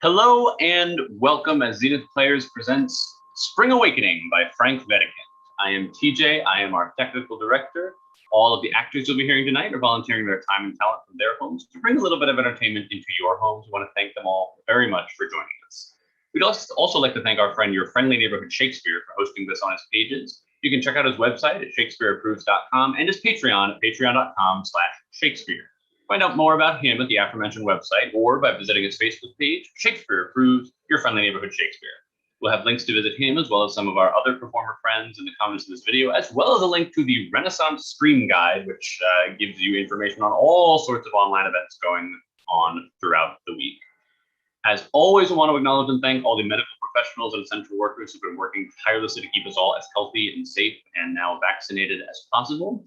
Hello and welcome as Zenith Players presents Spring Awakening by Frank Wedekind. I am TJ, I am our technical director. All of the actors you'll be hearing tonight are volunteering their time and talent from their homes to bring a little bit of entertainment into your homes. We want to thank them all very much for joining us. We'd also like to thank our friend, Your Friendly Neighborhood Shakespeare, for hosting this on his pages. You can check out his website at shakespeareapproves.com and his Patreon at patreon.com/Shakespeare. Find out more about him at the aforementioned website or by visiting his Facebook page, Shakespeare Approves, Your Friendly Neighborhood Shakespeare. We'll have links to visit him as well as some of our other performer friends in the comments of this video, as well as a link to the Renaissance Screen Guide, which gives you information on all sorts of online events going on throughout the week. As always, I want to acknowledge and thank all the medical professionals and essential workers who've been working tirelessly to keep us all as healthy and safe and now vaccinated as possible.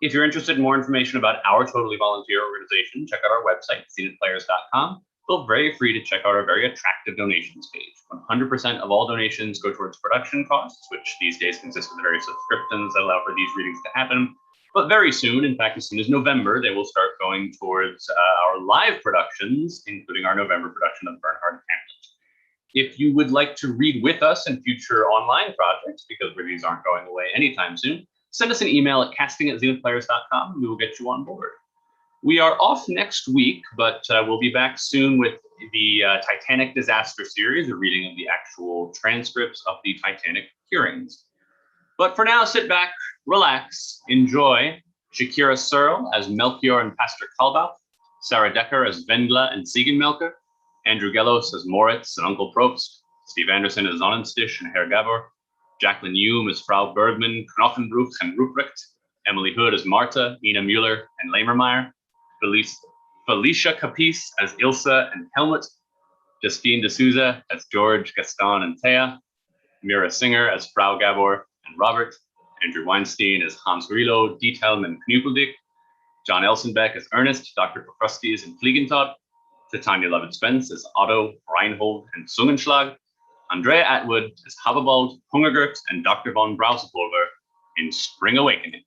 If you're interested in more information about our totally volunteer organization, check out our website, zenithplayers.com. Feel very free to check out our very attractive donations page. 100% of all donations go towards production costs, which these days consist of the various subscriptions that allow for these readings to happen. But very soon, in fact, as soon as November, they will start going towards our live productions, including our November production of Bernhard Hamlet. If you would like to read with us in future online projects, because reviews aren't going away anytime soon, send us an email at casting@zenithplayers.com and we will get you on board. We are off next week, but we'll be back soon with the Titanic disaster series, a reading of the actual transcripts of the Titanic hearings. But for now, sit back, relax, enjoy Shakira Searle as Melchior and Pastor Kalbach, Sarah Decker as Wendla and Siegenmelker, Andrew Gellos as Moritz and Uncle Probst, Steve Anderson as Sonnenstich and Herr Gabor, Jacqueline Hume as Frau Bergman, Knochenbruch and Ruprecht, Emily Hood as Marta, Ina Mueller and Lamermeyer, Felicia Capice as Ilsa and Helmut, Justine D'Souza as George, Gaston, and Thea, Mira Singer as Frau Gabor and Robert, Andrew Weinstein as Hans Grillo, Diethelm and Knuppeldick, John Elsenbeck as Ernest, Dr. Procrustes and Fliegentod, Titania Lovett-Spence as Otto, Reinhold, and Zungenschlag, Andrea Atwood as Hababald, Hungergert, and Dr. von Brausepulver in Spring Awakening.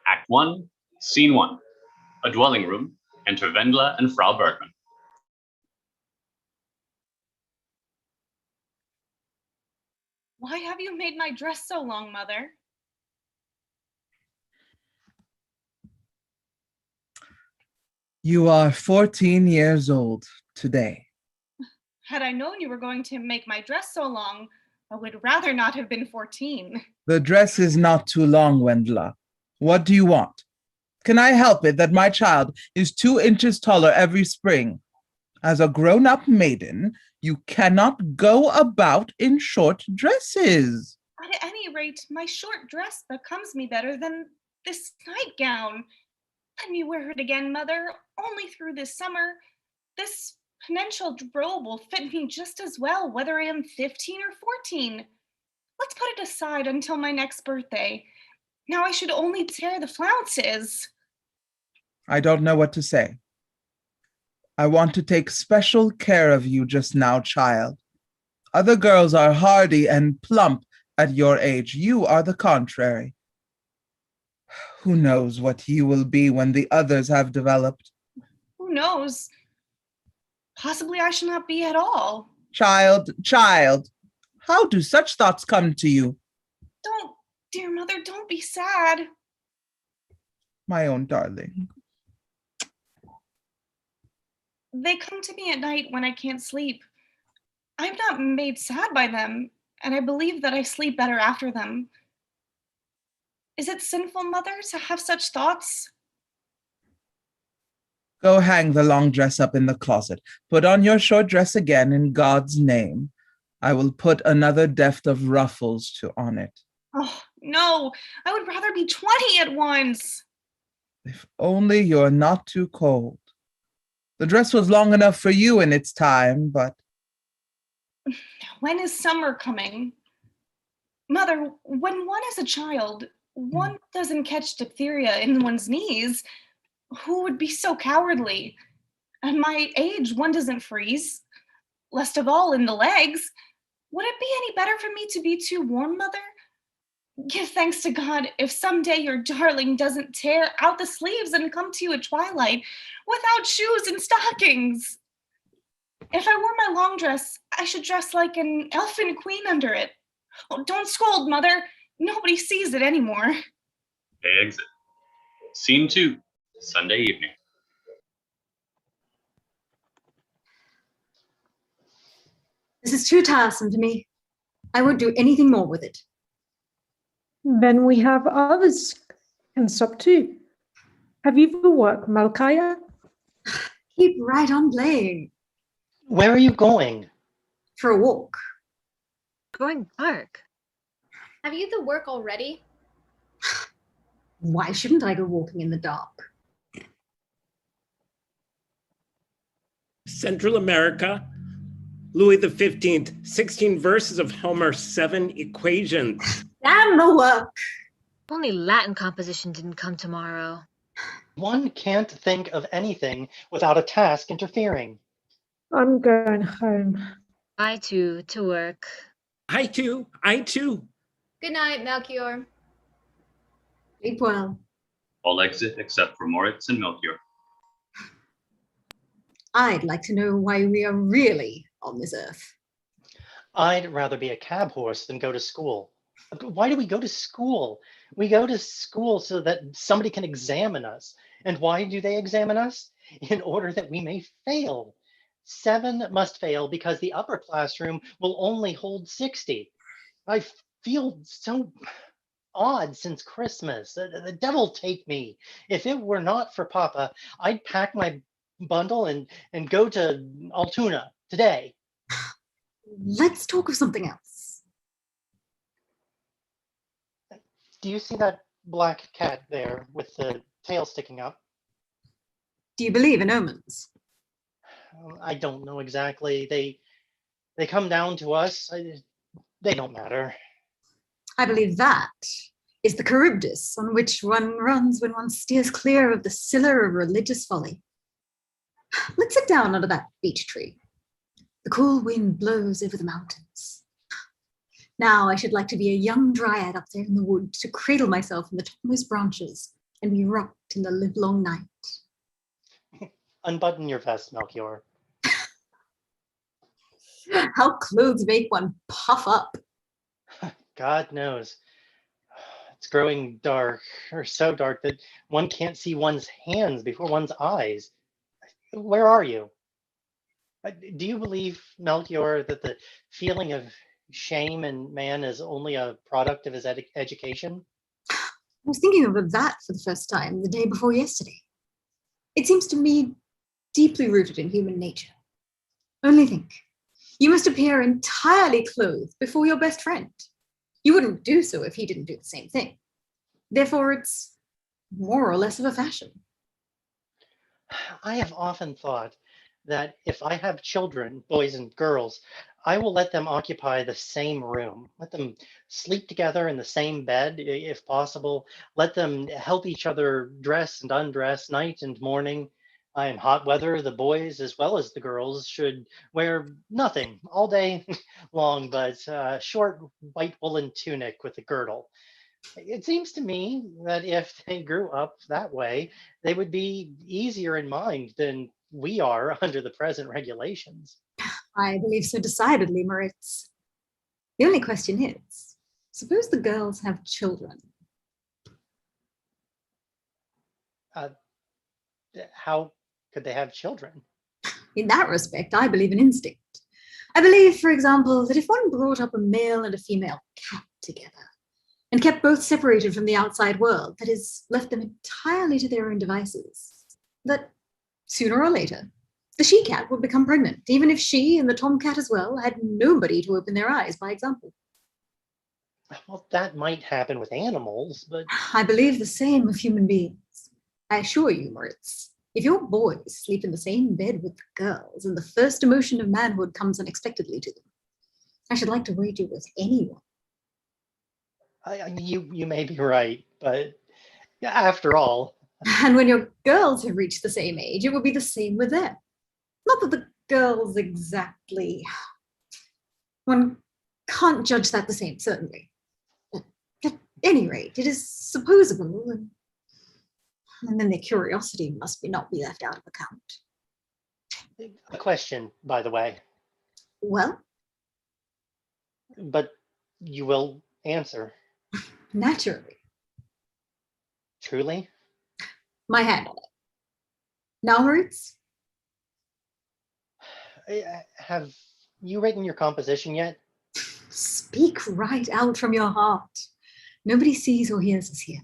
Act 1, Scene 1. A dwelling room. Enter Wendla and Frau Bergman. Why have you made my dress so long, Mother? You are 14 years old today. Had I known you were going to make my dress so long, I would rather not have been 14. The dress is not too long, Wendla. What do you want? Can I help it that my child is 2 inches taller every spring? As a grown-up maiden, you cannot go about in short dresses. At any rate, my short dress becomes me better than this nightgown. Let me wear it again, Mother, only through this summer. This penitential robe will fit me just as well, whether I am 15 or 14. Let's put it aside until my next birthday. Now I should only tear the flounces. I don't know what to say. I want to take special care of you just now, child. Other girls are hardy and plump at your age. You are the contrary. Who knows what you will be when the others have developed? Who knows? Possibly I shall not be at all. Child, how do such thoughts come to you? Don't, dear Mother, don't be sad. My own darling. They come to me at night when I can't sleep. I'm not made sad by them, and I believe that I sleep better after them. Is it sinful, Mother, to have such thoughts? Go hang the long dress up in the closet. Put on your short dress again in God's name. I will put another deft of ruffles on it. Oh, no, I would rather be 20 at once. If only you're not too cold. The dress was long enough for you in its time, but... When is summer coming? Mother, when one is a child, one doesn't catch diphtheria in one's knees. Who would be so cowardly? At my age, one doesn't freeze, least of all in the legs. Would it be any better for me to be too warm, Mother? Give thanks to God if someday your darling doesn't tear out the sleeves and come to you at twilight without shoes and stockings. If I wore my long dress, I should dress like an elfin queen under it. Oh, don't scold, Mother. Nobody sees it anymore. They exit. Scene 2, Sunday evening. This is too tiresome for me. I won't do anything more with it. Then we have others can stop too. Have you the work, Malkaya? Keep right on playing. Where are you going? For a walk. Going dark. Have you the work already? Why shouldn't I go walking in the dark? Central America, Louis XV, 16 verses of Homer, 7 equations. Damn the work! Only Latin composition didn't come tomorrow. One can't think of anything without a task interfering. I'm going home. I too, to work. I too. Good night, Melchior. Sleep well. All exit except for Moritz and Melchior. I'd like to know why we are really on this earth. I'd rather be a cab horse than go to school. Why do we go to school? We go to school so that somebody can examine us. And why do they examine us? In order that we may fail. 7 must fail because the upper classroom will only hold 60. I feel so odd since Christmas. The devil take me. If it were not for Papa, I'd pack my bundle and go to Altoona today. Let's talk of something else. Do you see that black cat there with the tail sticking up? Do you believe in omens? I don't know exactly. They come down to us. They don't matter. I believe that is the Charybdis on which one runs when one steers clear of the Scylla of religious folly. Let's sit down under that beech tree. The cool wind blows over the mountains. Now I should like to be a young dryad up there in the wood to cradle myself in the topmost branches and be rocked in the livelong night. Unbutton your vest, Melchior. How clothes make one puff up. God knows. It's growing dark, or so dark that one can't see one's hands before one's eyes. Where are you? Do you believe, Melchior, that the feeling of shame in man is only a product of his education? I was thinking of that for the first time the day before yesterday. It seems to me deeply rooted in human nature. Only think, you must appear entirely clothed before your best friend. You wouldn't do so if he didn't do the same thing. Therefore, it's more or less of a fashion. I have often thought that if I have children, boys and girls, I will let them occupy the same room. Let them sleep together in the same bed, if possible. Let them help each other dress and undress night and morning. In hot weather, the boys as well as the girls should wear nothing all day long, but a short white woolen tunic with a girdle. It seems to me that if they grew up that way, they would be easier in mind than we are under the present regulations. I believe so decidedly, Moritz. The only question is, suppose the girls have children. How could they have children? In that respect, I believe in instinct. I believe, for example, that if one brought up a male and a female cat together and kept both separated from the outside world, that is, left them entirely to their own devices, that sooner or later, the she-cat would become pregnant, even if she and the tomcat as well had nobody to open their eyes by example. Well, that might happen with animals, but I believe the same of human beings. I assure you, Moritz, if your boys sleep in the same bed with the girls and the first emotion of manhood comes unexpectedly to them, I should like to wager with anyone. you may be right, but after all. And when your girls have reached the same age, it will be the same with them. Not that the girls exactly. One can't judge that the same, certainly. At any rate, it is supposable, and then their curiosity must not be left out of account. A question, by the way, Well, but you will answer. naturally. Truly? My hand on it. Now, Maritz? Have you written your composition yet? Speak right out from your heart. Nobody sees or hears us here.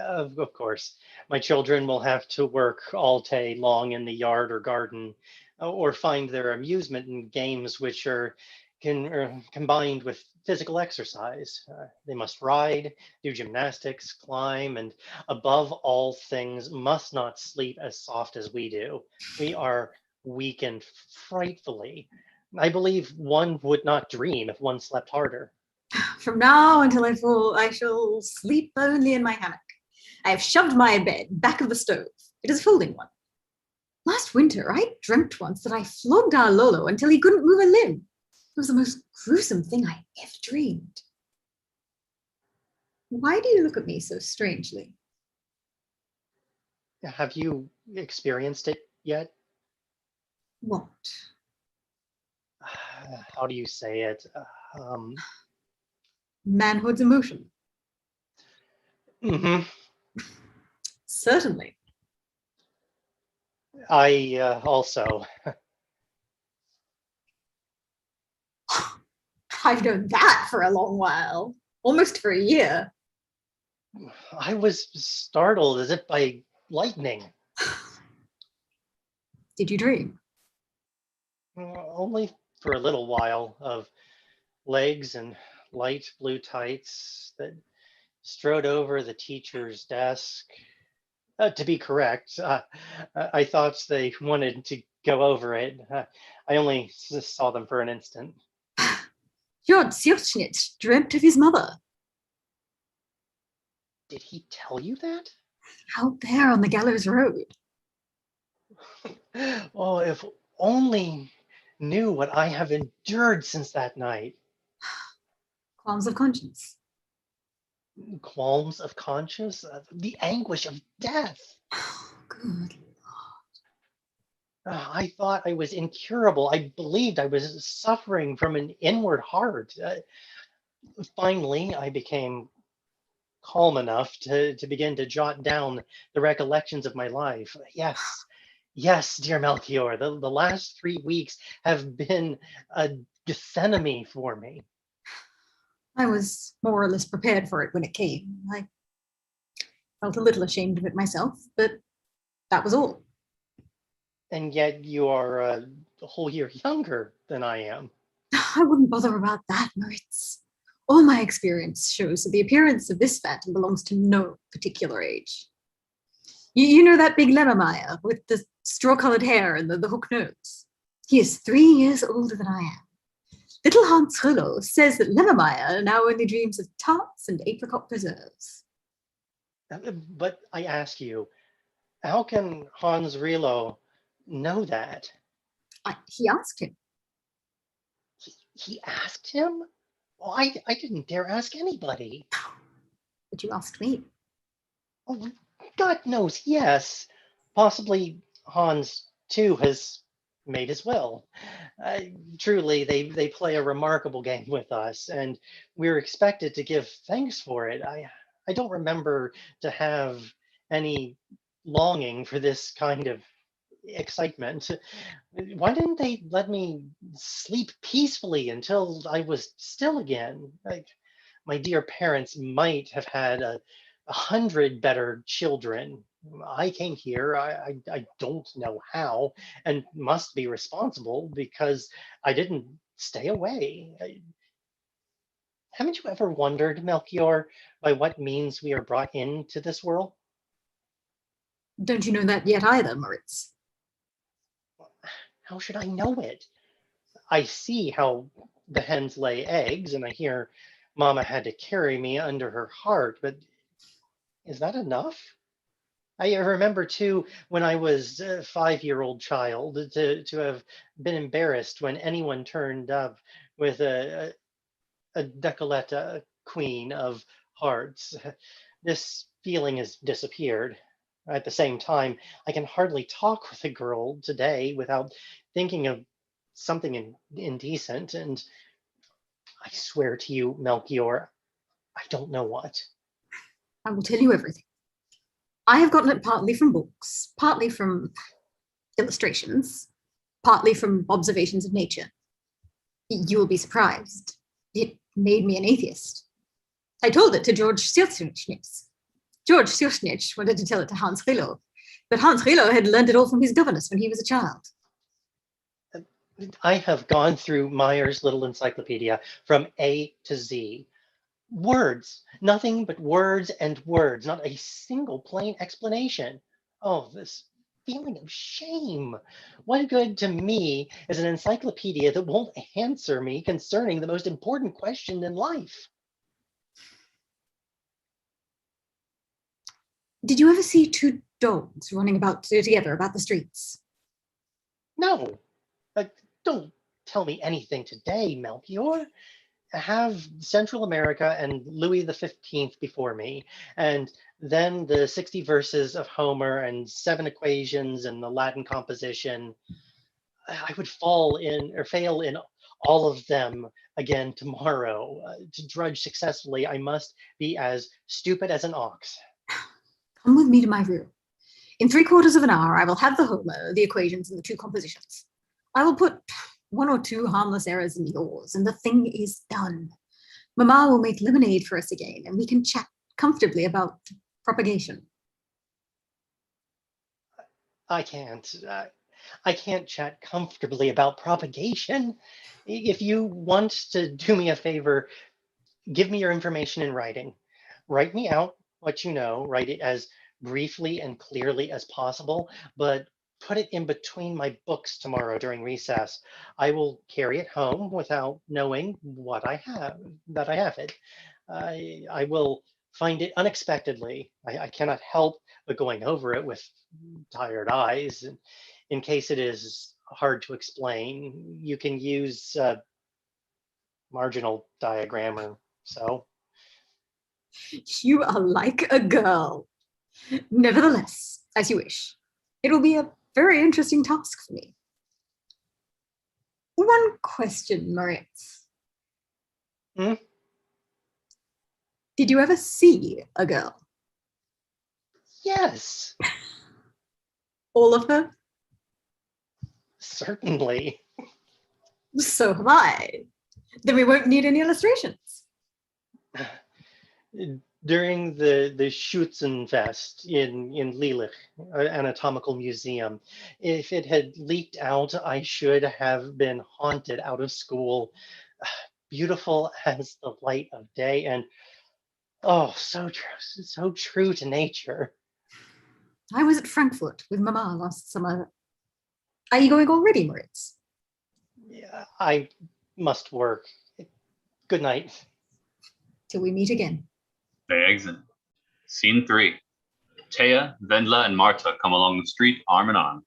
Of course. My children will have to work all day long in the yard or garden, or find their amusement in games which are combined with physical exercise. They must ride, do gymnastics, climb, and above all things, must not sleep as soft as we do. We are weakened frightfully. I believe one would not dream if one slept harder. From now until I fall, I shall sleep only in my hammock. I have shoved my bed back of the stove. It is a folding one. Last winter, I dreamt once that I flogged our Lolo until he couldn't move a limb. It was the most gruesome thing I ever dreamed. Why do you look at me so strangely? Have you experienced it yet? What? How do you say it? Manhood's emotion. Mhm. Certainly. I also. I've known that for a long while, almost for a year. I was startled as if by lightning. Did you dream? Only for a little while, of legs and light blue tights that strode over the teacher's desk. To be correct, I thought they wanted to go over it. I only saw them for an instant. Your Zirschnitz dreamt of his mother. Did he tell you that? Out there on the gallows road. Oh, if only knew what I have endured since that night. Qualms of conscience. Qualms of conscience, the anguish of death. Good. I thought I was incurable. I believed I was suffering from an inward heart. Finally, I became calm enough to begin to jot down the recollections of my life. Yes, yes, dear Melchior, the last 3 weeks have been a Gethsemane for me. I was more or less prepared for it when it came. I felt a little ashamed of it myself, but that was all. And yet you are a whole year younger than I am. I wouldn't bother about that, Moritz. All my experience shows that the appearance of this phantom belongs to no particular age. You know that big Lemmermeyer with the straw-colored hair and the hook nose? He is 3 years older than I am. Little Hans Rüllo says that Lemmermeyer now only dreams of tarts and apricot preserves. But I ask you, how can Hans Rilo know that? He asked him. He asked him? Oh, I didn't dare ask anybody. But you asked me. Oh, God knows, yes. Possibly Hans, too, has made his will. Truly, they play a remarkable game with us, and we're expected to give thanks for it. I don't remember to have any longing for this kind of excitement. Why didn't they let me sleep peacefully until I was still again? Like, my dear parents might have had 100 better children. I came here, I don't know how, and must be responsible because I didn't stay away. Haven't you ever wondered, Melchior, by what means we are brought into this world? Don't you know that yet either, Moritz? How should I know it? I see how the hens lay eggs, and I hear Mama had to carry me under her heart, but is that enough? I remember too when I was a 5-year-old child to have been embarrassed when anyone turned up with a decolleté queen of hearts. This feeling has disappeared. At the same time, I can hardly talk with a girl today without thinking of something indecent, and I swear to you, Melchior, I don't know what. I will tell you everything. I have gotten it partly from books, partly from illustrations, partly from observations of nature. You will be surprised. It made me an atheist. I told it to George Sirchnitz. George Sirchnitz wanted to tell it to Hans Rilo, but Hans Rilo had learned it all from his governess when he was a child. I have gone through Meyer's little encyclopedia from A to Z. Words, nothing but words and words, not a single plain explanation. Oh, this feeling of shame. What good to me is an encyclopedia that won't answer me concerning the most important question in life? Did you ever see two dogs running about together about the streets? No, don't tell me anything today, Melchior. I have Central America and Louis XV before me, and then the 60 verses of Homer and 7 equations and the Latin composition. I would fall in or fail in all of them again tomorrow. To drudge successfully, I must be as stupid as an ox. Come with me to my room. In 3/4 of an hour, I will have the Homer, the equations, and the 2 compositions. I will put 1 or 2 harmless errors in yours, and the thing is done. Mama will make lemonade for us again, and we can chat comfortably about propagation. I can't chat comfortably about propagation. If you want to do me a favor, give me your information in writing. Write me out what you know, write it as briefly and clearly as possible, but put it in between my books tomorrow during recess. I will carry it home without knowing what I have, that I have it. I will find it unexpectedly. I cannot help but going over it with tired eyes. In case it is hard to explain, you can use marginal diagram or so. You are like a girl. Nevertheless, as you wish. It will be a very interesting task for me. One question, Moritz. Hmm? Did you ever see a girl? Yes, All of her? certainly. So have I. Then we won't need any illustrations. During the Schützenfest in Lilich Anatomical Museum, if it had leaked out, I should have been haunted out of school. Beautiful as the light of day, and oh, so true to nature. I was at Frankfurt with Mama last summer. Are you going already, Moritz? Yeah, I must work. Good night. Till we meet again. They exit. Scene 3. Taya, Vendla, and Marta come along the street arm in arm.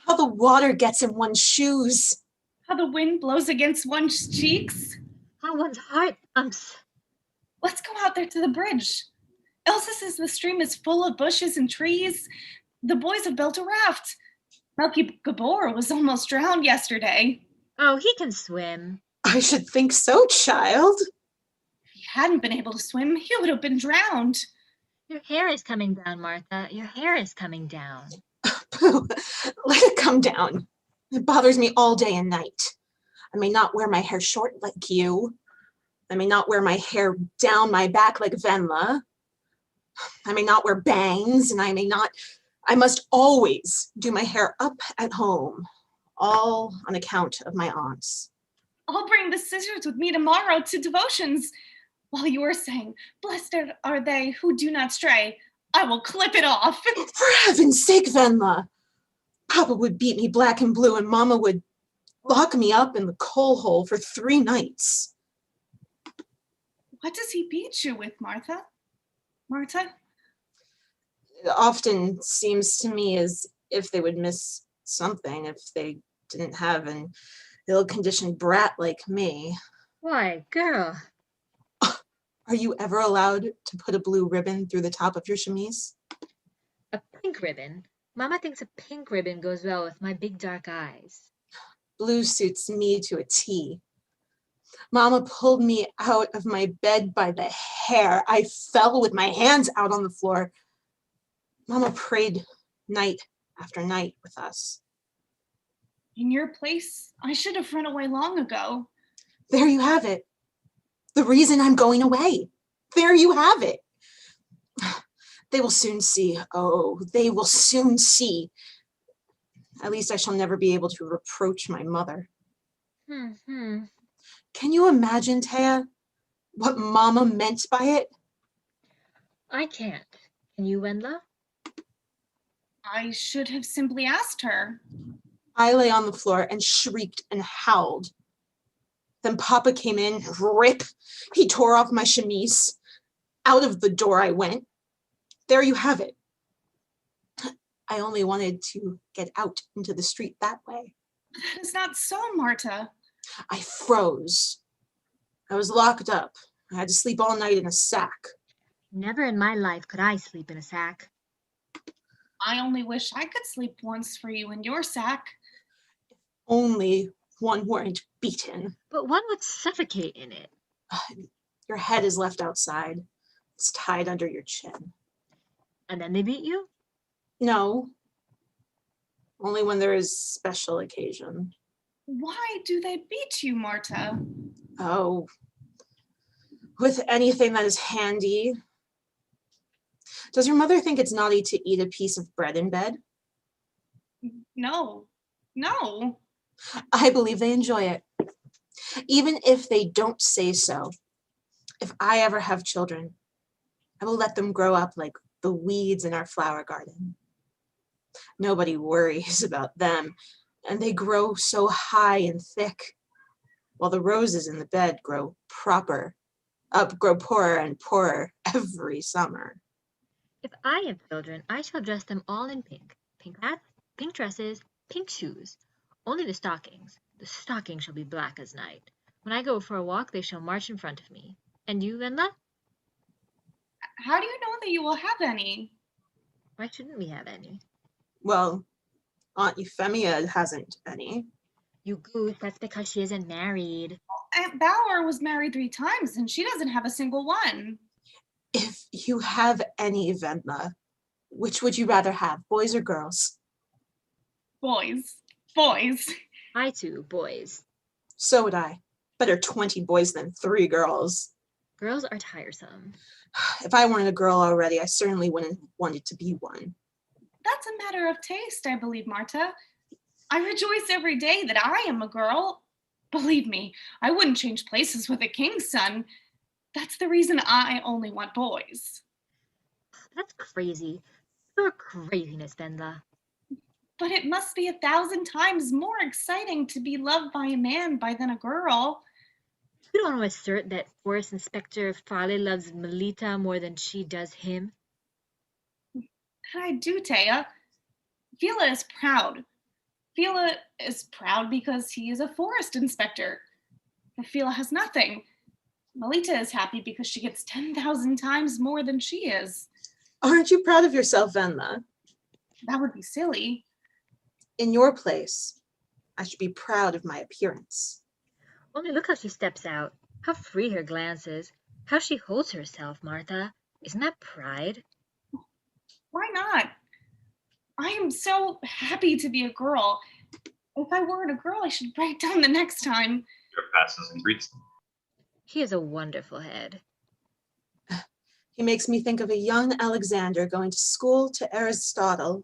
How the water gets in one's shoes. How the wind blows against one's cheeks. How one's heart thumps. Let's go out there to the bridge. Elsa says the stream is full of bushes and trees. The boys have built a raft. Melky Gabor was almost drowned yesterday. Oh, he can swim. I should think so, child. If he hadn't been able to swim, he would have been drowned. Your hair is coming down, Martha. Your hair is coming down. Pooh, let it come down. It bothers me all day and night. I may not wear my hair short like you. I may not wear my hair down my back like Venla. I may not wear bangs, and I must always do my hair up at home, all on account of my aunts. I'll bring the scissors with me tomorrow to devotions. While you are saying, blessed are they who do not stray, I will clip it off. For heaven's sake, Venla. Papa would beat me black and blue, and Mama would lock me up in the coal hole for 3 nights. What does he beat you with, Martha? Marta? It often seems to me as if they would miss something if they didn't have an ill-conditioned brat like me. Why, girl. Are you ever allowed to put a blue ribbon through the top of your chemise? A pink ribbon? Mama thinks a pink ribbon goes well with my big dark eyes. Blue suits me to a T. Mama pulled me out of my bed by the hair. I fell with my hands out on the floor. Mama prayed night after night with us. In your place, I should have run away long ago. There you have it. The reason I'm going away. There you have it. They will soon see. Oh, they will soon see. At least I shall never be able to reproach my mother. Can you imagine, Taya, what Mama meant by it? I can't. Can you, Wendla? I should have simply asked her. I lay on the floor and shrieked and howled. Then Papa came in, rip. He tore off my chemise. Out of the door I went. There you have it. I only wanted to get out into the street that way. That is not so, Marta. I froze. I was locked up. I had to sleep all night in a sack. Never in my life could I sleep in a sack. I only wish I could sleep once for you in your sack. Only one weren't beaten. But one would suffocate in it. Your head is left outside. It's tied under your chin. And then they beat you? No. Only when there is special occasion. Why do they beat you, Marta? Oh, with anything that is handy. Does your mother think it's naughty to eat a piece of bread in bed? No. I believe they enjoy it. Even if they don't say so. If I ever have children, I will let them grow up like the weeds in our flower garden. Nobody worries about them, and they grow so high and thick, while the roses in the bed grow poorer and poorer every summer. If I have children, I shall dress them all in pink. Pink hats, pink dresses, pink shoes. Only the stockings. The stockings shall be black as night. When I go for a walk, they shall march in front of me. And you, Wendla? How do you know that you will have any? Why shouldn't we have any? Well, Aunt Euphemia hasn't any. You goose, that's because she isn't married. Aunt Bauer was married 3 times and she doesn't have a single one. If you have any, Wendla, which would you rather have, boys or girls? Boys. I too, boys. So would I. Better 20 boys than 3 girls. Girls are tiresome. If I weren't a girl already, I certainly wouldn't want it to be one. That's a matter of taste, I believe, Marta. I rejoice every day that I am a girl. Believe me, I wouldn't change places with a king's son. That's the reason I only want boys. That's crazy. Pure craziness, Wendla. But it must be 1,000 times more exciting to be loved by a man than a girl. You don't want to assert that Forest Inspector Farley loves Melita more than she does him? And I do, Taya. Fila is proud. Fila is proud because he is a forest inspector. But Fila has nothing. Melita is happy because she gets 10,000 times more than she is. Aren't you proud of yourself, Wendla? That would be silly. In your place, I should be proud of my appearance. Only look how she steps out. How free her glance is. How she holds herself, Martha. Isn't that pride? Why not? I am so happy to be a girl. If I weren't a girl, I should break down the next time. Your passes and greets them. He has a wonderful head. He makes me think of a young Alexander going to school to Aristotle.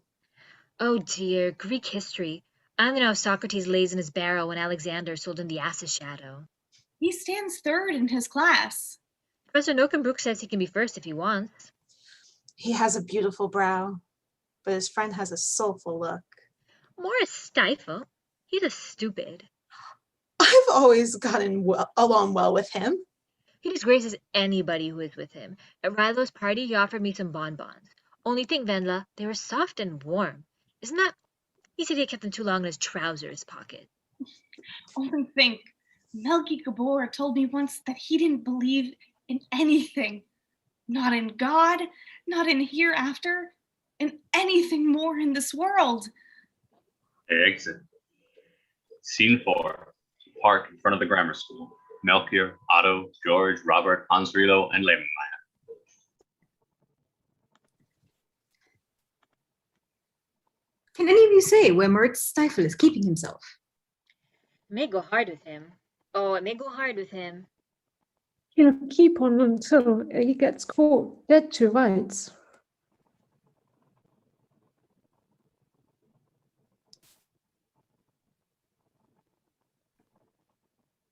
Oh dear, Greek history. I don't know how Socrates lays in his barrel when Alexander sold in the ass's shadow. He stands 3rd in his class. Professor Nokenbrook says he can be first if he wants. He has a beautiful brow, but his friend has a soulful look. Morris Stifle. He's a stupid. I've always gotten along well with him. He disgraces anybody who is with him. At Rilo's party, he offered me some bonbons. Only think, Wendla, they were soft and warm. Isn't that... He said he had kept them too long in his trousers pocket. Only think, Melky Gabor told me once that he didn't believe in anything. Not in God, not in hereafter, and anything more in this world. They exit. Scene 4. Park in front of the grammar school. Melchior, Otto, George, Robert, Hans Rilo, and Lehmann. Can any of you say where Moritz Stifle is keeping himself? It may go hard with him. Oh, it may go hard with him. He'll keep on until he gets caught dead to rights.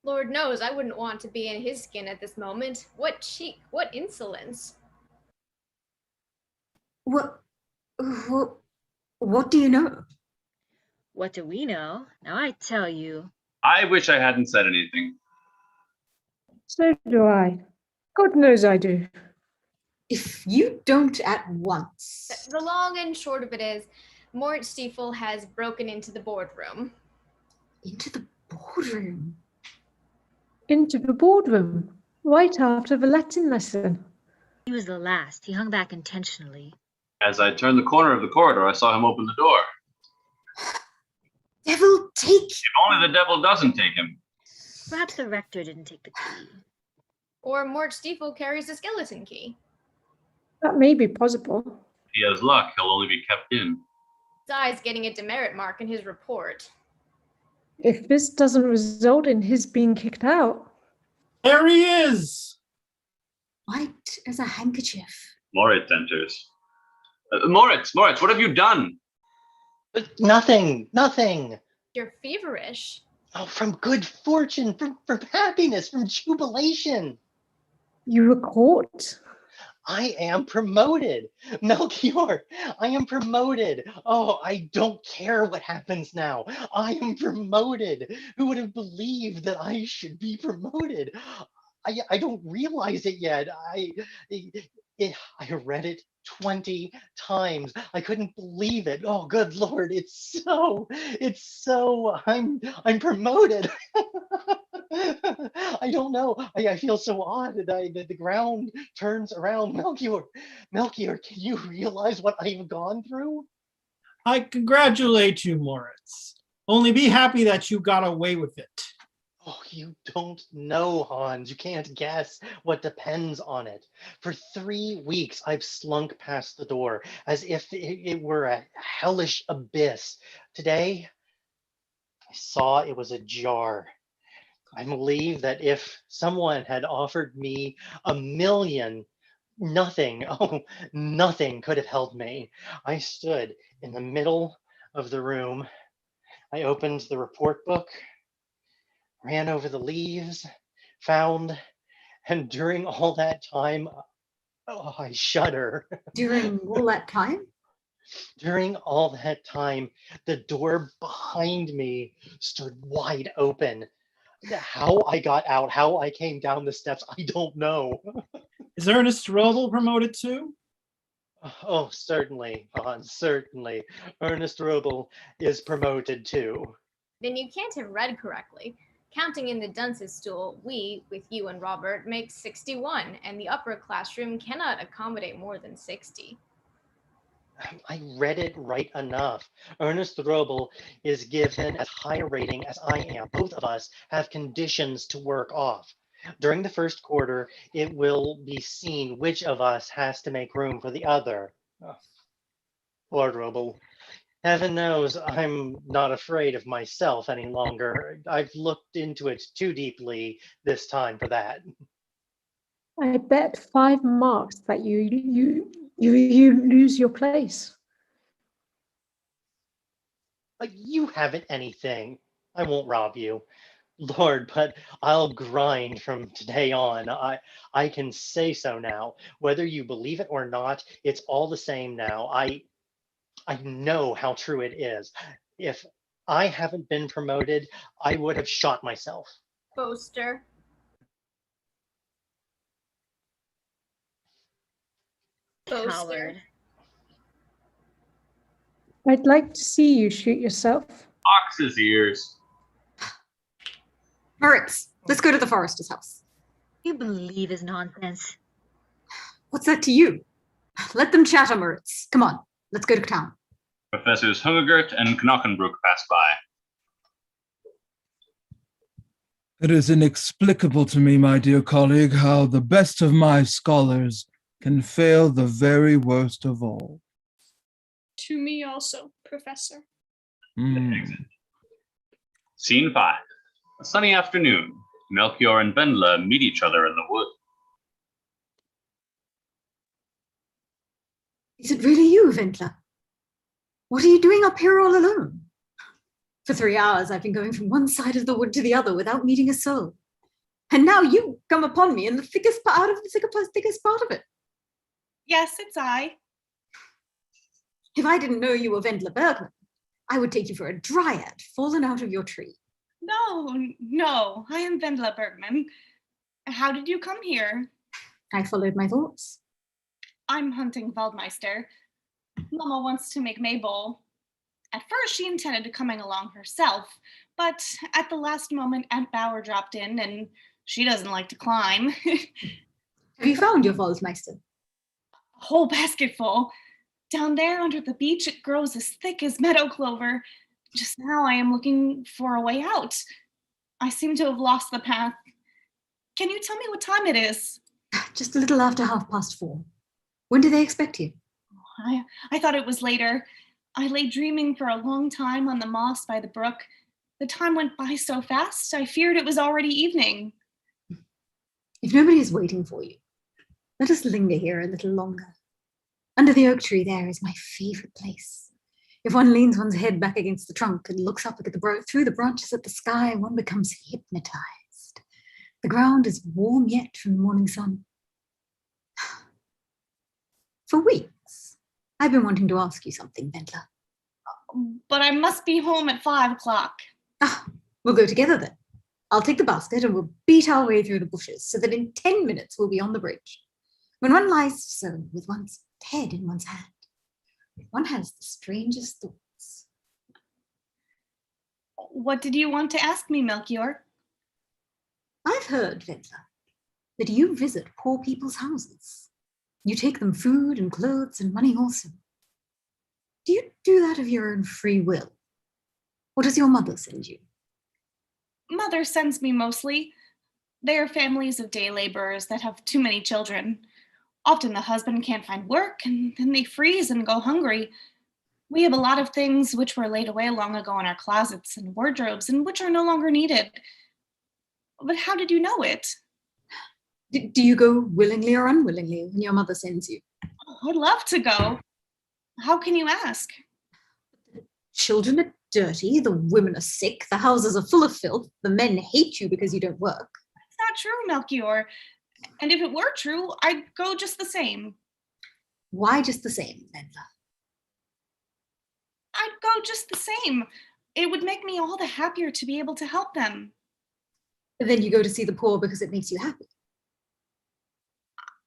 Lord knows I wouldn't want to be in his skin at this moment. What cheek, what insolence. What do you know? What do we know? Now I tell you. I wish I hadn't said anything. So do I. God knows I do. If you don't at once. The long and short of it is, Mort Stiefel has broken into the boardroom. Into the boardroom? Into the boardroom, right after the Latin lesson. He was the last. He hung back intentionally. As I turned the corner of the corridor, I saw him open the door. Devil take! If only the devil doesn't take him. Perhaps the rector didn't take the key. Or Mort Stiefel carries a skeleton key. That may be possible. If he has luck, he'll only be kept in. Guy's getting a demerit mark in his report. If this doesn't result in his being kicked out. There he is! White as a handkerchief. Moritz enters. Moritz, what have you done? Nothing. You're feverish. Oh, from good fortune, from happiness, from jubilation. You were caught? I am promoted. Melchior, I am promoted. Oh, I don't care what happens now. I am promoted. Who would have believed that I should be promoted? I don't realize it yet. I read it 20 times. I couldn't believe it. Oh, good Lord. It's so, I'm promoted. I don't know. I feel so odd that the ground turns around. Melchior, can you realize what I've gone through? I congratulate you, Moritz. Only be happy that you got away with it. Oh, you don't know, Hans. You can't guess what depends on it. For 3 weeks, I've slunk past the door as if it were a hellish abyss. Today, I saw it was ajar. I believe that if someone had offered me $1 million, nothing could have held me. I stood in the middle of the room. I opened the report book, ran over the leaves, found, and during all that time, oh, I shudder. During all that time? During all that time, the door behind me stood wide open. How I got out, how I came down the steps, I don't know. Is Ernest Robel promoted too? Oh, certainly, Hans, certainly. Ernest Robel is promoted too. Then you can't have read correctly. Counting in the dunce's stool, we, with you and Robert, make 61, and the upper classroom cannot accommodate more than 60. I read it right enough. Ernest Robel is given as high a rating as I am. Both of us have conditions to work off. During the first quarter, it will be seen which of us has to make room for the other. Oh, Lord Robel, heaven knows I'm not afraid of myself any longer. I've looked into it too deeply this time for that. I bet 5 marks that you lose your place. You haven't anything. I won't rob you. Lord, but I'll grind from today on. I can say so now. Whether you believe it or not, it's all the same now. I know how true it is. If I haven't been promoted, I would have shot myself. Boaster. Coward. I'd like to see you shoot yourself. Ox's ears. Moritz, let's go to the forester's house. You believe his nonsense. What's that to you? Let them chatter, Moritz. Come on. Let's go to town. Professors Hungegert and Knockenbrook pass by. It is inexplicable to me, my dear colleague, how the best of my scholars can fail the very worst of all. To me also, Professor. Scene 5. A sunny afternoon. Melchior and Vendla meet each other in the wood. Is it really you, Vendla? What are you doing up here all alone? For 3 hours, I've been going from one side of the wood to the other without meeting a soul. And now you come upon me in the thickest part of the thickest part of it. Yes, it's I. If I didn't know you were Vendla Bergman, I would take you for a dryad fallen out of your tree. No, I am Vendla Bergman. How did you come here? I followed my thoughts. I'm hunting Waldmeister. Mama wants to make Maybole. At first, she intended coming along herself, but at the last moment, Aunt Bauer dropped in, and she doesn't like to climb. Have you found your Waldmeister? A whole basket full. Down there under the beach, it grows as thick as meadow clover. Just now, I am looking for a way out. I seem to have lost the path. Can you tell me what time it is? Just a little after 4:30. When do they expect you? I thought it was later. I lay dreaming for a long time on the moss by the brook. The time went by so fast, I feared it was already evening. If nobody is waiting for you, let us linger here a little longer. Under the oak tree there is my favorite place. If one leans one's head back against the trunk and looks up through the branches at the sky, one becomes hypnotized. The ground is warm yet from the morning sun. For weeks, I've been wanting to ask you something, Vendla. But I must be home at 5 o'clock. We'll go together then. I'll take the basket and we'll beat our way through the bushes so that in 10 minutes we'll be on the bridge. When one lies so with one's head in one's hand, one has the strangest thoughts. What did you want to ask me, Melchior? I've heard, Vendla, that you visit poor people's houses. You take them food and clothes and money also. Do you do that of your own free will? Or does your mother send you? Mother sends me mostly. They are families of day laborers that have too many children. Often the husband can't find work, and then they freeze and go hungry. We have a lot of things which were laid away long ago in our closets and wardrobes, and which are no longer needed. But how did you know it? Do you go willingly or unwillingly when your mother sends you? Oh, I'd love to go. How can you ask? The children are dirty, the women are sick, the houses are full of filth, the men hate you because you don't work. It's not true, Melchior. And if it were true, I'd go just the same. Why just the same, Vendla? I'd go just the same. It would make me all the happier to be able to help them. Then you go to see the poor because it makes you happy.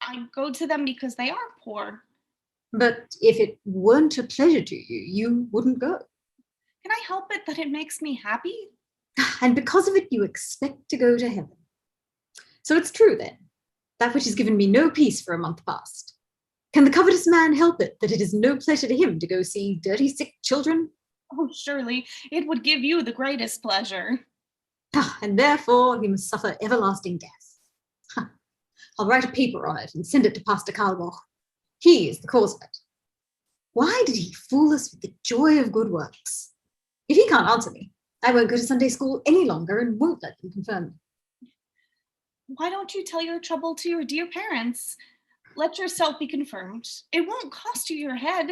I go to them because they are poor. But if it weren't a pleasure to you, you wouldn't go. Can I help it that it makes me happy? And because of it, you expect to go to heaven. So it's true then, that which has given me no peace for a month past. Can the covetous man help it that it is no pleasure to him to go see dirty, sick children? Oh, surely it would give you the greatest pleasure. And therefore he must suffer everlasting death. I'll write a paper on it and send it to Pastor Karlboch. He is the cause of it. Why did he fool us with the joy of good works? If he can't answer me, I won't go to Sunday school any longer and won't let them confirm me. Why don't you tell your trouble to your dear parents? Let yourself be confirmed. It won't cost you your head.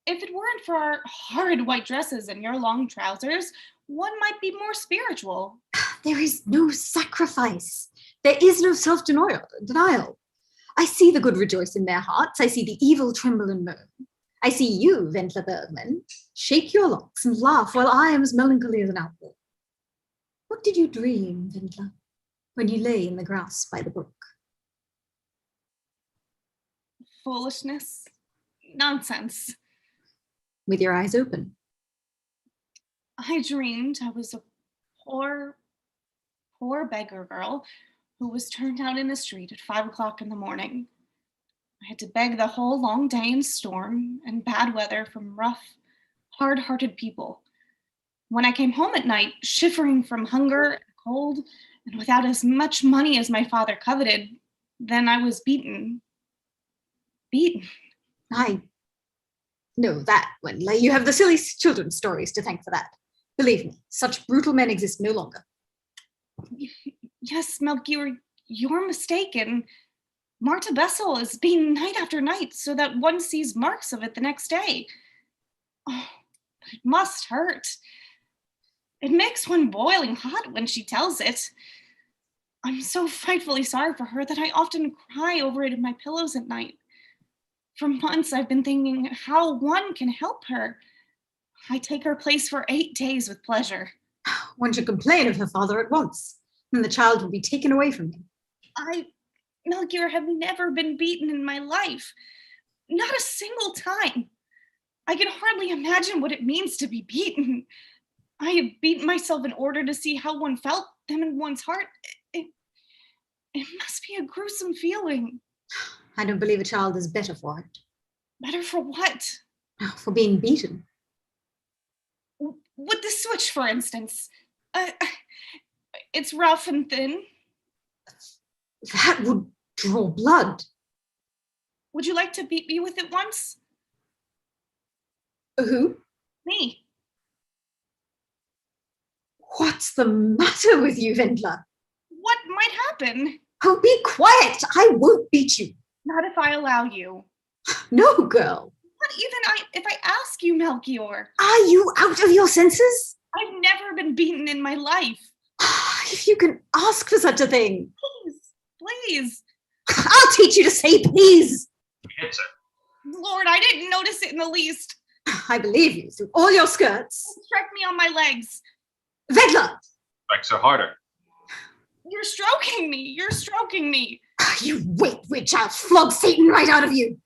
If it weren't for our horrid white dresses and your long trousers, one might be more spiritual. There is no sacrifice. There is no self-denial. I see the good rejoice in their hearts. I see the evil tremble and moan. I see you, Vendla Bergman, shake your locks and laugh while I am as melancholy as an outlaw. What did you dream, Vendla, when you lay in the grass by the brook? Foolishness. Nonsense. With your eyes open. I dreamed I was a poor beggar girl who was turned out in the street at 5 o'clock in the morning. I had to beg the whole long day in storm and bad weather from rough, hard-hearted people. When I came home at night, shivering from hunger and cold, and without as much money as my father coveted, then I was beaten. Beaten. I know that, Wendla. You have the silly children's stories to thank for that. Believe me, such brutal men exist no longer. Yes, Melchior, you're mistaken. Marta Bessel is beaten night after night so that one sees marks of it the next day. Oh, but it must hurt. It makes one boiling hot when she tells it. I'm so frightfully sorry for her that I often cry over it in my pillows at night. For months, I've been thinking how one can help her. I take her place for 8 days with pleasure. One should complain of her father at once, and the child will be taken away from him. Melchior, have never been beaten in my life. Not a single time. I can hardly imagine what it means to be beaten. I have beaten myself in order to see how one felt them in one's heart. It must be a gruesome feeling. I don't believe a child is better for it. Better for what? For being beaten. With the switch, for instance. It's rough and thin. That would draw blood. Would you like to beat me with it once? Who? Me. What's the matter with you, Wendla? What might happen? Oh, be quiet. I won't beat you. Not if I allow you. No, girl. Not even if I ask you, Melchior. Are you out of your senses? I've never been beaten in my life. If you can ask for such a thing. Please. I'll teach you to say please. Hits her. Lord, I didn't notice it in the least. I believe you through all your skirts. Strike me on my legs. Wendla! Strikes her harder. You're stroking me. You're stroking me. You wait, witch. I'll flog Satan right out of you.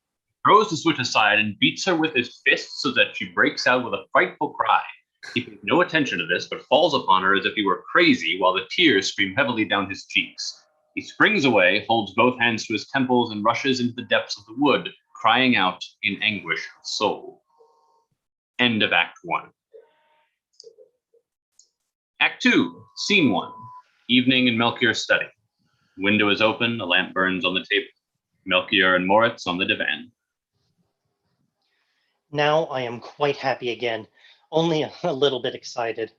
Throws the switch aside and beats her with his fist so that she breaks out with a frightful cry. He pays no attention to this, but falls upon her as if he were crazy while the tears stream heavily down his cheeks. He springs away, holds both hands to his temples, and rushes into the depths of the wood, crying out in anguish of soul. End of Act 1. Act 2, Scene 1. Evening in Melchior's study. Window is open, a lamp burns on the table. Melchior and Moritz on the divan. Now I am quite happy again, only a little bit excited.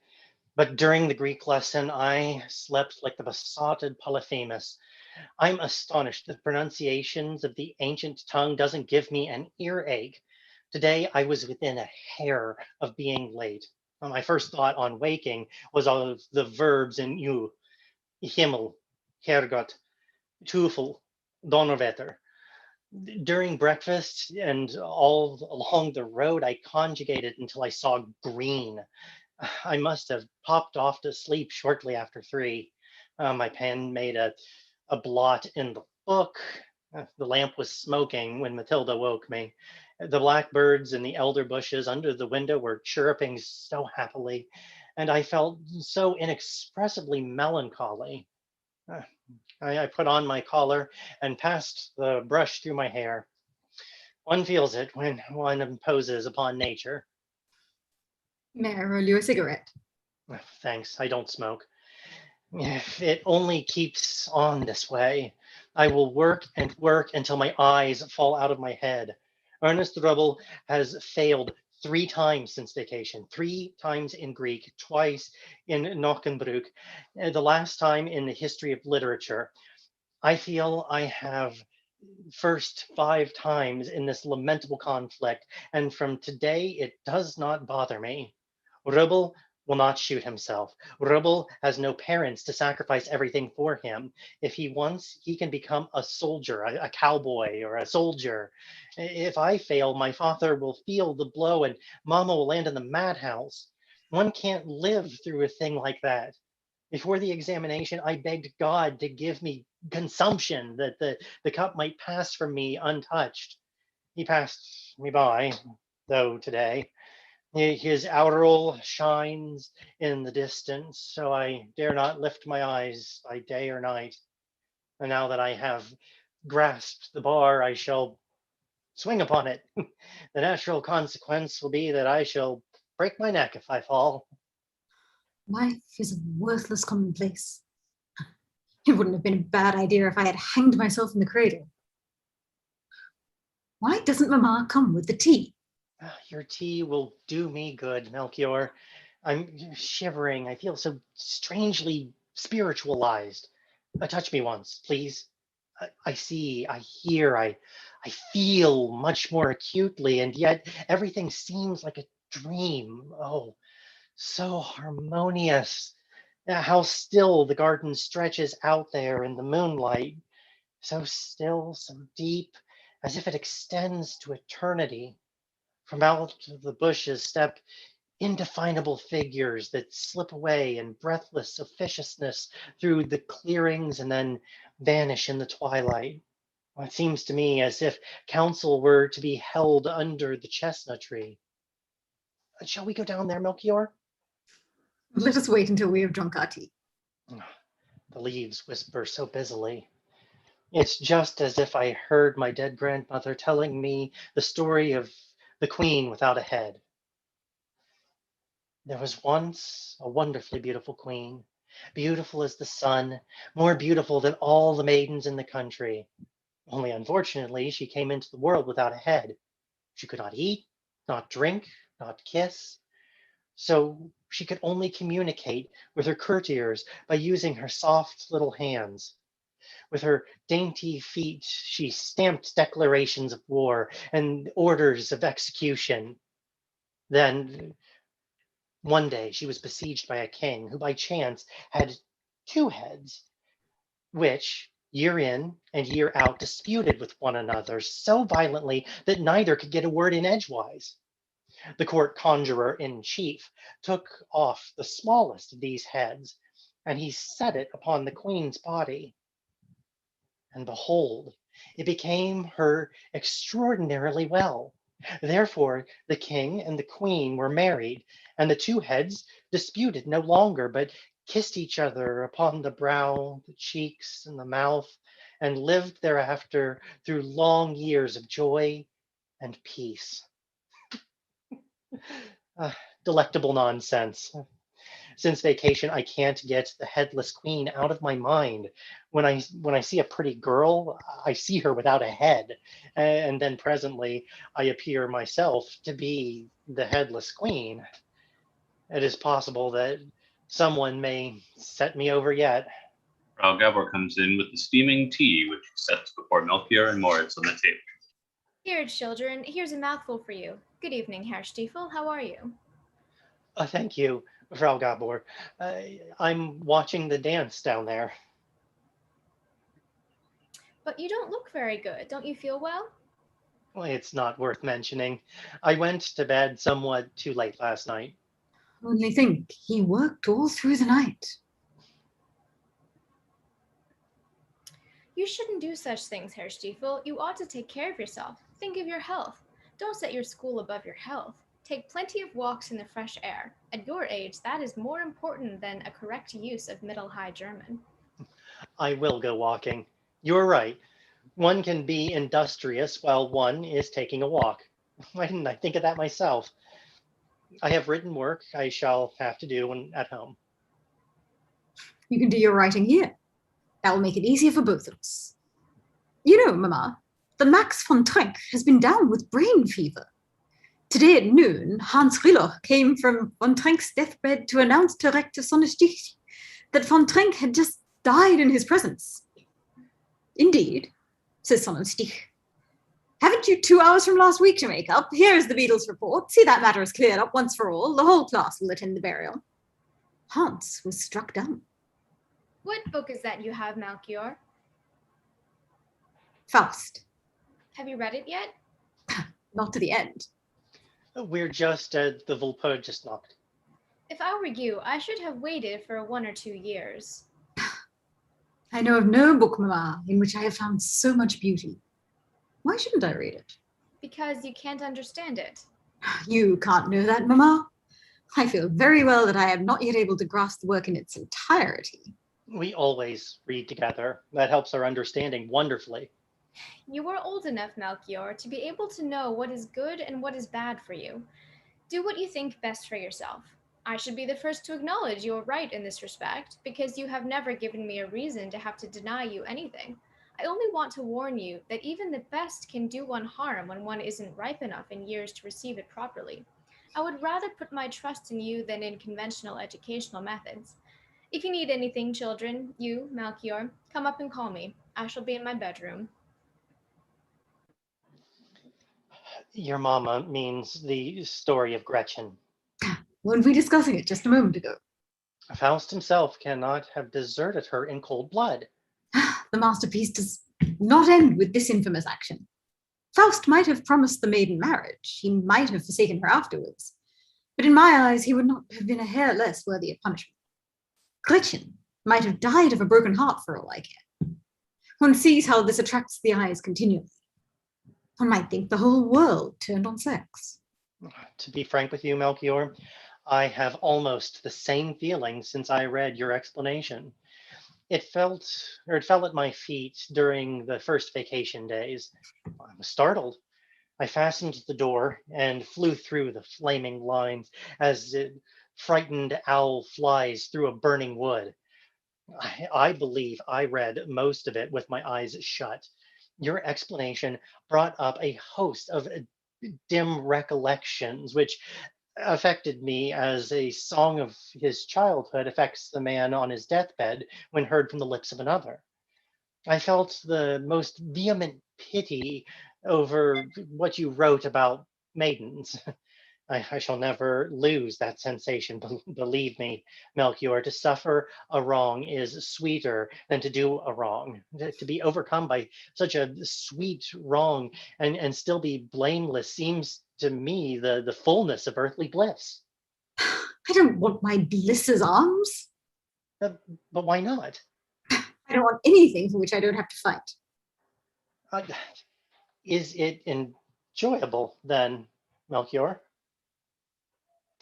But during the Greek lesson, I slept like the besotted Polyphemus. I'm astonished that pronunciations of the ancient tongue doesn't give me an earache. Today, I was within a hair of being late. My first thought on waking was of the verbs in you. Himmel, Herrgott, Teufel, Donnerwetter. During breakfast and all along the road, I conjugated until I saw green. I must have popped off to sleep shortly after 3. My pen made a blot in the book. The lamp was smoking when Matilda woke me. The blackbirds in the elder bushes under the window were chirping so happily, and I felt so inexpressibly melancholy. I put on my collar and passed the brush through my hair. One feels it when one imposes upon nature. May I roll you a cigarette? Thanks, I don't smoke. If it only keeps on this way, I will work and work until my eyes fall out of my head. Ernest Rubble has failed 3 times since vacation, 3 times in Greek, twice in Knockenbrook, the last time in the history of literature. I feel I have first 5 times in this lamentable conflict, and from today it does not bother me. Rubble will not shoot himself. Rubble has no parents to sacrifice everything for him. If he wants, he can become a soldier, a cowboy, or a soldier. If I fail, my father will feel the blow and Mama will land in the madhouse. One can't live through a thing like that. Before the examination, I begged God to give me consumption, that the cup might pass from me untouched. He passed me by, though, today. His aureole shines in the distance, so I dare not lift my eyes by day or night. And now that I have grasped the bar, I shall swing upon it. The natural consequence will be that I shall break my neck if I fall. Life is a worthless commonplace. It wouldn't have been a bad idea if I had hanged myself in the cradle. Why doesn't Mama come with the tea? Your tea will do me good, Melchior. I'm shivering. I feel so strangely spiritualized. Touch me once, please. I see, I hear, I feel much more acutely, and yet everything seems like a dream. Oh, so harmonious. How still the garden stretches out there in the moonlight. So still, so deep, as if it extends to eternity. From out of the bushes step indefinable figures that slip away in breathless officiousness through the clearings and then vanish in the twilight. It seems to me as if council were to be held under the chestnut tree. Shall we go down there, Melchior? Let us wait until we have drunk our tea. The leaves whisper so busily. It's just as if I heard my dead grandmother telling me the story of the queen without a head. There was once a wonderfully beautiful queen, beautiful as the sun, more beautiful than all the maidens in the country. Only unfortunately, she came into the world without a head. She could not eat, not drink, not kiss. So she could only communicate with her courtiers by using her soft little hands. With her dainty feet, she stamped declarations of war and orders of execution. Then one day she was besieged by a king who by chance had two heads, which year in and year out disputed with one another so violently that neither could get a word in edgewise. The court conjurer in chief took off the smallest of these heads, and he set it upon the queen's body. And behold, it became her extraordinarily well. Therefore, the king and the queen were married, and the two heads disputed no longer, but kissed each other upon the brow, the cheeks, and the mouth, and lived thereafter through long years of joy and peace. Delectable nonsense. Since vacation, I can't get the headless queen out of my mind. When I see a pretty girl, I see her without a head, and then presently I appear myself to be the headless queen. It is possible that someone may set me over yet. Frau Gabor comes in with the steaming tea, which she sets before Melchior and Moritz on the table. Here, children, here's a mouthful for you. Good evening, Herr Stiefel. How are you? Thank you, Frau Gabor. I'm watching the dance down there. But you don't look very good. Don't you feel well? Well, it's not worth mentioning. I went to bed somewhat too late last night. Only think, he worked all through the night. You shouldn't do such things, Herr Stiefel. You ought to take care of yourself. Think of your health. Don't set your school above your health. Take plenty of walks in the fresh air. At your age, that is more important than a correct use of Middle High German. I will go walking. You're right. One can be industrious while one is taking a walk. Why didn't I think of that myself? I have written work I shall have to do when at home. You can do your writing here. That will make it easier for both of us. You know, Mama, the Max von Trenck has been down with brain fever. Today at noon, Hans Riller came from von Trenck's deathbed to announce to Rector Sonnenstich that von Trenck had just died in his presence. Indeed, says Sonnenstich. Haven't you 2 hours from last week to make up? Here is the Beadle's report. See that matter is cleared up once for all. The whole class will attend the burial. Hans was struck dumb. What book is that you have, Melchior? Faust. Have you read it yet? Not to the end. We're just at the Volpone just knocked. If I were you, I should have waited for 1 or 2 years. I know of no book, Mama, in which I have found so much beauty. Why shouldn't I read it? Because you can't understand it. You can't know that, Mama. I feel very well that I am not yet able to grasp the work in its entirety. We always read together. That helps our understanding wonderfully. You are old enough, Melchior, to be able to know what is good and what is bad for you. Do what you think best for yourself. I should be the first to acknowledge you are right in this respect, because you have never given me a reason to have to deny you anything. I only want to warn you that even the best can do one harm when one isn't ripe enough in years to receive it properly. I would rather put my trust in you than in conventional educational methods. If you need anything, children, you, Melchior, come up and call me. I shall be in my bedroom. Your mama means the story of Gretchen. Weren't we discussing it just a moment ago? Faust himself cannot have deserted her in cold blood. The masterpiece does not end with this infamous action. Faust might have promised the maiden marriage. He might have forsaken her afterwards. But in my eyes, he would not have been a hair less worthy of punishment. Gretchen might have died of a broken heart for all I care. One sees how this attracts the eyes continually. One might think the whole world turned on sex. To be frank with you, Melchior, I have almost the same feeling since I read your explanation. It fell at my feet during the first vacation days. I was startled. I fastened the door and flew through the flaming lines as a frightened owl flies through a burning wood. I believe I read most of it with my eyes shut. Your explanation brought up a host of dim recollections, which affected me as a song of his childhood affects the man on his deathbed when heard from the lips of another. I felt the most vehement pity over what you wrote about maidens. I shall never lose that sensation. Believe me, Melchior, to suffer a wrong is sweeter than to do a wrong. To be overcome by such a sweet wrong and still be blameless seems to me the fullness of earthly bliss. I don't want my bliss's arms. But why not? I don't want anything for which I don't have to fight. Is it enjoyable then, Melchior?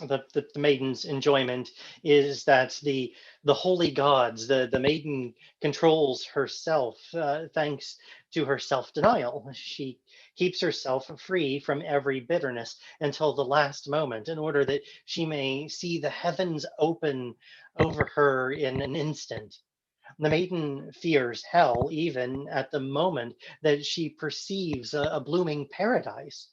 The maiden's enjoyment is that the holy gods, the maiden controls herself thanks to her self-denial. She keeps herself free from every bitterness until the last moment in order that she may see the heavens open over her in an instant. The maiden fears hell even at the moment that she perceives a blooming paradise.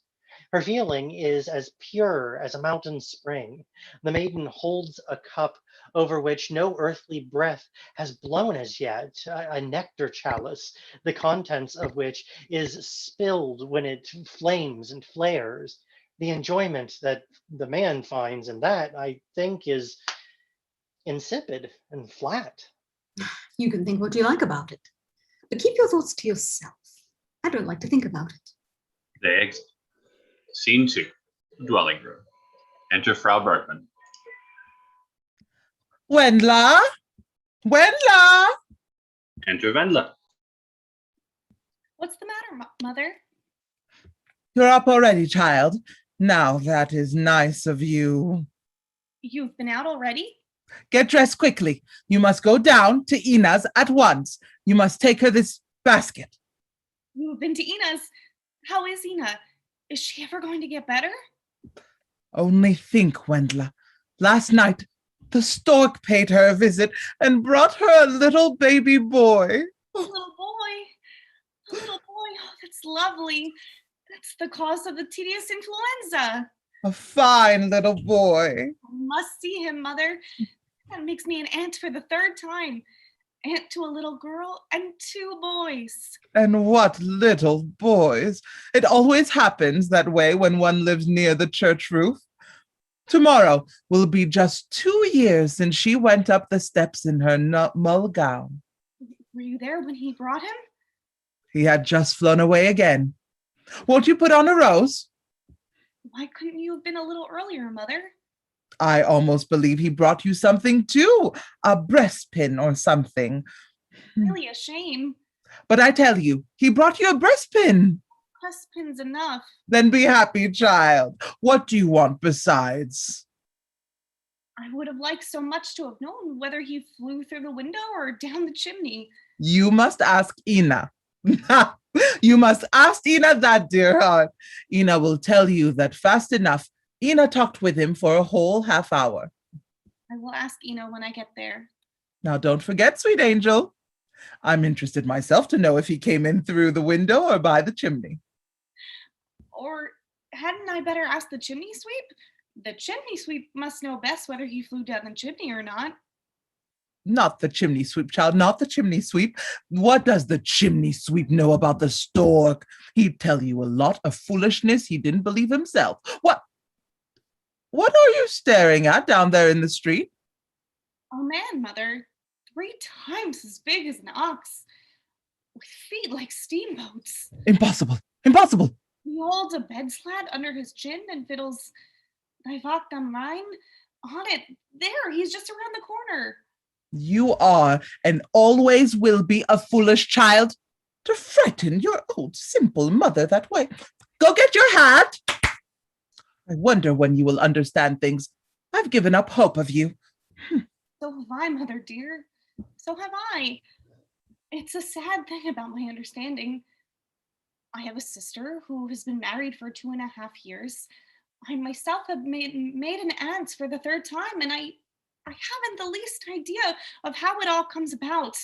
Her feeling is as pure as a mountain spring. The maiden holds a cup over which no earthly breath has blown as yet, a nectar chalice, the contents of which is spilled when it flames and flares. The enjoyment that the man finds in that, I think, is insipid and flat. You can think what you like about it, but keep your thoughts to yourself. I don't like to think about it. They exit. Scene 2, dwelling room. Enter Frau Bergman. Wendla? Wendla? Enter Wendla. What's the matter, Mother? You're up already, child. Now that is nice of you. You've been out already? Get dressed quickly. You must go down to Ina's at once. You must take her this basket. You've been to Ina's. How is Ina? Is she ever going to get better? Only think, Wendla. Last night, the stork paid her a visit and brought her a little baby boy. A little boy. A little boy. Oh, that's lovely. That's the cause of the tedious influenza. A fine little boy. I must see him, Mother. That makes me an aunt for the third time. Aunt to a little girl and 2 boys. And what little boys. It always happens that way when one lives near the church roof. Tomorrow will be just 2 years since she went up the steps in her mull gown. Were you there when he brought him? He had just flown away again. Won't you put on a rose? Why couldn't you have been a little earlier, Mother? I almost believe he brought you something too, a breastpin or something. Really a shame. But I tell you, he brought you a breastpin. Breastpin's enough. Then be happy, child. What do you want besides? I would have liked so much to have known whether he flew through the window or down the chimney. You must ask Ina. You must ask Ina that, dear heart. Ina will tell you that fast enough. Ina talked with him for a whole half hour. I will ask Ina when I get there. Now, don't forget, sweet angel. I'm interested myself to know if he came in through the window or by the chimney. Or hadn't I better ask the chimney sweep? The chimney sweep must know best whether he flew down the chimney or not. Not the chimney sweep, child, not the chimney sweep. What does the chimney sweep know about the stork? He'd tell you a lot of foolishness he didn't believe himself. What are you staring at down there in the street? A man, Mother, 3 times as big as an ox, with feet like steamboats. Impossible, impossible. He holds a bed slat under his chin and fiddles Die Wacht am Rhein on it. There, he's just around the corner. You are and always will be a foolish child to frighten your old simple mother that way. Go get your hat. I wonder when you will understand things. I've given up hope of you. So have I, Mother dear. So have I. It's a sad thing about my understanding. I have a sister who has been married for 2.5 years. I myself have made an aunt for the 3rd time, and I haven't the least idea of how it all comes about.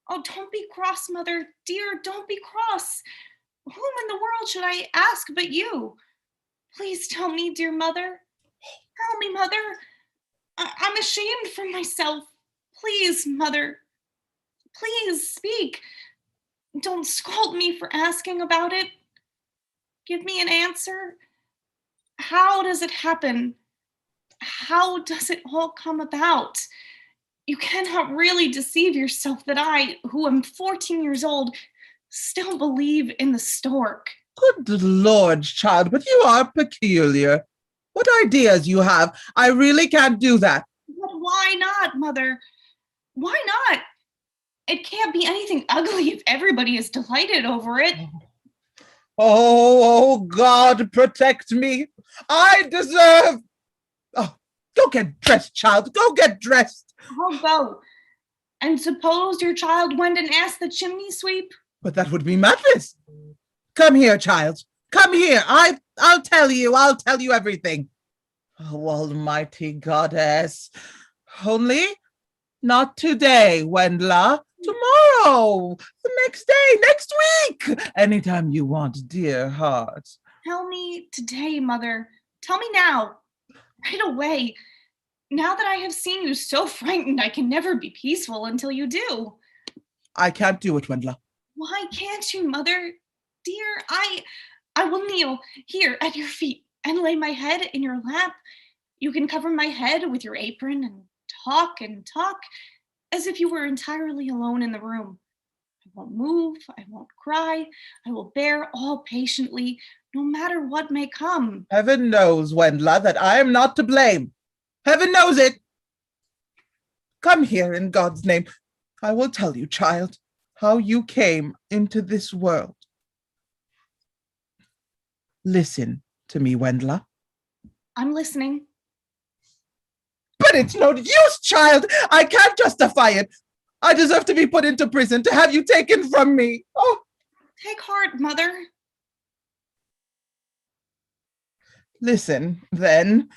Oh, don't be cross, Mother dear, don't be cross. Whom in the world should I ask but you? Please tell me, dear Mother. Tell me, Mother. I'm ashamed for myself. Please, Mother. Please speak. Don't scold me for asking about it. Give me an answer. How does it happen? How does it all come about? You cannot really deceive yourself that I, who am 14 years old, still believe in the stork. Good Lord, child, but you are peculiar. What ideas you have. I really can't do that. But why not, Mother? Why not? It can't be anything ugly if everybody is delighted over it. Oh, God, protect me. I deserve... Oh, go get dressed, child. Go get dressed. I'll go. And suppose your child went and asked the chimney sweep? But that would be madness. Come here, child. Come here. I'll tell you. I'll tell you everything. Oh, almighty goddess. Only not today, Wendla. Tomorrow. The next day. Next week. Anytime you want, dear heart. Tell me today, Mother. Tell me now. Right away. Now that I have seen you so frightened, I can never be peaceful until you do. I can't do it, Wendla. Why can't you, Mother? Dear, I will kneel here at your feet and lay my head in your lap. You can cover my head with your apron and talk as if you were entirely alone in the room. I won't move, I won't cry, I will bear all patiently, no matter what may come. Heaven knows, Wendla, that I am not to blame. Heaven knows it. Come here in God's name. I will tell you, child, how you came into this world. Listen to me, Wendla. I'm listening. But it's no use, child. I can't justify it. I deserve to be put into prison, to have you taken from me. Oh, Take heart, Mother. listen, then.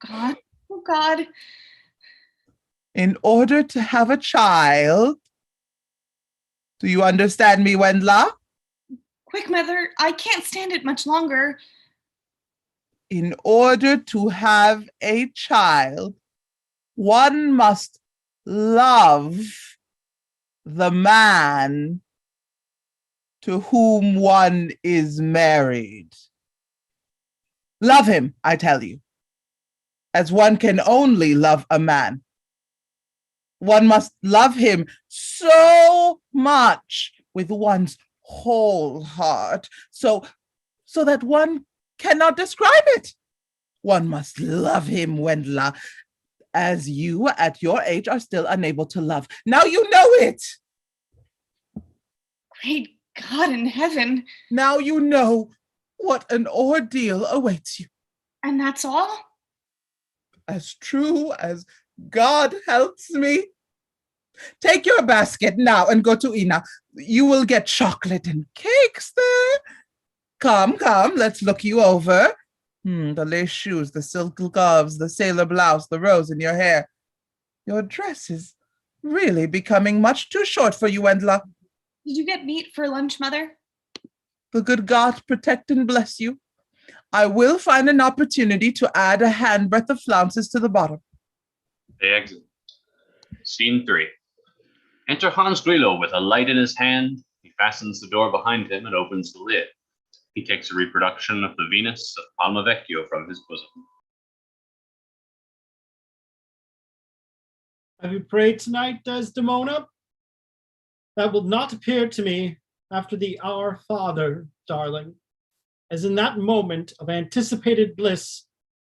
God, oh God. In order to have a child, do you understand me, Wendla? Quick, Mother, I can't stand it much longer. In order to have a child, one must love the man to whom one is married. Love him, I tell you, as one can only love a man. One must love him so much with one's whole heart, so that one cannot describe it. One must love him, Wendla, as you at your age are still unable to love. Now you know it. Great God in heaven. Now you know what an ordeal awaits you. And that's all? As true as God helps me. Take your basket now and go to Ina. You will get chocolate and cakes there. Come, let's look you over. The lace shoes, the silk gloves, the sailor blouse, the rose in your hair. Your dress is really becoming much too short for you, Wendla. Did you get meat for lunch, Mother? The good God protect and bless you. I will find an opportunity to add a handbreadth of flounces to the bottom. They exit. Scene 3. Enter Hans Grillo with a light in his hand. He fastens the door behind him and opens the lid. He takes a reproduction of the Venus of Palma Vecchio from his bosom. Have you prayed tonight, Desdemona? That will not appear to me after the Our Father, darling, as in that moment of anticipated bliss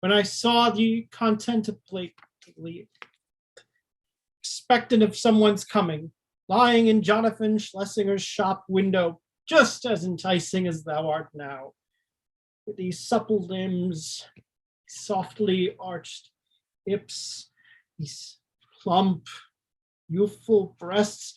when I saw thee contemplatively expectant of someone's coming, lying in Jonathan Schlesinger's shop window, just as enticing as thou art now, with these supple limbs, softly arched hips, these plump, youthful breasts.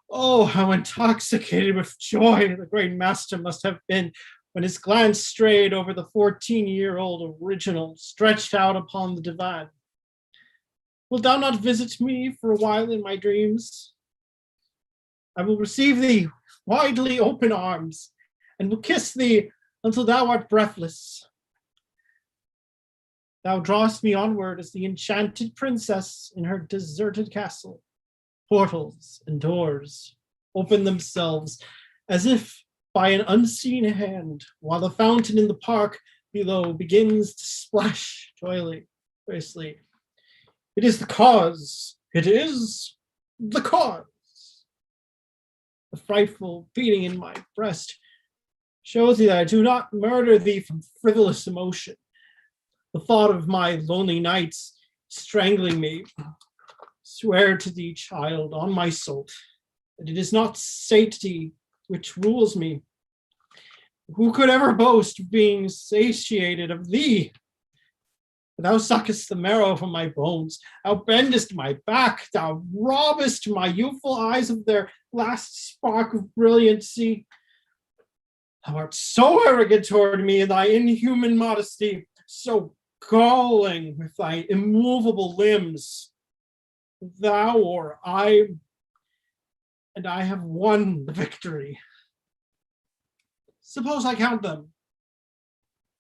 Oh, how intoxicated with joy the great master must have been when his glance strayed over the 14-year-old original stretched out upon the divan. Wilt thou not visit me for a while in my dreams? I will receive thee widely open arms and will kiss thee until thou art breathless. Thou drawest me onward as the enchanted princess in her deserted castle. Portals and doors open themselves as if by an unseen hand, while the fountain in the park below begins to splash joyously. It is the cause. It is the cause. The frightful beating in my breast shows thee that I do not murder thee from frivolous emotion. The thought of my lonely nights strangling me. Swear to thee, child, on my soul, that it is not satiety which rules me. Who could ever boast of being satiated of thee? Thou suckest the marrow from my bones. Thou bendest my back. Thou robbest my youthful eyes of their last spark of brilliancy. Thou art so arrogant toward me in thy inhuman modesty, so galling with thy immovable limbs. Thou or I, and I have won the victory. Suppose I count them,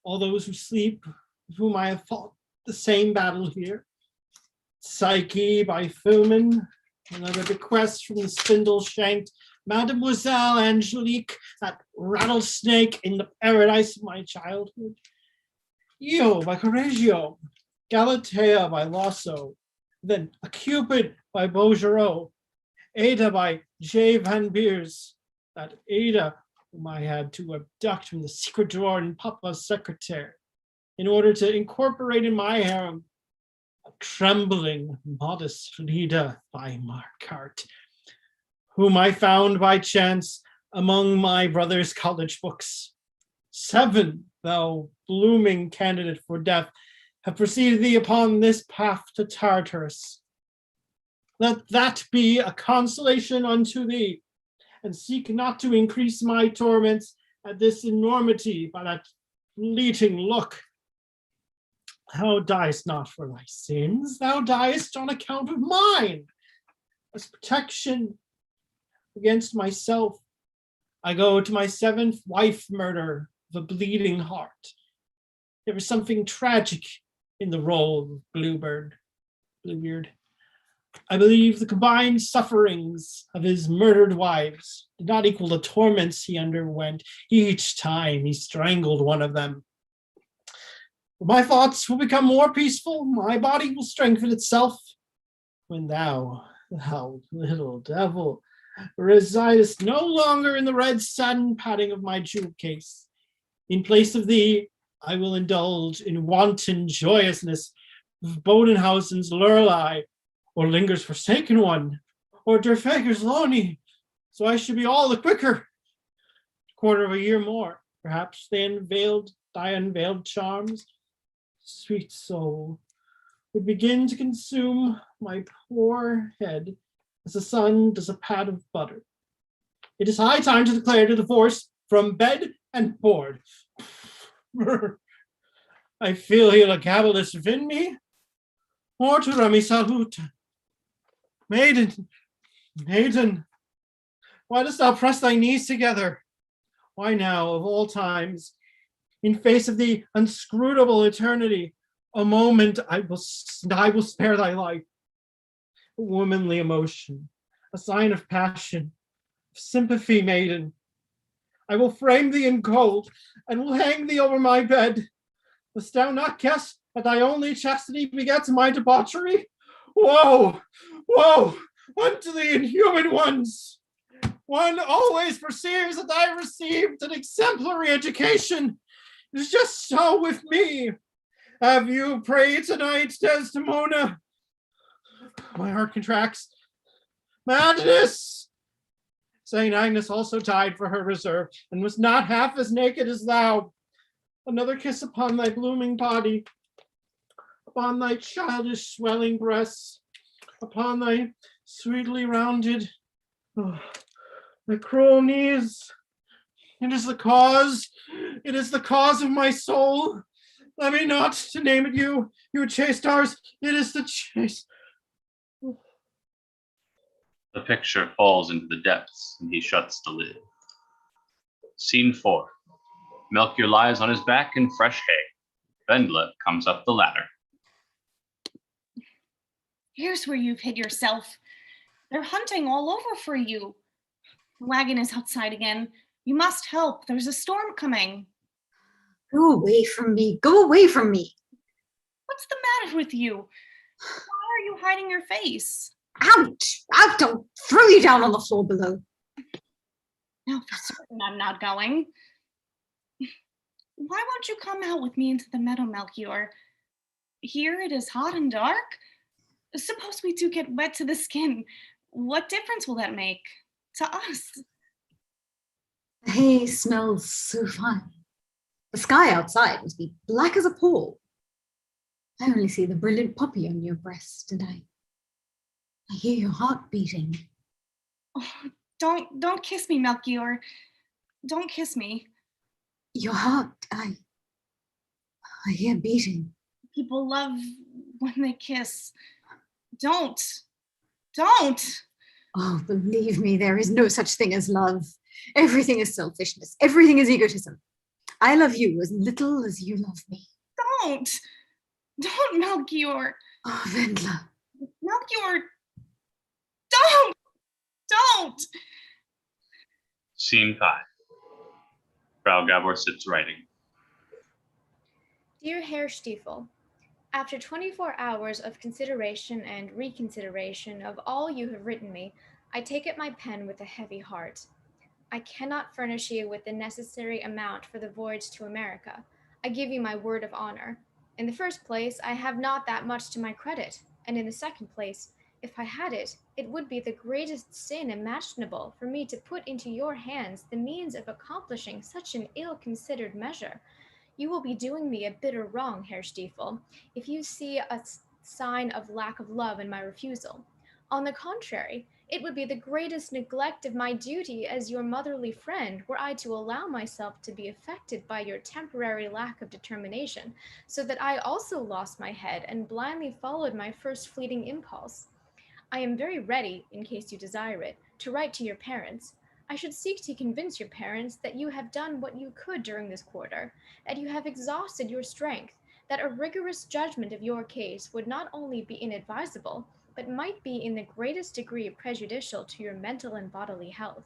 all those who sleep, with whom I have fought the same battle here. Psyche by Fumin, another bequest from the spindle-shanked Mademoiselle Angelique, that rattlesnake in the paradise of my childhood. Io by Correggio, Galatea by Lasso, then a Cupid by Bouguereau, Ada by J. Van Beers, that Ada whom I had to abduct from the secret drawer in Papa's secretary in order to incorporate in my harem, a trembling, modest Lida by Marquardt, whom I found by chance among my brother's college books. 7, thou blooming candidate for death, have preceded thee upon this path to Tartarus. Let that be a consolation unto thee, and seek not to increase my torments at this enormity by that fleeting look. Thou diest not for thy sins, thou diest on account of mine. As protection against myself, I go to my 7th wife murder of a bleeding heart. There is something tragic in the role of Bluebeard. I believe the combined sufferings of his murdered wives did not equal the torments he underwent each time he strangled one of them. My thoughts will become more peaceful, my body will strengthen itself, when thou little devil, residest no longer in the red satin padding of my jewel case. In place of thee, I will indulge in wanton joyousness of Bodenhausen's Lorelei, or Linger's Forsaken One, or Der Fager's Loney, so I should be all the quicker. A quarter of a year more, perhaps thy unveiled charms, sweet soul, would begin to consume my poor head as the sun does a pat of butter. It is high time to declare the divorce from bed and board. I feel hilagabalus within me. Morturami salut. Maiden, maiden, why dost thou press thy knees together? Why now, of all times, in face of the inscrutable eternity, a moment I will spare thy life. A womanly emotion, a sign of passion, of sympathy, maiden. I will frame thee in gold, and will hang thee over my bed. Dost thou not guess that thy only chastity begets my debauchery? Woe, woe, unto the inhuman ones! One always perceives that I received an exemplary education. It is just so with me. Have you prayed tonight, Desdemona? My heart contracts. Madness! Saint Agnes also died for her reserve, and was not half as naked as thou. Another kiss upon thy blooming body, upon thy childish swelling breasts, upon thy sweetly rounded, my cruel knees. It is the cause of my soul. Let me not to name it you chaste stars. It is the chase. The picture falls into the depths, and he shuts the lid. Scene 4. Melchior lies on his back in fresh hay. Vendla comes up the ladder. Here's where you've hid yourself. They're hunting all over for you. The wagon is outside again. You must help. There's a storm coming. Go away from me. Go away from me. What's the matter with you? Why are you hiding your face? Out! Out! I'll throw you down on the floor below. No, for certain I'm not going. Why won't you come out with me into the meadow, Melchior? Here it is hot and dark. Suppose we do get wet to the skin. What difference will that make to us? The hay smells so fine. The sky outside must be black as a pall. I only see the brilliant poppy on your breast, and I hear your heart beating. Oh, don't kiss me, Melchior. Don't kiss me. Your heart, I hear beating. People love when they kiss. Don't. Oh, believe me, there is no such thing as love. Everything is selfishness. Everything is egotism. I love you as little as you love me. Don't, Melchior. Oh, Vendla. Melchior, don't. Scene 5. Frau Gabor sits writing. Dear Herr Stiefel, after 24 hours of consideration and reconsideration of all you have written me, I take up my pen with a heavy heart. I cannot furnish you with the necessary amount for the voyage to America. I give you my word of honor. In the first place, I have not that much to my credit, and in the second place, if I had it, it would be the greatest sin imaginable for me to put into your hands the means of accomplishing such an ill-considered measure. You will be doing me a bitter wrong, Herr Stiefel, if you see a sign of lack of love in my refusal. On the contrary, it would be the greatest neglect of my duty as your motherly friend were I to allow myself to be affected by your temporary lack of determination, so that I also lost my head and blindly followed my first fleeting impulse. I am very ready, in case you desire it, to write to your parents. I should seek to convince your parents that you have done what you could during this quarter, that you have exhausted your strength, that a rigorous judgment of your case would not only be inadvisable, but might be in the greatest degree prejudicial to your mental and bodily health.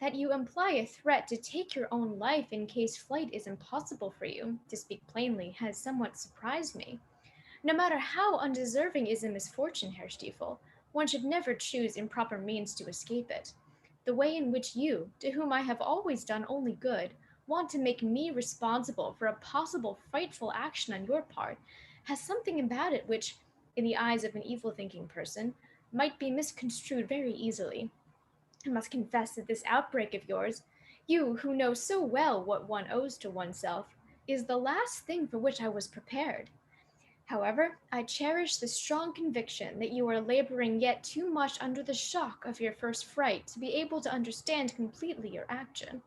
That you imply a threat to take your own life in case flight is impossible for you, to speak plainly, has somewhat surprised me. No matter how undeserving is a misfortune, Herr Stiefel, one should never choose improper means to escape it. The way in which you, to whom I have always done only good, want to make me responsible for a possible frightful action on your part, has something about it which, in the eyes of an evil-thinking person, might be misconstrued very easily. I must confess that this outbreak of yours, you who know so well what one owes to oneself, is the last thing for which I was prepared. However, I cherish the strong conviction that you are laboring yet too much under the shock of your first fright to be able to understand completely your action.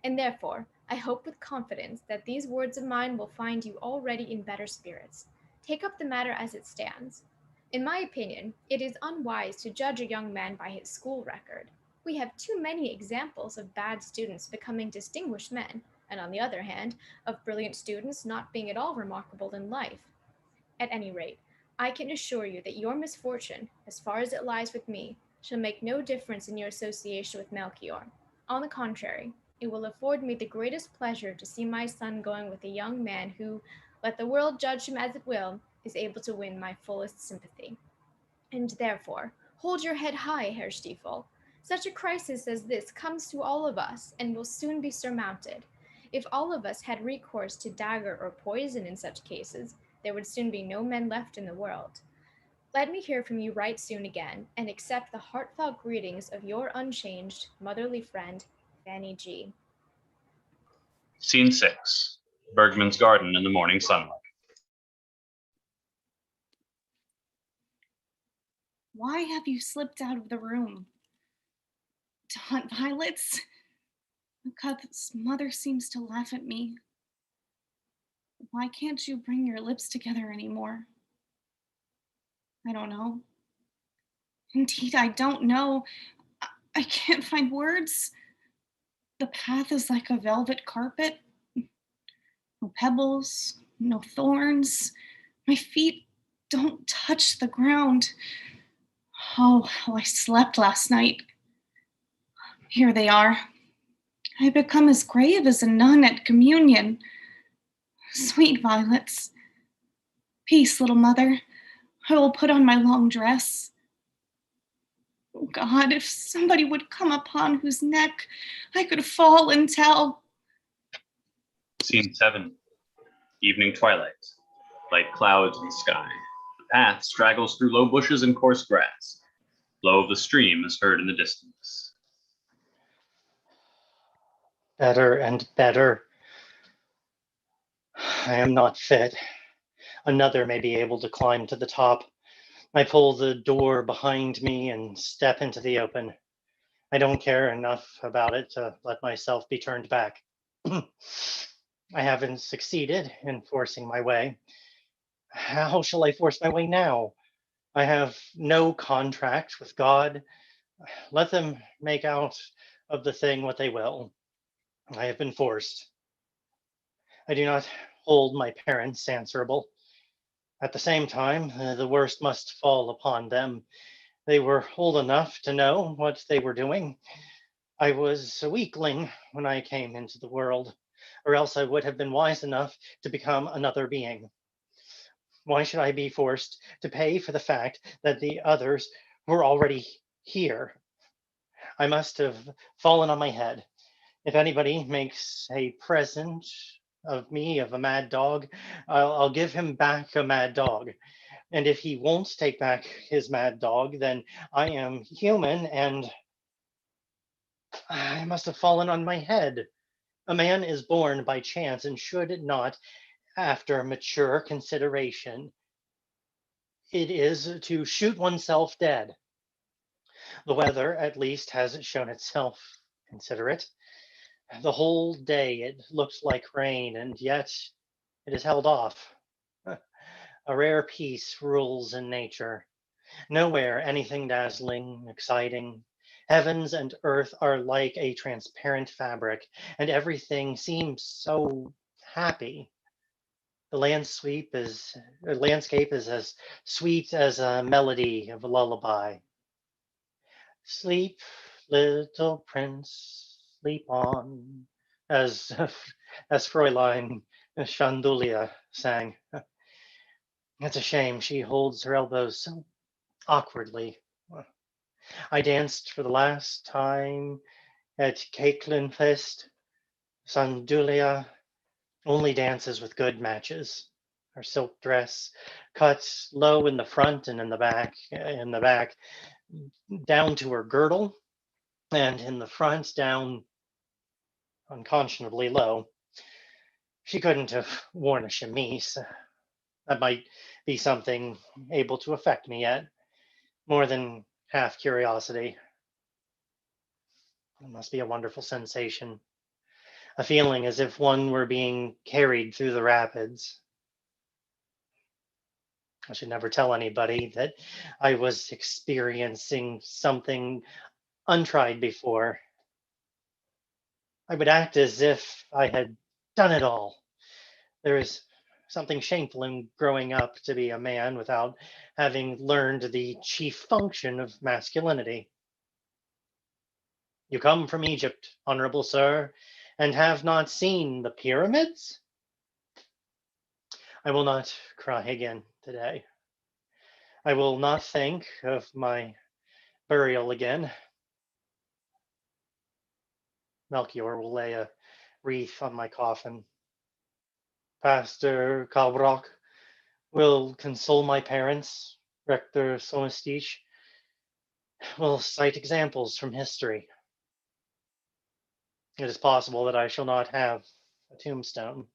And therefore, I hope with confidence that these words of mine will find you already in better spirits. Take up the matter as it stands. In my opinion, it is unwise to judge a young man by his school record. We have too many examples of bad students becoming distinguished men, and on the other hand, of brilliant students not being at all remarkable in life. At any rate, I can assure you that your misfortune, as far as it lies with me, shall make no difference in your association with Melchior. On the contrary, it will afford me the greatest pleasure to see my son going with a young man who, let the world judge him as it will, is able to win my fullest sympathy. And therefore, hold your head high, Herr Stiefel. Such a crisis as this comes to all of us and will soon be surmounted. If all of us had recourse to dagger or poison in such cases, there would soon be no men left in the world. Let me hear from you right soon again, and accept the heartfelt greetings of your unchanged, motherly friend, Fanny G. Scene 6. Bergman's garden in the morning sunlight. Why have you slipped out of the room? To hunt violets? Because mother seems to laugh at me. Why can't you bring your lips together anymore? I don't know. Indeed, I don't know. I can't find words. The path is like a velvet carpet. No pebbles, no thorns. My feet don't touch the ground. Oh, how I slept last night. Here they are. I have become as grave as a nun at communion. Sweet violets. Peace, little mother. I will put on my long dress. Oh God, if somebody would come upon whose neck I could fall and tell. Scene 7. Evening twilight. Light clouds in the sky. The path straggles through low bushes and coarse grass. Flow of the stream is heard in the distance. Better and better. I am not fit. Another may be able to climb to the top. I pull the door behind me and step into the open. I don't care enough about it to let myself be turned back. I haven't succeeded in forcing my way. How shall I force my way now? I have no contract with God. Let them make out of the thing what they will. I have been forced. I do not hold my parents answerable. At the same time, the worst must fall upon them. They were old enough to know what they were doing. I was a weakling when I came into the world, or else I would have been wise enough to become another being. Why should I be forced to pay for the fact that the others were already here? I must have fallen on my head. If anybody makes a present of me of a mad dog, I'll give him back a mad dog. And if he won't take back his mad dog, then I am human and I must have fallen on my head. A man is born by chance and should not, after mature consideration, it is to shoot oneself dead. The weather, at least, has shown itself considerate. The whole day it looked like rain, and yet it is held off. A rare peace rules in nature. Nowhere anything dazzling, exciting. Heavens and earth are like a transparent fabric, and everything seems so happy. The landscape is as sweet as a melody of a lullaby. Sleep, little prince, sleep on, as as Fräulein Chandulia sang. It's a shame she holds her elbows so awkwardly. I danced for the last time at Cakelinfest. Sandulia only dances with good matches. Her silk dress cuts low in the front and in the back down to her girdle, and in the front down unconscionably low. She couldn't have worn a chemise. That might be something able to affect me yet. More than half curiosity. It must be a wonderful sensation. A feeling as if one were being carried through the rapids. I should never tell anybody that I was experiencing something untried before. I would act as if I had done it all. There is something shameful in growing up to be a man without having learned the chief function of masculinity. You come from Egypt, honorable sir, and have not seen the pyramids? I will not cry again today. I will not think of my burial again. Melchior will lay a wreath on my coffin. Pastor Kalbrock will console my parents. Rector Somestich will cite examples from history. It is possible that I shall not have a tombstone.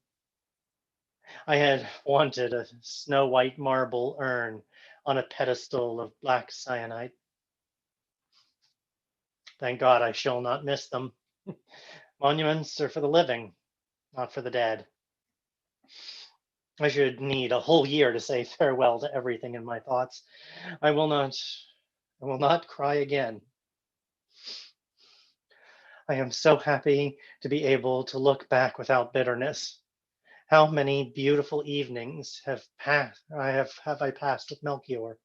I had wanted a snow white marble urn on a pedestal of black cyanite. Thank God I shall not miss them. Monuments are for the living, not for the dead. I should need a whole year to say farewell to everything in my thoughts. I will not cry again. I am so happy to be able to look back without bitterness. How many beautiful evenings have I passed with Melchior?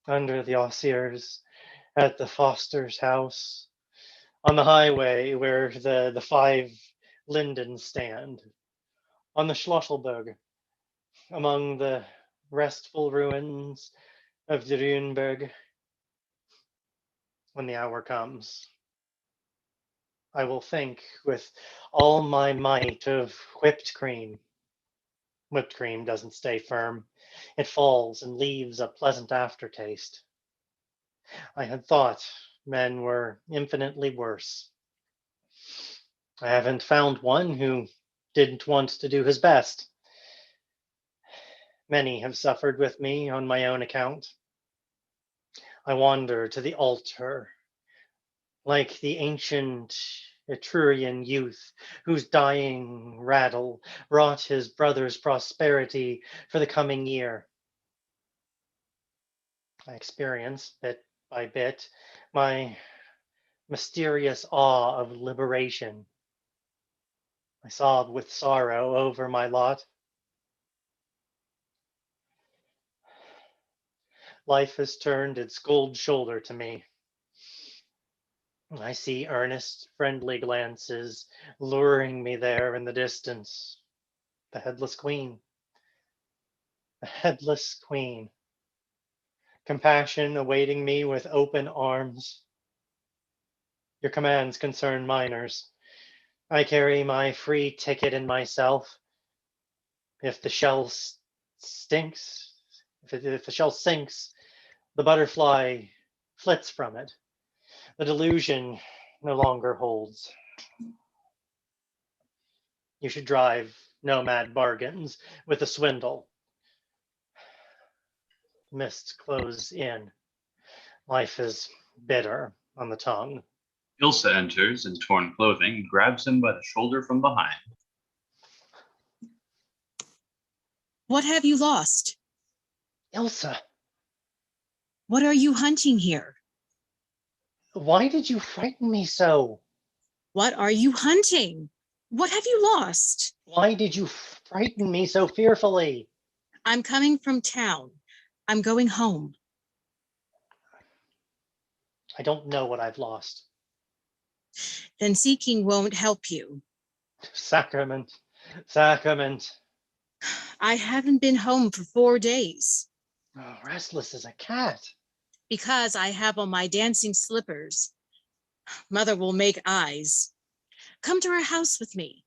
Under the osiers, at the Foster's house, on the highway where the five lindens stand, on the Schlosselberg, among the restful ruins of the Runeberg. When the hour comes, I will think with all my might of whipped cream. Whipped cream doesn't stay firm. It falls and leaves a pleasant aftertaste. I had thought men were infinitely worse. I haven't found one who didn't want to do his best. Many have suffered with me on my own account. I wander to the altar like the ancient Etrurian youth whose dying rattle wrought his brother's prosperity for the coming year. I experience, bit by bit, my mysterious awe of liberation. I sob with sorrow over my lot. Life has turned its gold shoulder to me. I see earnest, friendly glances luring me there in the distance. The headless queen. The headless queen. Compassion awaiting me with open arms. Your commands concern minors. I carry my free ticket in myself. If the shell stinks, if the shell sinks, the butterfly flits from it. The delusion no longer holds. You should drive nomad bargains with a swindle. Mists close in. Life is bitter on the tongue. Ilsa enters in torn clothing and grabs him by the shoulder from behind. What have you lost? Ilsa, What are you hunting here? why did you frighten me so? What are you hunting? What have you lost? Why did you frighten me so fearfully? I'm coming from town. I'm going home. I don't know what I've lost. Then seeking won't help you. Sacrament, sacrament. I haven't been home for 4 days. Oh, restless as a cat. Because I have on my dancing slippers. Mother will make eyes. Come to our house with me.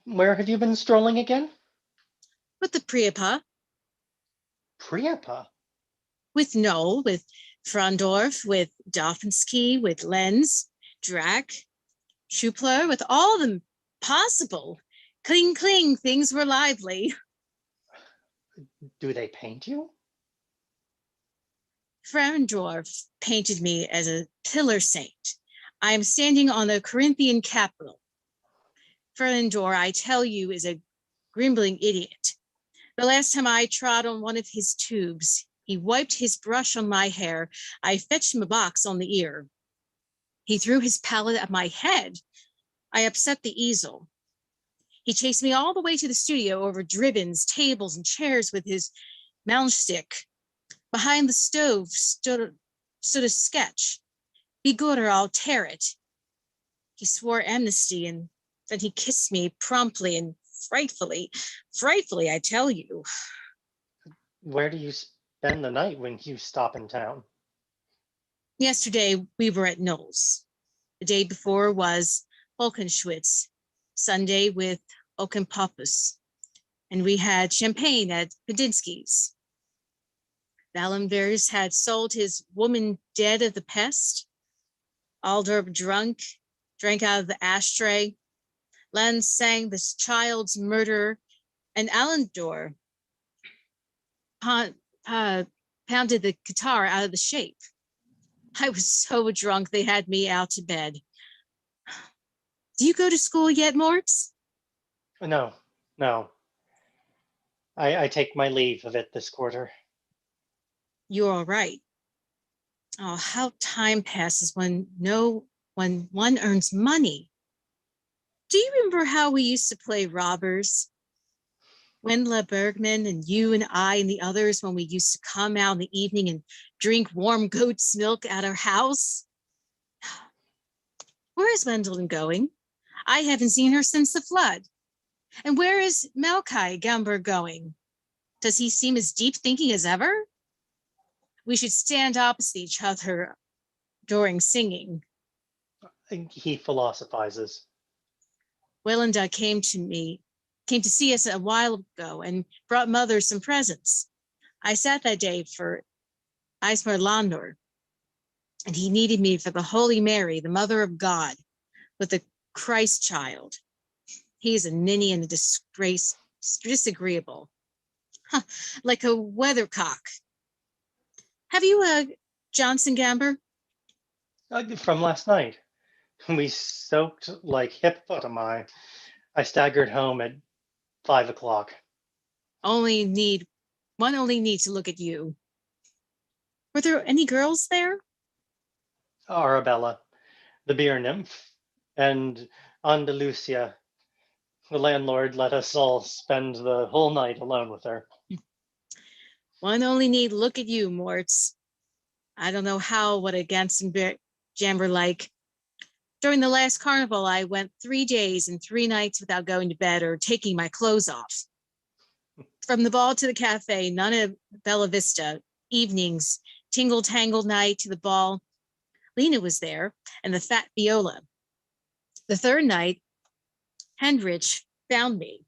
Where have you been strolling again? With the Priapa. Priapa? With Noel, with Frondorf, with Dolphinsky, with Lenz, Drac, Schupler, with all of them possible. Cling, cling, things were lively. Do they paint you? Frauendorf painted me as a pillar saint. I am standing on the Corinthian capital. Frauendorf, I tell you, is a grimbling idiot. The last time I trod on one of his tubes, he wiped his brush on my hair. I fetched him a box on the ear. He threw his palette at my head. I upset the easel. He chased me all the way to the studio over dribbons, tables, and chairs with his mound stick. Behind the stove stood a sketch. Be good or I'll tear it. He swore amnesty and then he kissed me promptly and frightfully, I tell you. Where do you spend the night when you stop in town? Yesterday we were at Knowles. The day before was Volkenschwitz, Sunday with Okenpopus, and we had champagne at Pedinsky's. Wallenbergs had sold his woman dead of the pest. Aldorp drank out of the ashtray. Lenz sang this child's murder, and Allendor pounded the guitar out of the shape. I was so drunk they had me out to bed. Do you go to school yet, Mortz? No. I take my leave of it this quarter. You're all right. Oh, how time passes when one earns money. Do you remember how we used to play robbers? Wendla Bergman and you and I and the others when we used to come out in the evening and drink warm goat's milk at our house? Where is Wendelin going? I haven't seen her since the flood. And where is Melchi Gamber going? Does he seem as deep thinking as ever? We should stand opposite each other during singing. He philosophizes. Willenda came to see us a while ago and brought Mother some presents. I sat that day for Eismer Landor, and he needed me for the Holy Mary, the Mother of God, with the Christ child. He is a ninny and a disgrace, disagreeable, like a weathercock. Have you a Johnson Gamber? From last night. We soaked like hippopotami. I staggered home at 5 o'clock. One only needs to look at you. Were there any girls there? Arabella, the beer nymph, and Andalusia. The landlord let us all spend the whole night alone with her. One only need look at you, Mortz. I don't know what a Gansen Jamber like. During the last carnival, I went 3 days and 3 nights without going to bed or taking my clothes off. From the ball to the cafe, none of Bella Vista, evenings, tingle-tangle night to the ball. Lena was there, and the fat Viola. The third night, Hendrich found me.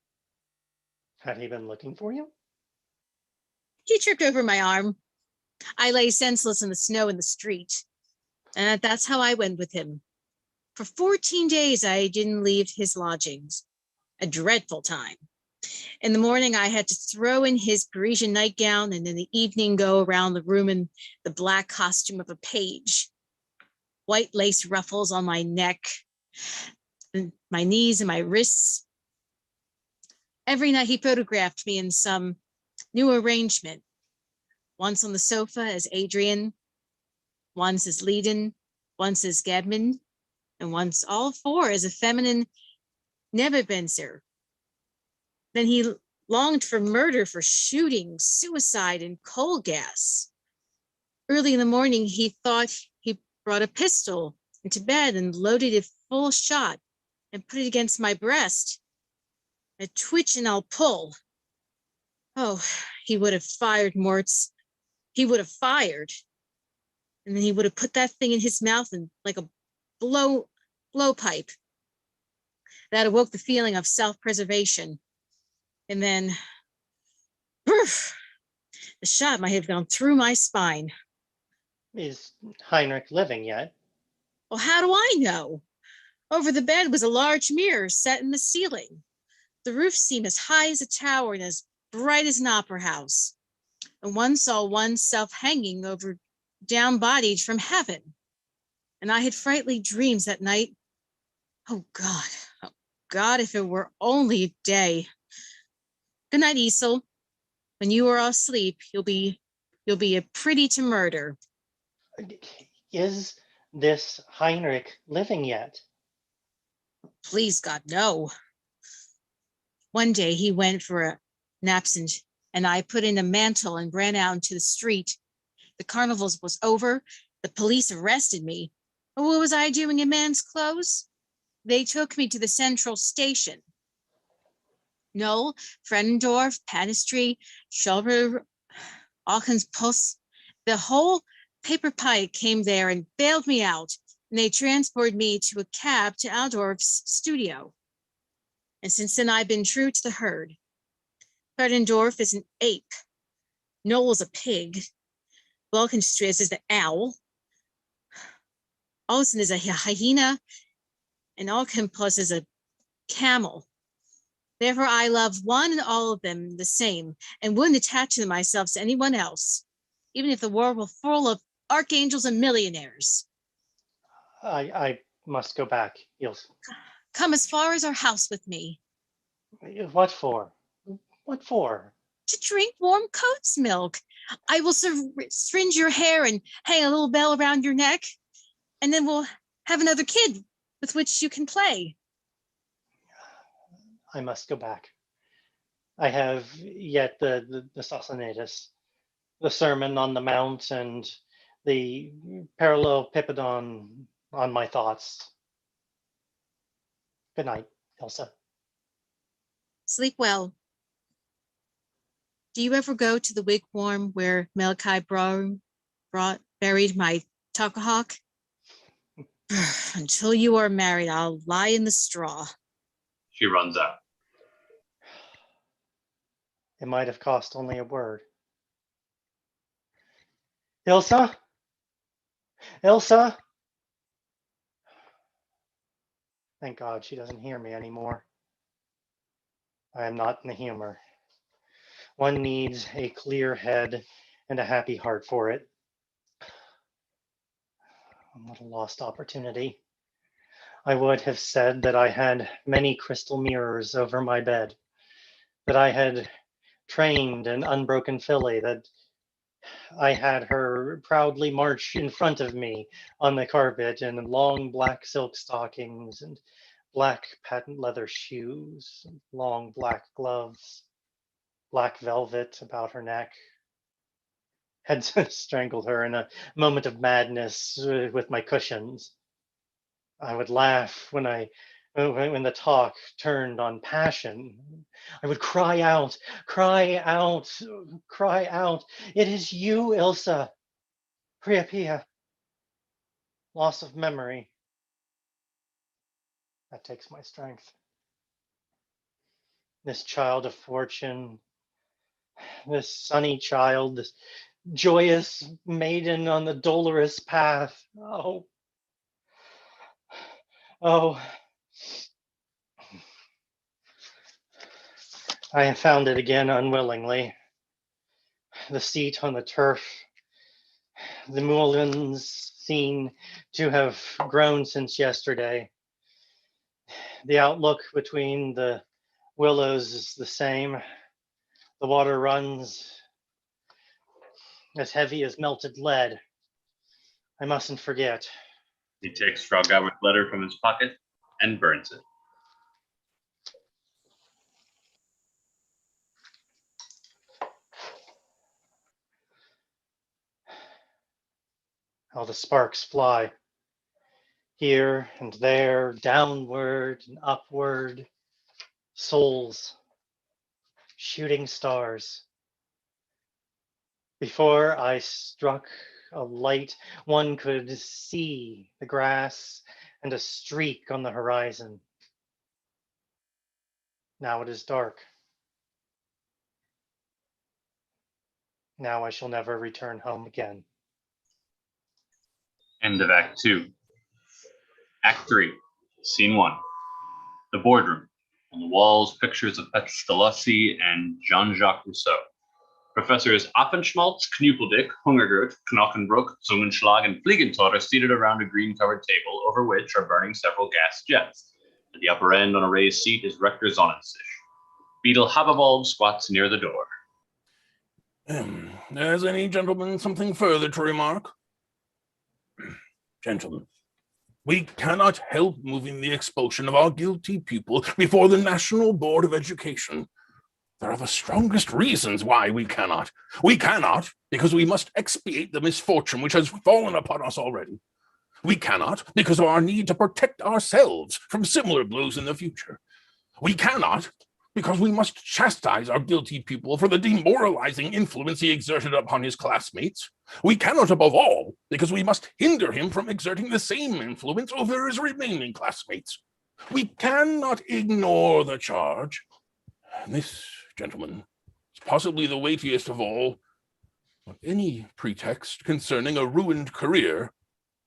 Had he been looking for you? He tripped over my arm. I lay senseless in the snow in the street, and that's how I went with him. For 14 days, I didn't leave his lodgings. A dreadful time. In the morning, I had to throw in his Parisian nightgown, and in the evening, go around the room in the black costume of a page. White lace ruffles on my neck, and my knees and my wrists. Every night, he photographed me in some new arrangement. Once on the sofa as Adrian, once as Leiden, once as Gedman, and once all 4 as a feminine Nebuchadnezzar. Then he longed for murder, for shooting, suicide, and coal gas. Early in the morning, he thought he brought a pistol into bed and loaded it full shot and put it against my breast. A twitch and I'll pull. Oh, he would have fired, Mortz. He would have fired. And then he would have put that thing in his mouth and like a blowpipe. That awoke the feeling of self-preservation. And then, the shot might have gone through my spine. Is Heinrich living yet? Well, how do I know? Over the bed was a large mirror set in the ceiling. The roof seemed as high as a tower and as bright as an opera house, and one saw oneself hanging over down-bodied from heaven. And I had frightful dreams that night. Oh God, if it were only day. Good night, Isel. When you are asleep, you'll be a pretty to murder. Is this Heinrich living yet? Please God, no. One day he went for an absent, and I put in a mantle and ran out into the street. The carnivals was over. The police arrested me. What was I doing in man's clothes? They took me to the central station. Knoll, Frendendorf, Panistry, Schulber, Auchenspuss, the whole paper pike came there and bailed me out, and they transported me to a cab to Aldorf's studio. And since then I've been true to the herd. Frendendorf is an ape. Knoll's a pig. Balkenstris is the owl. Olsen is a hyena, and Auchenspuss is a camel. Therefore, I love one and all of them the same, and wouldn't attach myself to anyone else, even if the world were full of archangels and millionaires. I must go back, Ilse. Come as far as our house with me. What for? What for? To drink warm goat's milk. I will fringe your hair and hang a little bell around your neck, and then we'll have another kid with which you can play. I must go back. I have yet the Sassonatus, the Sermon on the Mount, and the Parallelopipedon on my thoughts. Good night, Elsa. Sleep well. Do you ever go to the wigwam where Malachi buried my Takahawk? Until you are married, I'll lie in the straw. She runs out. It might have cost only a word. Ilsa? Ilsa? Thank God she doesn't hear me anymore. I am not in the humor. One needs a clear head and a happy heart for it. What a lost opportunity. I would have said that I had many crystal mirrors over my bed, that I had trained an unbroken filly, that I had her proudly march in front of me on the carpet in long black silk stockings and black patent leather shoes, long black gloves, black velvet about her neck. Had strangled her in a moment of madness with my cushions. I would laugh when the talk turned on passion. I would cry out, cry out, cry out. It is you, Ilsa. Priapia. Loss of memory. That takes my strength. This child of fortune, this sunny child, this joyous maiden on the dolorous path. Oh. Oh. I have found it again unwillingly. The seat on the turf, the mulleins seem to have grown since yesterday. The outlook between the willows is the same. The water runs as heavy as melted lead. I mustn't forget. He takes Fraugaber's letter from his pocket and burns it. How the sparks fly. Here and there, downward and upward. Souls. Shooting stars. Before I struck a light, one could see the grass and a streak on the horizon. Now it is dark. Now I shall never return home again. End of Act 2. Act 3, Scene 1. The boardroom. On the walls, pictures of Pestalozzi and Jean-Jacques Rousseau. Professors Affenschmaltz, Knuppeldick, Hungergurt, Knochenbrook, Zungenschlag, and Fliegentor are seated around a green-covered table over which are burning several gas jets. At the upper end, on a raised seat, is Rector Sonnenstich. Beadle Hababald squats near the door. Has any gentleman something further to remark? Gentlemen, we cannot help moving the expulsion of our guilty pupil before the National Board of Education. There are the strongest reasons why we cannot. We cannot because we must expiate the misfortune which has fallen upon us already. We cannot because of our need to protect ourselves from similar blows in the future. We cannot because we must chastise our guilty pupil for the demoralizing influence he exerted upon his classmates. We cannot, above all, because we must hinder him from exerting the same influence over his remaining classmates. We cannot ignore the charge. And this, gentlemen, is possibly the weightiest of all, of any pretext concerning a ruined career,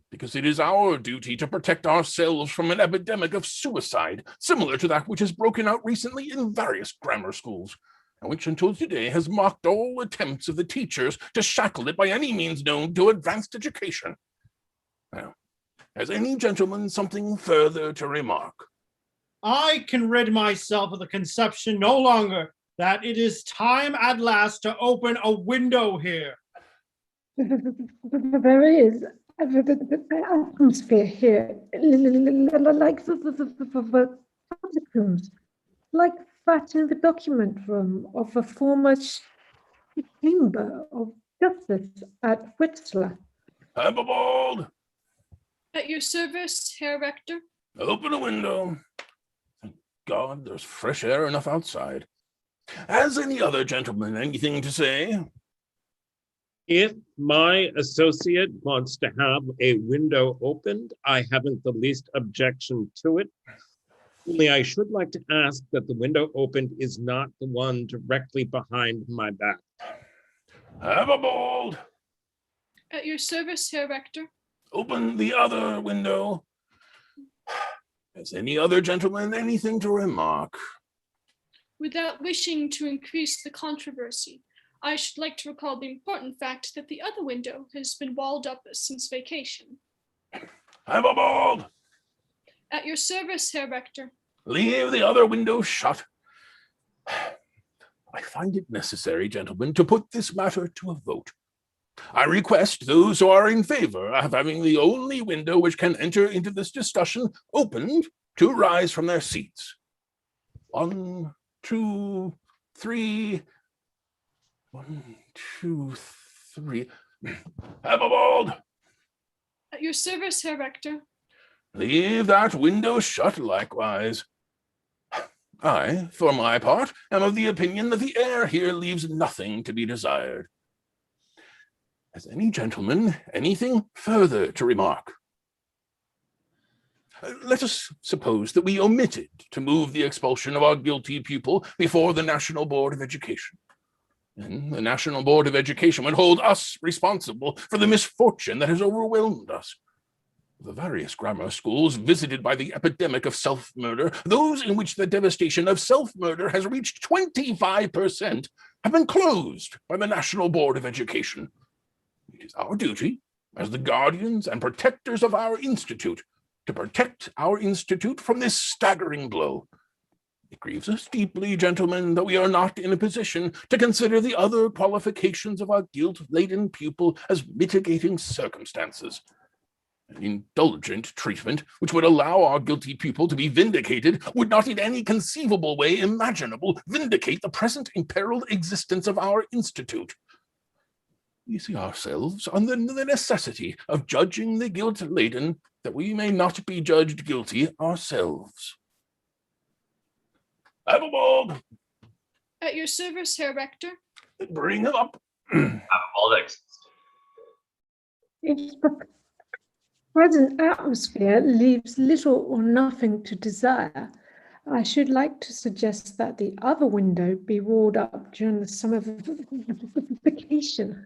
because it is our duty to protect ourselves from an epidemic of suicide, similar to that which has broken out recently in various grammar schools, and which until today has mocked all attempts of the teachers to shackle it by any means known to advanced education. Now, has any gentleman something further to remark? I can rid myself of the conception no longer that it is time at last to open a window here. There is the atmosphere here, like the catacombs, like that in the document room of a former chamber of justice at Whistler. Hababald! At your service, Herr Rector. Open a window. Thank God there's fresh air enough outside. Has any other gentleman anything to say? If my associate wants to have a window opened, I haven't the least objection to it. Only I should like to ask that the window opened is not the one directly behind my back. Hababald! At your service, Herr Rector. Open the other window. Has any other gentleman anything to remark? Without wishing to increase the controversy, I should like to recall the important fact that the other window has been walled up since vacation. Hababald! At your service, Herr Rector. Leave the other window shut. I find it necessary, gentlemen, to put this matter to a vote. I request those who are in favor of having the only window which can enter into this discussion opened to rise from their seats. 1, 2, 3. 1, 2, 3. Hababald! At your service, Herr Rector. Leave that window shut likewise. I, for my part, am of the opinion that the air here leaves nothing to be desired. Has any gentleman anything further to remark? Let us suppose that we omitted to move the expulsion of our guilty pupil before the National Board of Education. And the National Board of Education would hold us responsible for the misfortune that has overwhelmed us. The various grammar schools visited by the epidemic of self-murder, those in which the devastation of self-murder has reached 25%, have been closed by the National Board of Education. It is our duty, as the guardians and protectors of our institute, to protect our institute from this staggering blow. It grieves us deeply, gentlemen, that we are not in a position to consider the other qualifications of our guilt-laden pupil as mitigating circumstances. An indulgent treatment which would allow our guilty pupil to be vindicated would not in any conceivable way imaginable vindicate the present imperiled existence of our institute. We see ourselves under the necessity of judging the guilt-laden that we may not be judged guilty ourselves. Hababald! At your service, Herr Rector. Bring him up. Hababald exits. If the present atmosphere leaves little or nothing to desire, I should like to suggest that the other window be walled up during the summer vacation.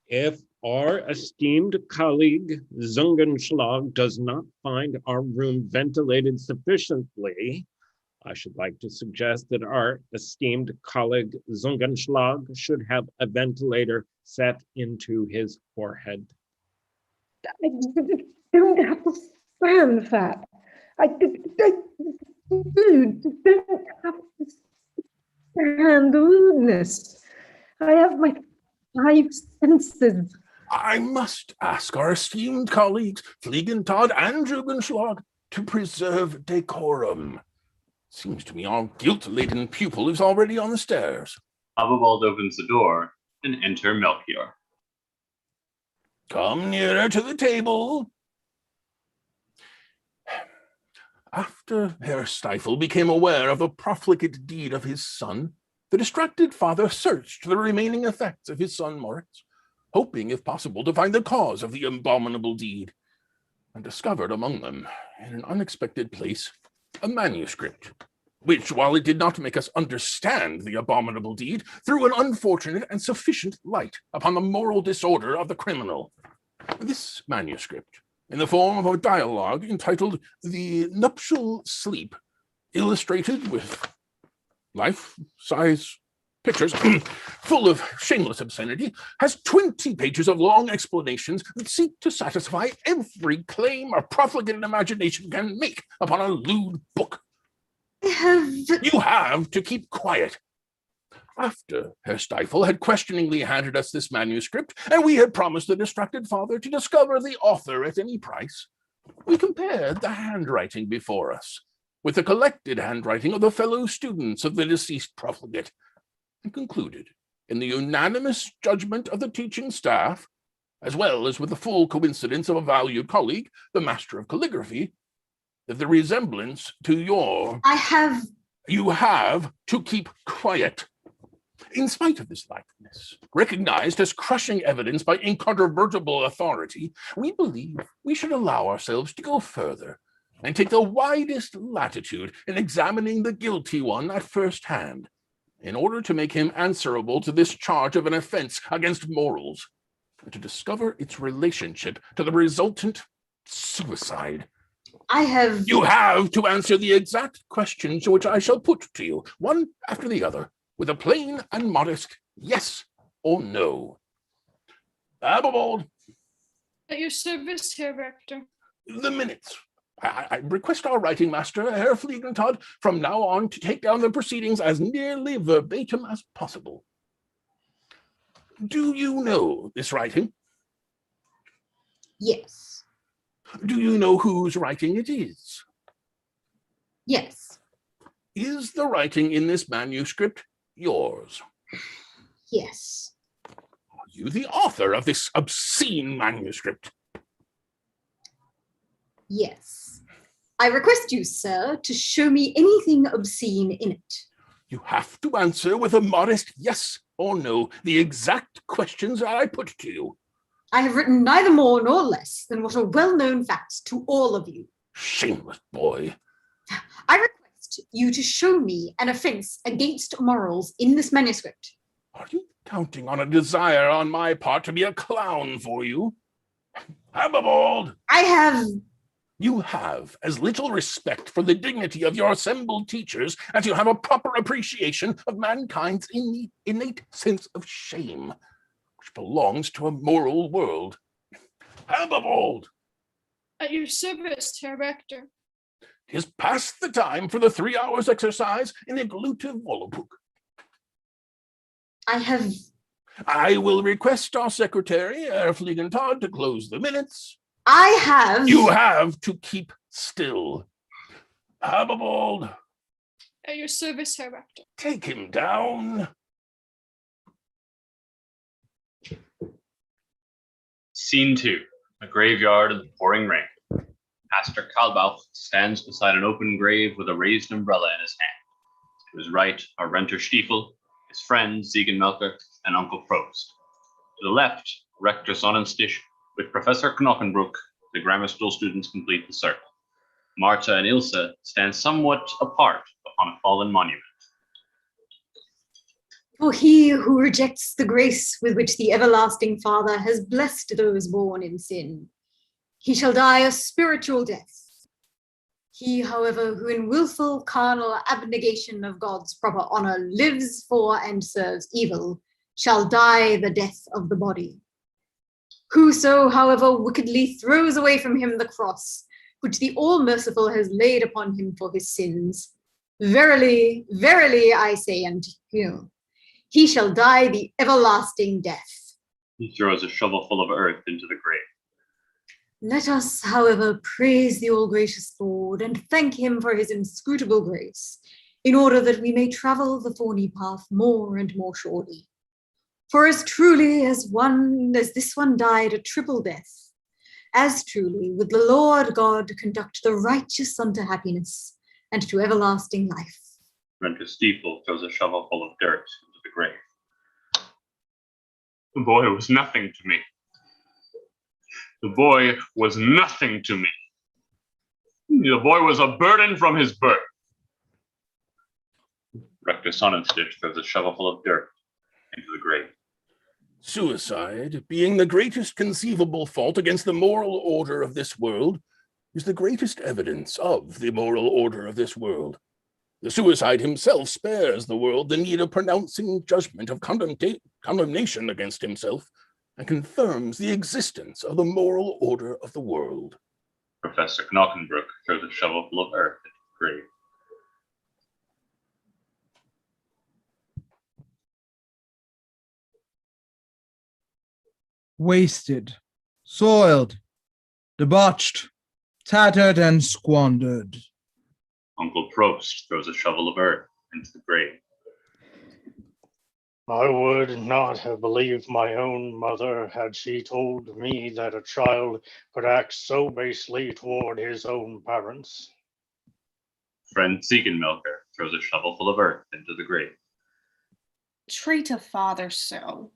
If our esteemed colleague Zungenschlag does not find our room ventilated sufficiently, I should like to suggest that our esteemed colleague Zungenschlag should have a ventilator set into his forehead. I don't understand that. I don't have to stand the rudeness. I have my 5 senses. I must ask our esteemed colleagues, Fliegenthal and Jugenschlag, to preserve decorum. Seems to me our guilt-laden pupil is already on the stairs. Abelwald opens the door and enter Melchior. Come nearer to the table. After Herr Stiefel became aware of the profligate deed of his son, the distracted father searched the remaining effects of his son Moritz, hoping, if possible, to find the cause of the abominable deed, and discovered among them, in an unexpected place, a manuscript, which, while it did not make us understand the abominable deed, threw an unfortunate and sufficient light upon the moral disorder of the criminal. This manuscript, in the form of a dialogue entitled The Nuptial Sleep, illustrated with life-size pictures full of shameless obscenity, has 20 pages of long explanations that seek to satisfy every claim a profligate imagination can make upon a lewd book. You have to keep quiet. After Herr Stiefel had questioningly handed us this manuscript, and we had promised the distracted father to discover the author at any price, we compared the handwriting before us with the collected handwriting of the fellow students of the deceased profligate, and concluded, in the unanimous judgment of the teaching staff, as well as with the full coincidence of a valued colleague, the master of calligraphy, that the resemblance to your... You have to keep quiet. In spite of this likeness, recognized as crushing evidence by incontrovertible authority, we believe we should allow ourselves to go further and take the widest latitude in examining the guilty one at first hand, in order to make him answerable to this charge of an offense against morals, and to discover its relationship to the resultant suicide. You have to answer the exact questions which I shall put to you, one after the other, with a plain and modest yes or no. Abelwald. At your service, Herr Rector. The minutes. I request our writing master, Herr Fliegenthal, from now on to take down the proceedings as nearly verbatim as possible. Do you know this writing? Yes. Do you know whose writing it is? Yes. Is the writing in this manuscript yours? Yes. Are you the author of this obscene manuscript? Yes. I request you, sir, to show me anything obscene in it. You have to answer with a modest yes or no the exact questions I put to you. I have written neither more nor less than what are well-known facts to all of you. Shameless boy. I request you to show me an offense against morals in this manuscript. Are you counting on a desire on my part to be a clown for you? Abelwald! You have as little respect for the dignity of your assembled teachers as you have a proper appreciation of mankind's innate sense of shame, which belongs to a moral world. Abelwald! At your service, Herr Rector. 'Tis past the time for the 3 hours exercise in elutive Volapük. I will request our secretary, Herr Fliegenthal, to close the minutes. You have to keep still. Abelwald. At your service, Herr Rector. Take him down. Scene 2, a graveyard in the pouring rain. Pastor Kalbauch stands beside an open grave with a raised umbrella in his hand. To his right are Renter Stiefel, his friend Ziegenmelker, and Uncle Prost. To the left, Rector Sonnenstich, with Professor Knochenbruck. The grammar school students complete the circle. Marta and Ilse stand somewhat apart upon a fallen monument. For he who rejects the grace with which the everlasting Father has blessed those born in sin, he shall die a spiritual death. He, however, who in willful carnal abnegation of God's proper honor lives for and serves evil, shall die the death of the body. Whoso, however, wickedly throws away from him the cross, which the All-Merciful has laid upon him for his sins, verily, verily, I say unto you, he shall die the everlasting death. He throws a shovelful of earth into the grave. Let us, however, praise the all-gracious Lord and thank him for his inscrutable grace, in order that we may travel the thorny path more and more surely. For as truly as this one died a triple death, as truly would the Lord God conduct the righteous unto happiness and to everlasting life. Renter Stiefel throws a shovelful of dirt into the grave. The boy was nothing to me. The boy was nothing to me. The boy was a burden from his birth. Rector Sonnenstich throws a shovelful of dirt into the grave. Suicide, being the greatest conceivable fault against the moral order of this world, is the greatest evidence of the moral order of this world. The suicide himself spares the world the need of pronouncing judgment of condemnation against himself, and confirms the existence of the moral order of the world. Professor Knockenbrook throws a shovelful of earth into the grave. Wasted, soiled, debauched, tattered, and squandered. Uncle Prost throws a shovel of earth into the grave. I would not have believed my own mother had she told me that a child could act so basely toward his own parents. Friend Ziegenmelker throws a shovelful of earth into the grave. Treat a father so,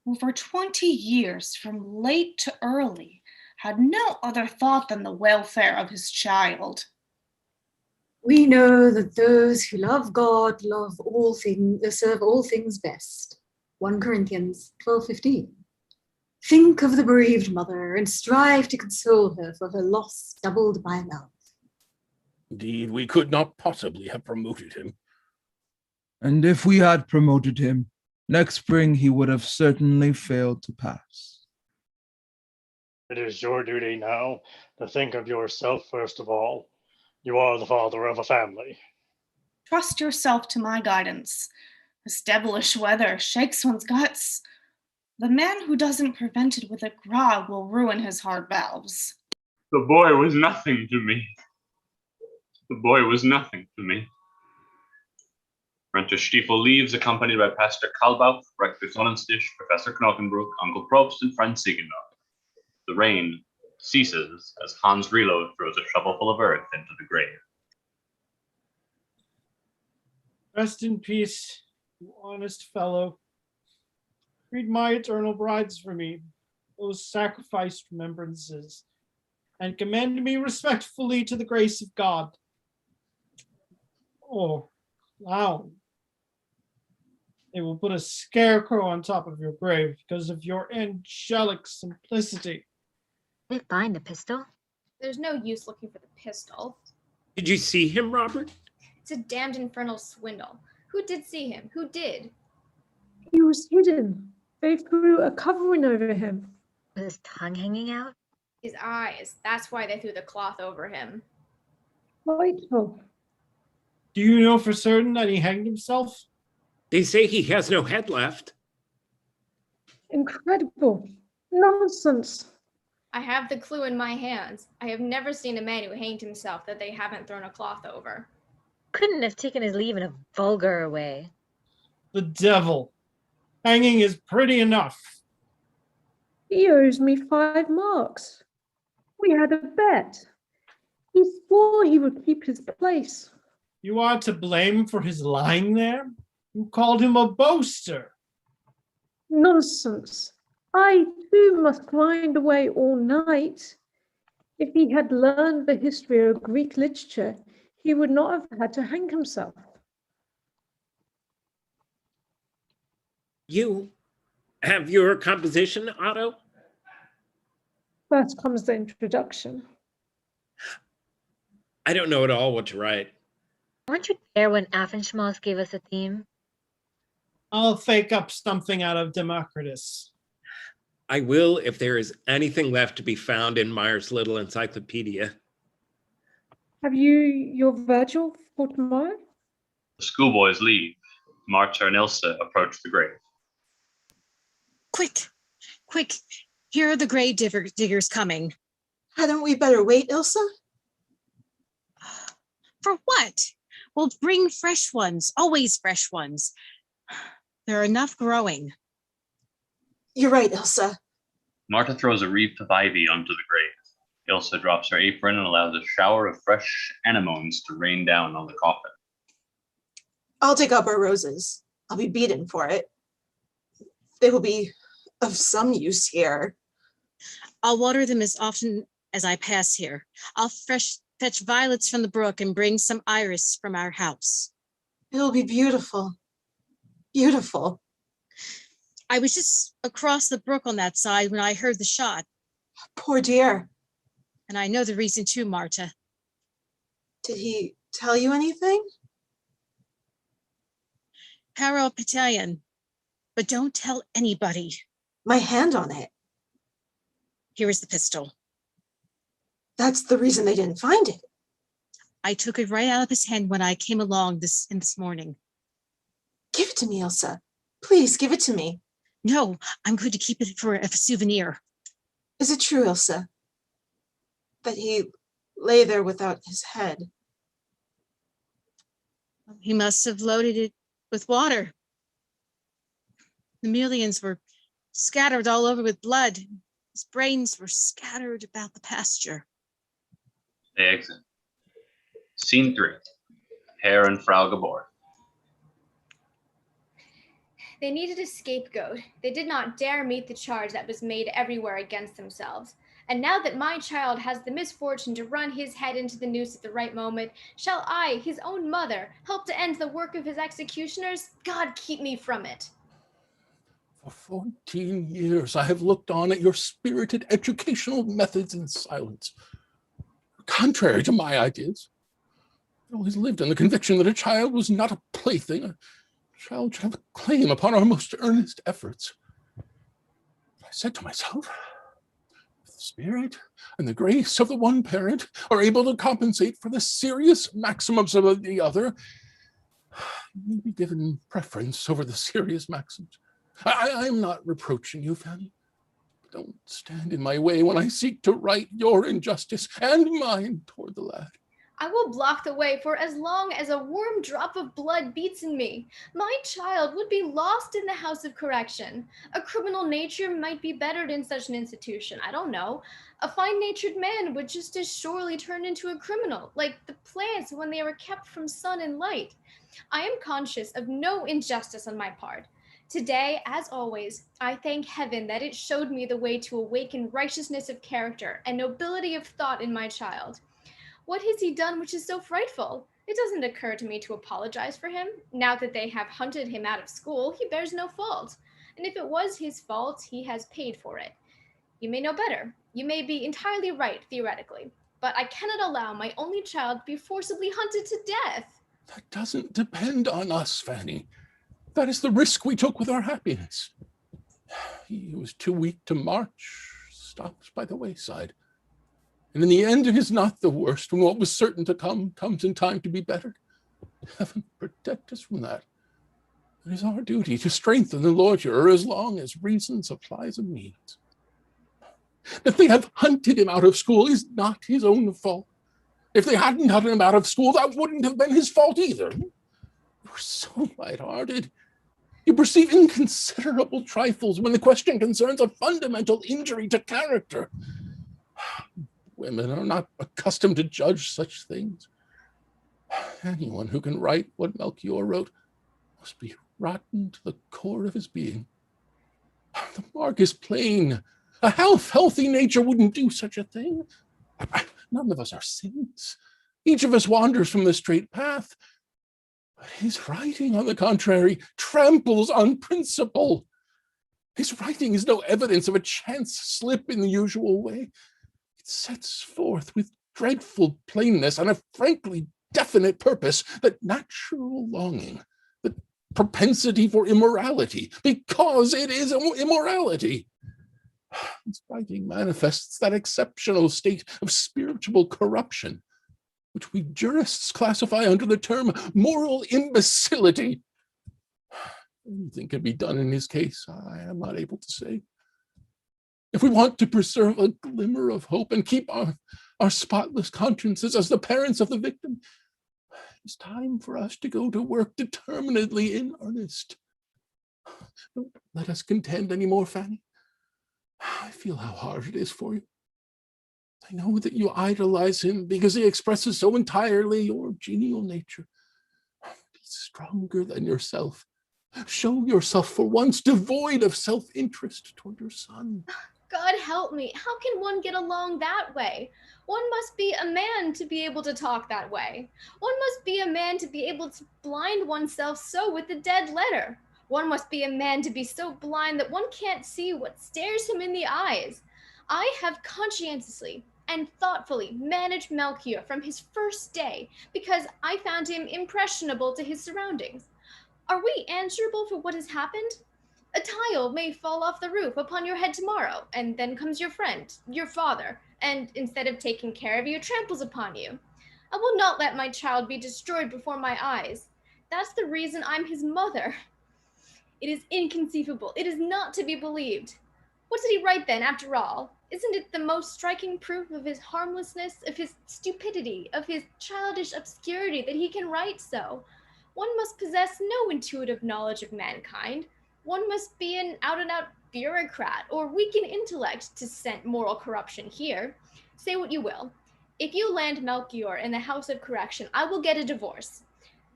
who for 20 years, from late to early, had no other thought than the welfare of his child. We know that those who love God love all things, serve all things best. 1 Corinthians 12:15. Think of the bereaved mother and strive to console her for her loss doubled by love. Indeed, we could not possibly have promoted him. And if we had promoted him, next spring he would have certainly failed to pass. It is your duty now to think of yourself first of all. You are the father of a family. Trust yourself to my guidance. This devilish weather shakes one's guts. The man who doesn't prevent it with a grog will ruin his heart valves. The boy was nothing to me. The boy was nothing to me. Renter Stiefel leaves, accompanied by Pastor Kalbach, Rector Sonnenstich, Professor Knockenbrook, Uncle Probst, and friend Ziegenmelker. The rain ceases as Hans Reload throws a shovelful of earth into the grave. Rest in peace, you honest fellow. Read my eternal brides for me, those sacrificed remembrances, and commend me respectfully to the grace of God. Oh, wow. They will put a scarecrow on top of your grave because of your angelic simplicity. Did they find the pistol? There's no use looking for the pistol. Did you see him, Robert? It's a damned infernal swindle. Who did see him? Who did? He was hidden. They threw a covering over him. With his tongue hanging out? His eyes. That's why they threw the cloth over him. Frightful. Do you know for certain that he hanged himself? They say he has no head left. Incredible. Nonsense. I have the clue in my hands. I have never seen a man who hanged himself that they haven't thrown a cloth over. Couldn't have taken his leave in a vulgar way. The devil. Hanging is pretty enough. He owes me 5 marks. We had a bet. He swore he would keep his place. You are to blame for his lying there? You called him a boaster. Nonsense. I too must grind away all night. If he had learned the history of Greek literature, he would not have had to hang himself. You have your composition, Otto? First comes the introduction. I don't know at all what to write. Weren't you there when Affenschmoss gave us a theme? I'll fake up something out of Democritus. I will if there is anything left to be found in Meyer's little encyclopedia. Have you your Virgil for tomorrow? The schoolboys leave. Marta and Ilsa approach the grave. Quick, quick. Here are the grave diggers coming. Hadn't we better wait, Ilsa? For what? We'll bring fresh ones, always fresh ones. There are enough growing. You're right, Ilsa. Marta throws a wreath of ivy onto the grave. Ilsa drops her apron and allows a shower of fresh anemones to rain down on the coffin. I'll dig up our roses. I'll be beaten for it. They will be of some use here. I'll water them as often as I pass here. I'll fetch violets from the brook and bring some iris from our house. It'll be beautiful. Beautiful. I was just across the brook on that side when I heard the shot. Poor dear. And I know the reason too, Marta. Did he tell you anything? Parapetalon, but don't tell anybody. My hand on it. Here is the pistol. That's the reason they didn't find it. I took it right out of his hand when I came along this morning. Give it to me, Ilsa. Please give it to me. No, I'm going to keep it for a souvenir. Is it true, Ilsa, that he lay there without his head? He must have loaded it with water. The millions were scattered all over with blood. His brains were scattered about the pasture. They exit. Scene 3. Herr and Frau Gabor. They needed a scapegoat. They did not dare meet the charge that was made everywhere against themselves. And now that my child has the misfortune to run his head into the noose at the right moment, shall I, his own mother, help to end the work of his executioners? God keep me from it. For 14 years, I have looked on at your spirited educational methods in silence. Contrary to my ideas, I always lived in the conviction that a child was not a plaything. A child should have a claim upon our most earnest efforts. I said to myself, if the spirit and the grace of the one parent are able to compensate for the serious maxims of the other, you may be given preference over the serious maxims. I am not reproaching you, Fanny. Don't stand in my way when I seek to right your injustice and mine toward the lad. I will block the way for as long as a warm drop of blood beats in me. My child would be lost in the house of correction. A criminal nature might be bettered in such an institution. I don't know. A fine-natured man would just as surely turn into a criminal, like the plants when they were kept from sun and light. I am conscious of no injustice on my part. Today, as always, I thank heaven that it showed me the way to awaken righteousness of character and nobility of thought in my child. What has he done which is so frightful? It doesn't occur to me to apologize for him. Now that they have hunted him out of school, he bears no fault. And if it was his fault, he has paid for it. You may know better. You may be entirely right, theoretically. But I cannot allow my only child to be forcibly hunted to death. That doesn't depend on us, Fanny. That is the risk we took with our happiness. He was too weak to march, stopped by the wayside. And in the end, it is not the worst when what was certain to come comes in time to be bettered. Heaven protect us from that. It is our duty to strengthen the loiterer as long as reason supplies a means. That they have hunted him out of school is not his own fault. If they hadn't hunted him out of school, that wouldn't have been his fault either. You're so light-hearted. You perceive inconsiderable trifles when the question concerns a fundamental injury to character. Women are not accustomed to judge such things. Anyone who can write what Melchior wrote must be rotten to the core of his being. The mark is plain. A healthy nature wouldn't do such a thing. None of us are saints. Each of us wanders from the straight path. But his writing, on the contrary, tramples on principle. His writing is no evidence of a chance slip in the usual way. It sets forth with dreadful plainness and a frankly definite purpose, that natural longing, the propensity for immorality, because it is immorality. This writing manifests that exceptional state of spiritual corruption, which we jurists classify under the term moral imbecility. Anything can be done in his case, I am not able to say. If we want to preserve a glimmer of hope and keep our spotless consciences as the parents of the victim, it's time for us to go to work determinedly in earnest. Don't let us contend anymore, Fanny. I feel how hard it is for you. I know that you idolize him because he expresses so entirely your genial nature. Be stronger than yourself. Show yourself for once devoid of self-interest toward your son. God help me. How can one get along that way? One must be a man to be able to talk that way. One must be a man to be able to blind oneself so with the dead letter. One must be a man to be so blind that one can't see what stares him in the eyes. I have conscientiously and thoughtfully managed Melchior from his first day because I found him impressionable to his surroundings. Are we answerable for what has happened? A tile may fall off the roof upon your head tomorrow, and then comes your friend, your father, and instead of taking care of you, tramples upon you. I will not let my child be destroyed before my eyes. That's the reason I'm his mother. It is inconceivable. It is not to be believed. What did he write then, after all? Isn't it the most striking proof of his harmlessness, of his stupidity, of his childish obscurity that he can write so? One must possess no intuitive knowledge of mankind. One must be an out-and-out bureaucrat or weak in intellect to scent moral corruption here. Say what you will. If you land Melchior in the House of Correction, I will get a divorce.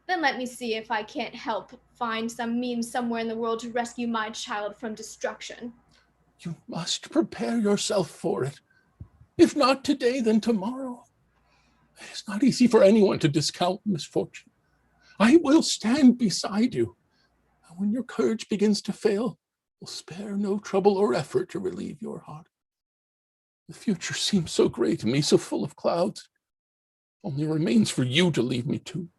Then let me see if I can't help find some means somewhere in the world to rescue my child from destruction. You must prepare yourself for it. If not today, then tomorrow. It is not easy for anyone to discount misfortune. I will stand beside you. And when your courage begins to fail, will spare no trouble or effort to relieve your heart. The future seems so great to me, so full of clouds. Only remains for you to leave me to.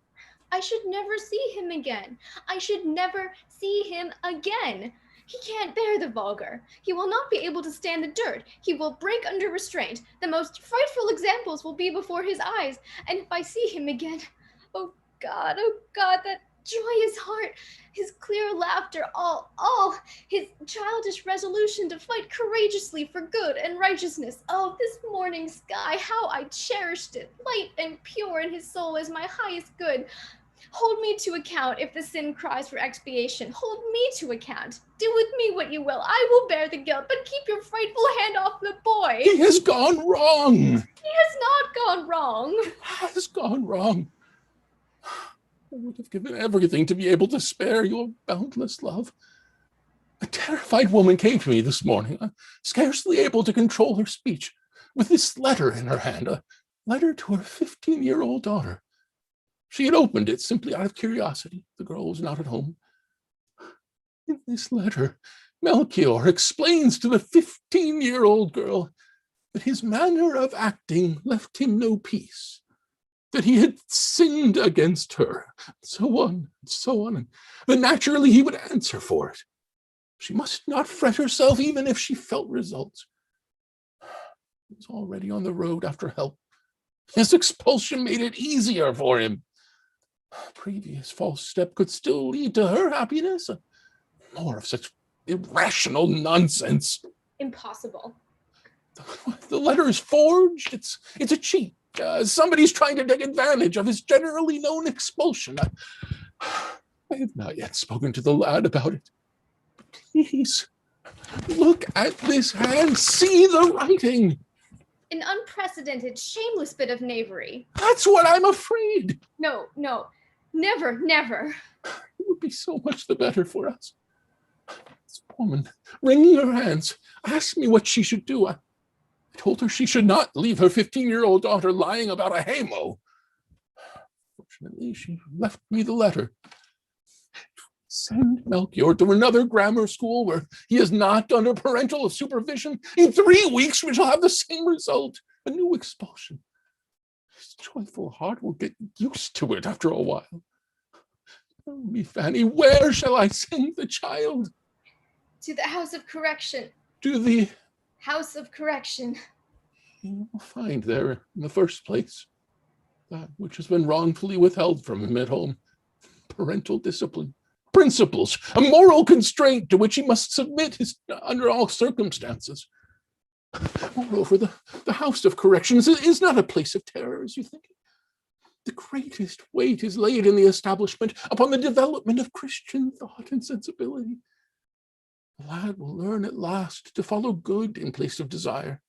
I should never see him again. I should never see him again. He can't bear the vulgar. He will not be able to stand the dirt. He will break under restraint. The most frightful examples will be before his eyes. And if I see him again, oh God, that joyous heart, his clear laughter, all, his childish resolution to fight courageously for good and righteousness. Oh, this morning sky, how I cherished it, light and pure in his soul as my highest good. Hold me to account if the sin cries for expiation. Hold me to account. Do with me what you will. I will bear the guilt, but keep your frightful hand off the boy. He has gone wrong. He has not gone wrong. He has gone wrong. I would have given everything to be able to spare your boundless love. A terrified woman came to me this morning, scarcely able to control her speech, with this letter in her hand, a letter to her 15-year-old daughter. She had opened it simply out of curiosity. The girl was not at home. In this letter, Melchior explains to the 15-year-old girl that his manner of acting left him no peace, that he had sinned against her, so on and so on, and that naturally he would answer for it. She must not fret herself even if she felt results. He was already on the road after help. His expulsion made it easier for him. A previous false step could still lead to her happiness. More of such irrational nonsense. Impossible. The letter is forged. It's a cheat. Somebody's trying to take advantage of his generally known expulsion. I have not yet spoken to the lad about it. But please, look at this hand. See the writing. An unprecedented, shameless bit of knavery. That's what I'm afraid. No, never, never. It would be so much the better for us. This woman, wringing her hands, asked me what she should do. I told her she should not leave her 15-year-old daughter lying about a haymow. Fortunately, she left me the letter. Send Melchior to another grammar school where he is not under parental supervision. In 3 weeks, we shall have the same result, a new expulsion. His joyful heart will get used to it after a while. Tell me, Fanny, where shall I send the child? To the House of Correction. To the... House of Correction. You will find there, in the first place, that which has been wrongfully withheld from him at home. Parental discipline, principles, a moral constraint to which he must submit under all circumstances. Moreover, the House of Corrections is not a place of terror, as you think. The greatest weight is laid in the establishment upon the development of Christian thought and sensibility. The lad will learn at last to follow good in place of desire,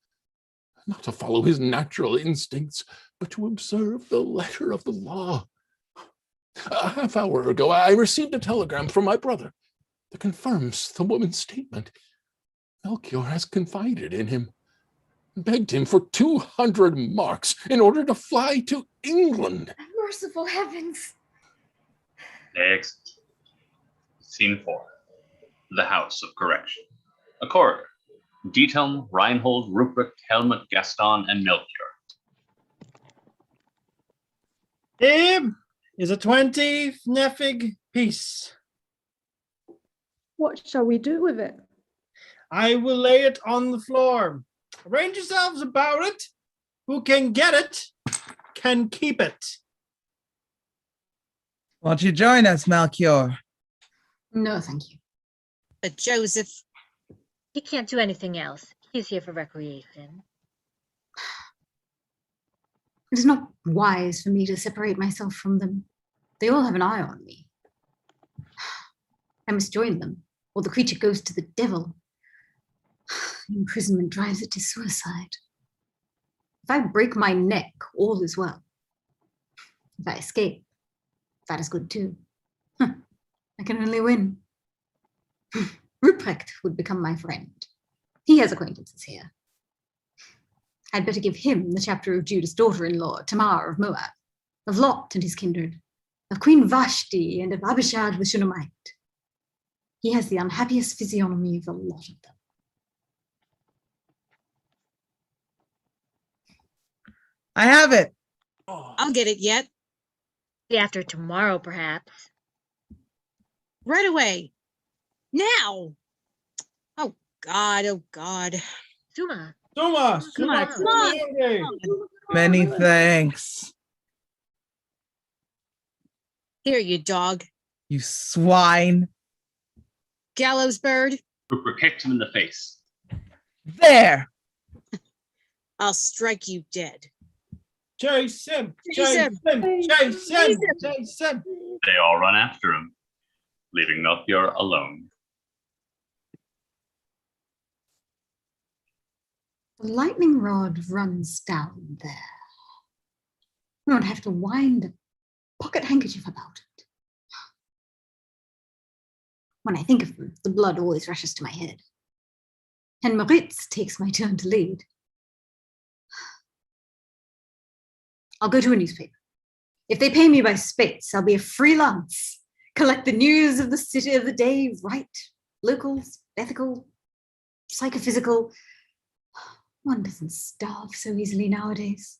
not to follow his natural instincts, but to observe the letter of the law. A half hour ago, I received a telegram from my brother that confirms the woman's statement. Melchior has confided in him, begged him for 200 marks in order to fly to England. Merciful heavens. Next. Scene 4. The House of Correction. A corridor. Diethelm, Reinhold, Ruprecht, Helmut, Gaston, and Melchior. Abe is a 20 Neffig piece. What shall we do with it? I will lay it on the floor. Arrange yourselves about it. Who can get it can keep it. Won't you join us, Melchior? No, thank you. But Joseph, He can't do anything else. He's here for recreation. It is not wise for me to separate myself from them. They all have an eye on me. I must join them, or the creature goes to the devil. Imprisonment drives it to suicide. If I break my neck, all is well. If I escape, that is good too. I can only win. Ruprecht would become my friend. He has acquaintances here. I'd better give him the chapter of Judah's daughter-in-law, Tamar of Moab, of Lot and his kindred, of Queen Vashti and of Abishag the Shunammite. He has the unhappiest physiognomy of the lot of them. I have it. I'll get it yet. Day after tomorrow, perhaps. Right away. Now. Oh, God. Oh, God. Suma. Suma, Come on, come on. Many thanks, Here, you dog. you swine. Gallows bird. Rupert kicked him in the face. There. I'll strike you dead. Chase him, Chase chase him. him, chase him, chase him. They all run after him, leaving Melchior alone. The lightning rod runs down there. We don't have to wind a pocket handkerchief about it. When I think of them, the blood always rushes to my head. And Moritz takes my turn to lead. I'll go to a newspaper. If they pay me by space, I'll be a freelance. Collect the news of the city of the day, write locals, ethical, psychophysical. One doesn't starve so easily nowadays.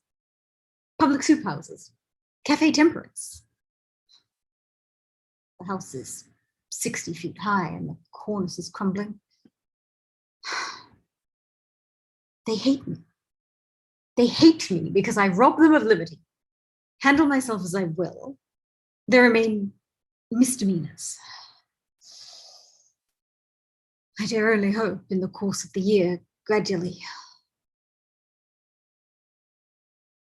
Public soup houses, cafe temperance. The house is 60 feet high and the cornice is crumbling. They hate me. They hate me because I rob them of liberty. Handle myself as I will. There remain misdemeanors. I dare only hope in the course of the year, gradually.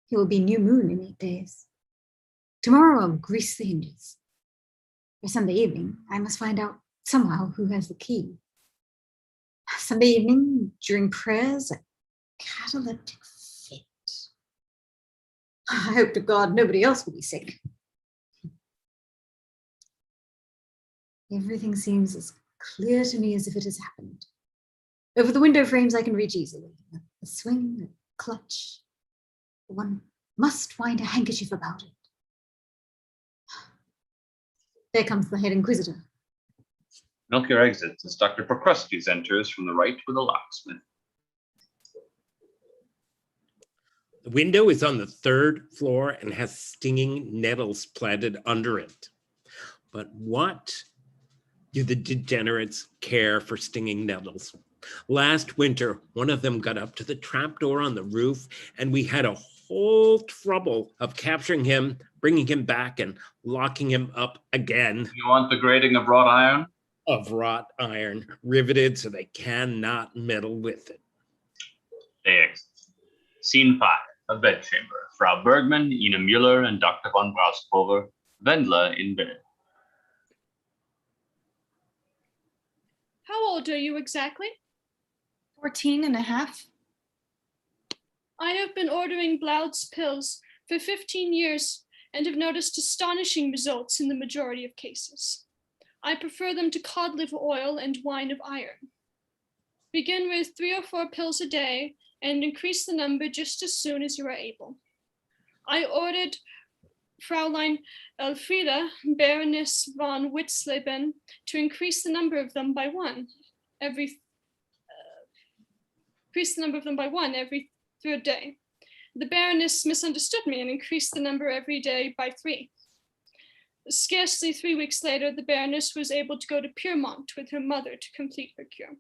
It will be new moon in 8 days. Tomorrow I'll grease the hinges. For Sunday evening, I must find out somehow who has the key. Sunday evening, during prayers, a cataleptic fit. I hope to God nobody else will be sick. Everything seems as clear to me as if it has happened. Over the window frames I can reach easily. A swing, a clutch. One must wind a handkerchief about it. There comes the head inquisitor. Melchior exits as Dr. Procrustes enters from the right with a locksmith. The window is on the 3rd floor and has stinging nettles planted under it. But what do the degenerates care for stinging nettles? Last winter, one of them got up to the trapdoor on the roof, and we had a whole trouble of capturing him, bringing him back, and locking him up again. You want the grating of wrought iron? Of wrought iron, riveted so they cannot meddle with it. They exit. Scene 5, a bedchamber. Frau Bergman, Ina Müller, and Dr. von Brauspulver. Wendla in bed. How old are you exactly? 14 and a half. I have been ordering Blaud's pills for 15 years and have noticed astonishing results in the majority of cases. I prefer them to cod liver oil and wine of iron. Begin with 3 or 4 pills a day and increase the number just as soon as you are able. I ordered Fraulein Elfriede, Baroness von Witzleben, to increase the number of them by one every 3rd day. The Baroness misunderstood me and increased the number every day by 3. Scarcely 3 weeks later, the Baroness was able to go to Pyrmont with her mother to complete her cure.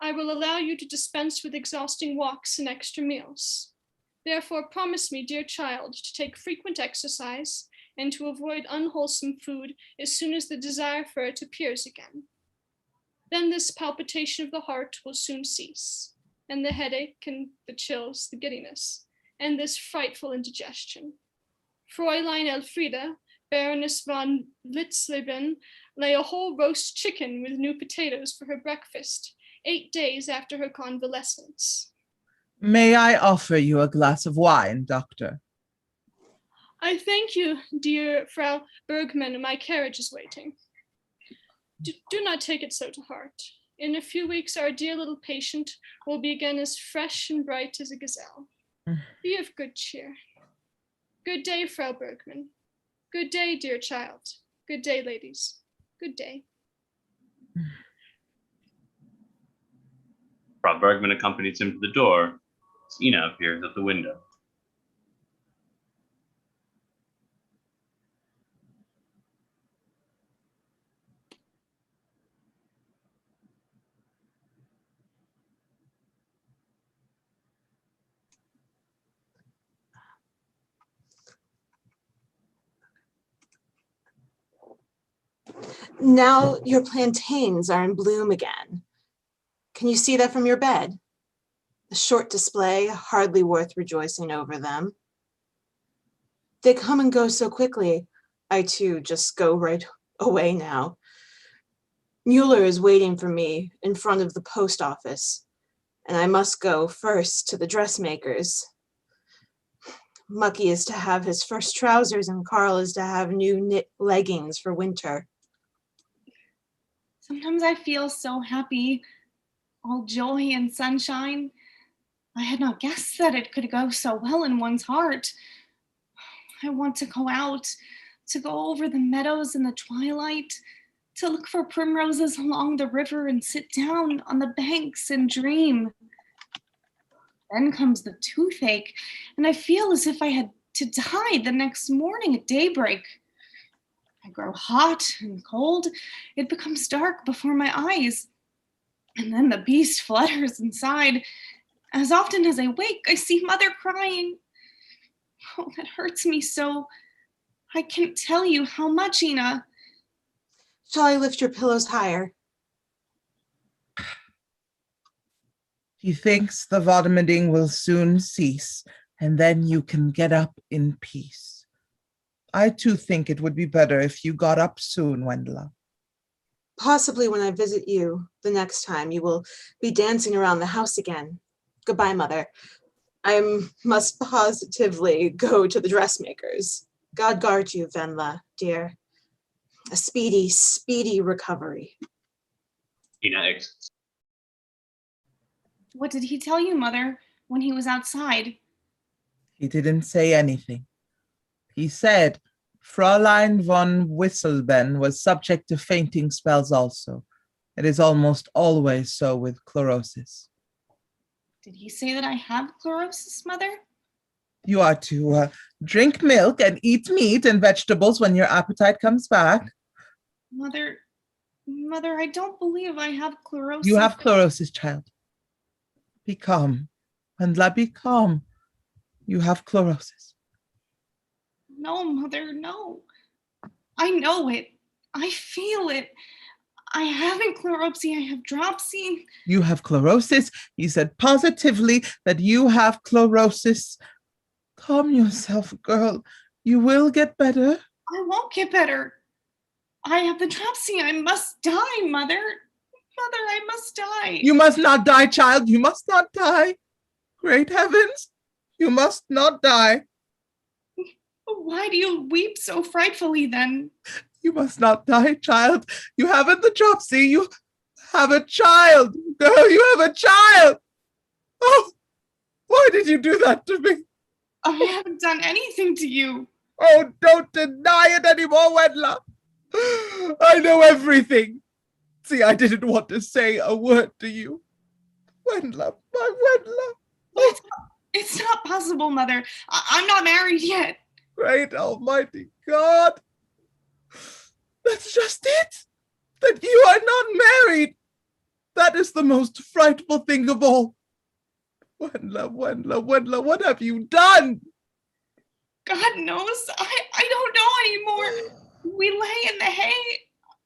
I will allow you to dispense with exhausting walks and extra meals. Therefore, promise me, dear child, to take frequent exercise and to avoid unwholesome food as soon as the desire for it appears again. Then this palpitation of the heart will soon cease, and the headache and the chills, the giddiness, and this frightful indigestion. Fräulein Elfriede, Baroness von Witzleben, lay a whole roast chicken with new potatoes for her breakfast, 8 days after her convalescence. May I offer you a glass of wine, Doctor? I thank you, dear Frau Bergman. My carriage is waiting. Do not take it so to heart. In a few weeks, our dear little patient will be again as fresh and bright as a gazelle. Be of good cheer. Good day, Frau Bergman. Good day, dear child. Good day, ladies. Good day. Frau Bergman accompanies him to the door. Ina appears at the window. Now your plantains are in bloom again. Can you see that from your bed? A short display, hardly worth rejoicing over them. They come and go so quickly. I too just go right away now. Mueller is waiting for me in front of the post office, and I must go first to the dressmaker's. Mucky is to have his first trousers, and Carl is to have new knit leggings for winter. Sometimes I feel so happy, all joy and sunshine. I had not guessed that it could go so well in one's heart. I want to go out, to go over the meadows in the twilight, to look for primroses along the river and sit down on the banks and dream. Then comes the toothache, and I feel as if I had to die the next morning at daybreak. I grow hot and cold. It becomes dark before my eyes. And then the beast flutters inside. As often as I wake, I see Mother crying. Oh, that hurts me so. I can't tell you how much, Ina. Shall I lift your pillows higher? He thinks the vomiting will soon cease, and then you can get up in peace. I too think it would be better if you got up soon, Wendla. Possibly when I visit you the next time, you will be dancing around the house again. Goodbye, Mother. I must positively go to the dressmaker's. God guard you, Wendla, dear. A speedy, speedy recovery. Ina exits. What did he tell you, Mother, when he was outside? He didn't say anything. He said Fräulein von Wisselben was subject to fainting spells also. It is almost always so with chlorosis. Did he say that I have chlorosis, Mother? You are to drink milk and eat meat and vegetables when your appetite comes back. Mother, I don't believe I have chlorosis. You have chlorosis, child. Be calm. Wendla, be calm. You have chlorosis. No, Mother, no. I know it. I feel it. I haven't chlorosis, I have dropsy. You have chlorosis. You said positively that you have chlorosis. Calm yourself, girl. You will get better. I won't get better. I have the dropsy. I must die, Mother. Mother, I must die. You must not die, child. You must not die. Great heavens. You must not die. Why do you weep so frightfully then? You must not die, child. You haven't the dropsy. You have a child. Girl, you have a child. Oh, why did you do that to me? I haven't done anything to you. Oh, don't deny it anymore, Wendla. I know everything. See, I didn't want to say a word to you. Wendla, my Wendla. It's not possible, Mother. I'm not married yet. Great Almighty God. That's just it. That you are not married. That is the most frightful thing of all. Wendla, what have you done? God knows. I don't know anymore. We lay in the hay.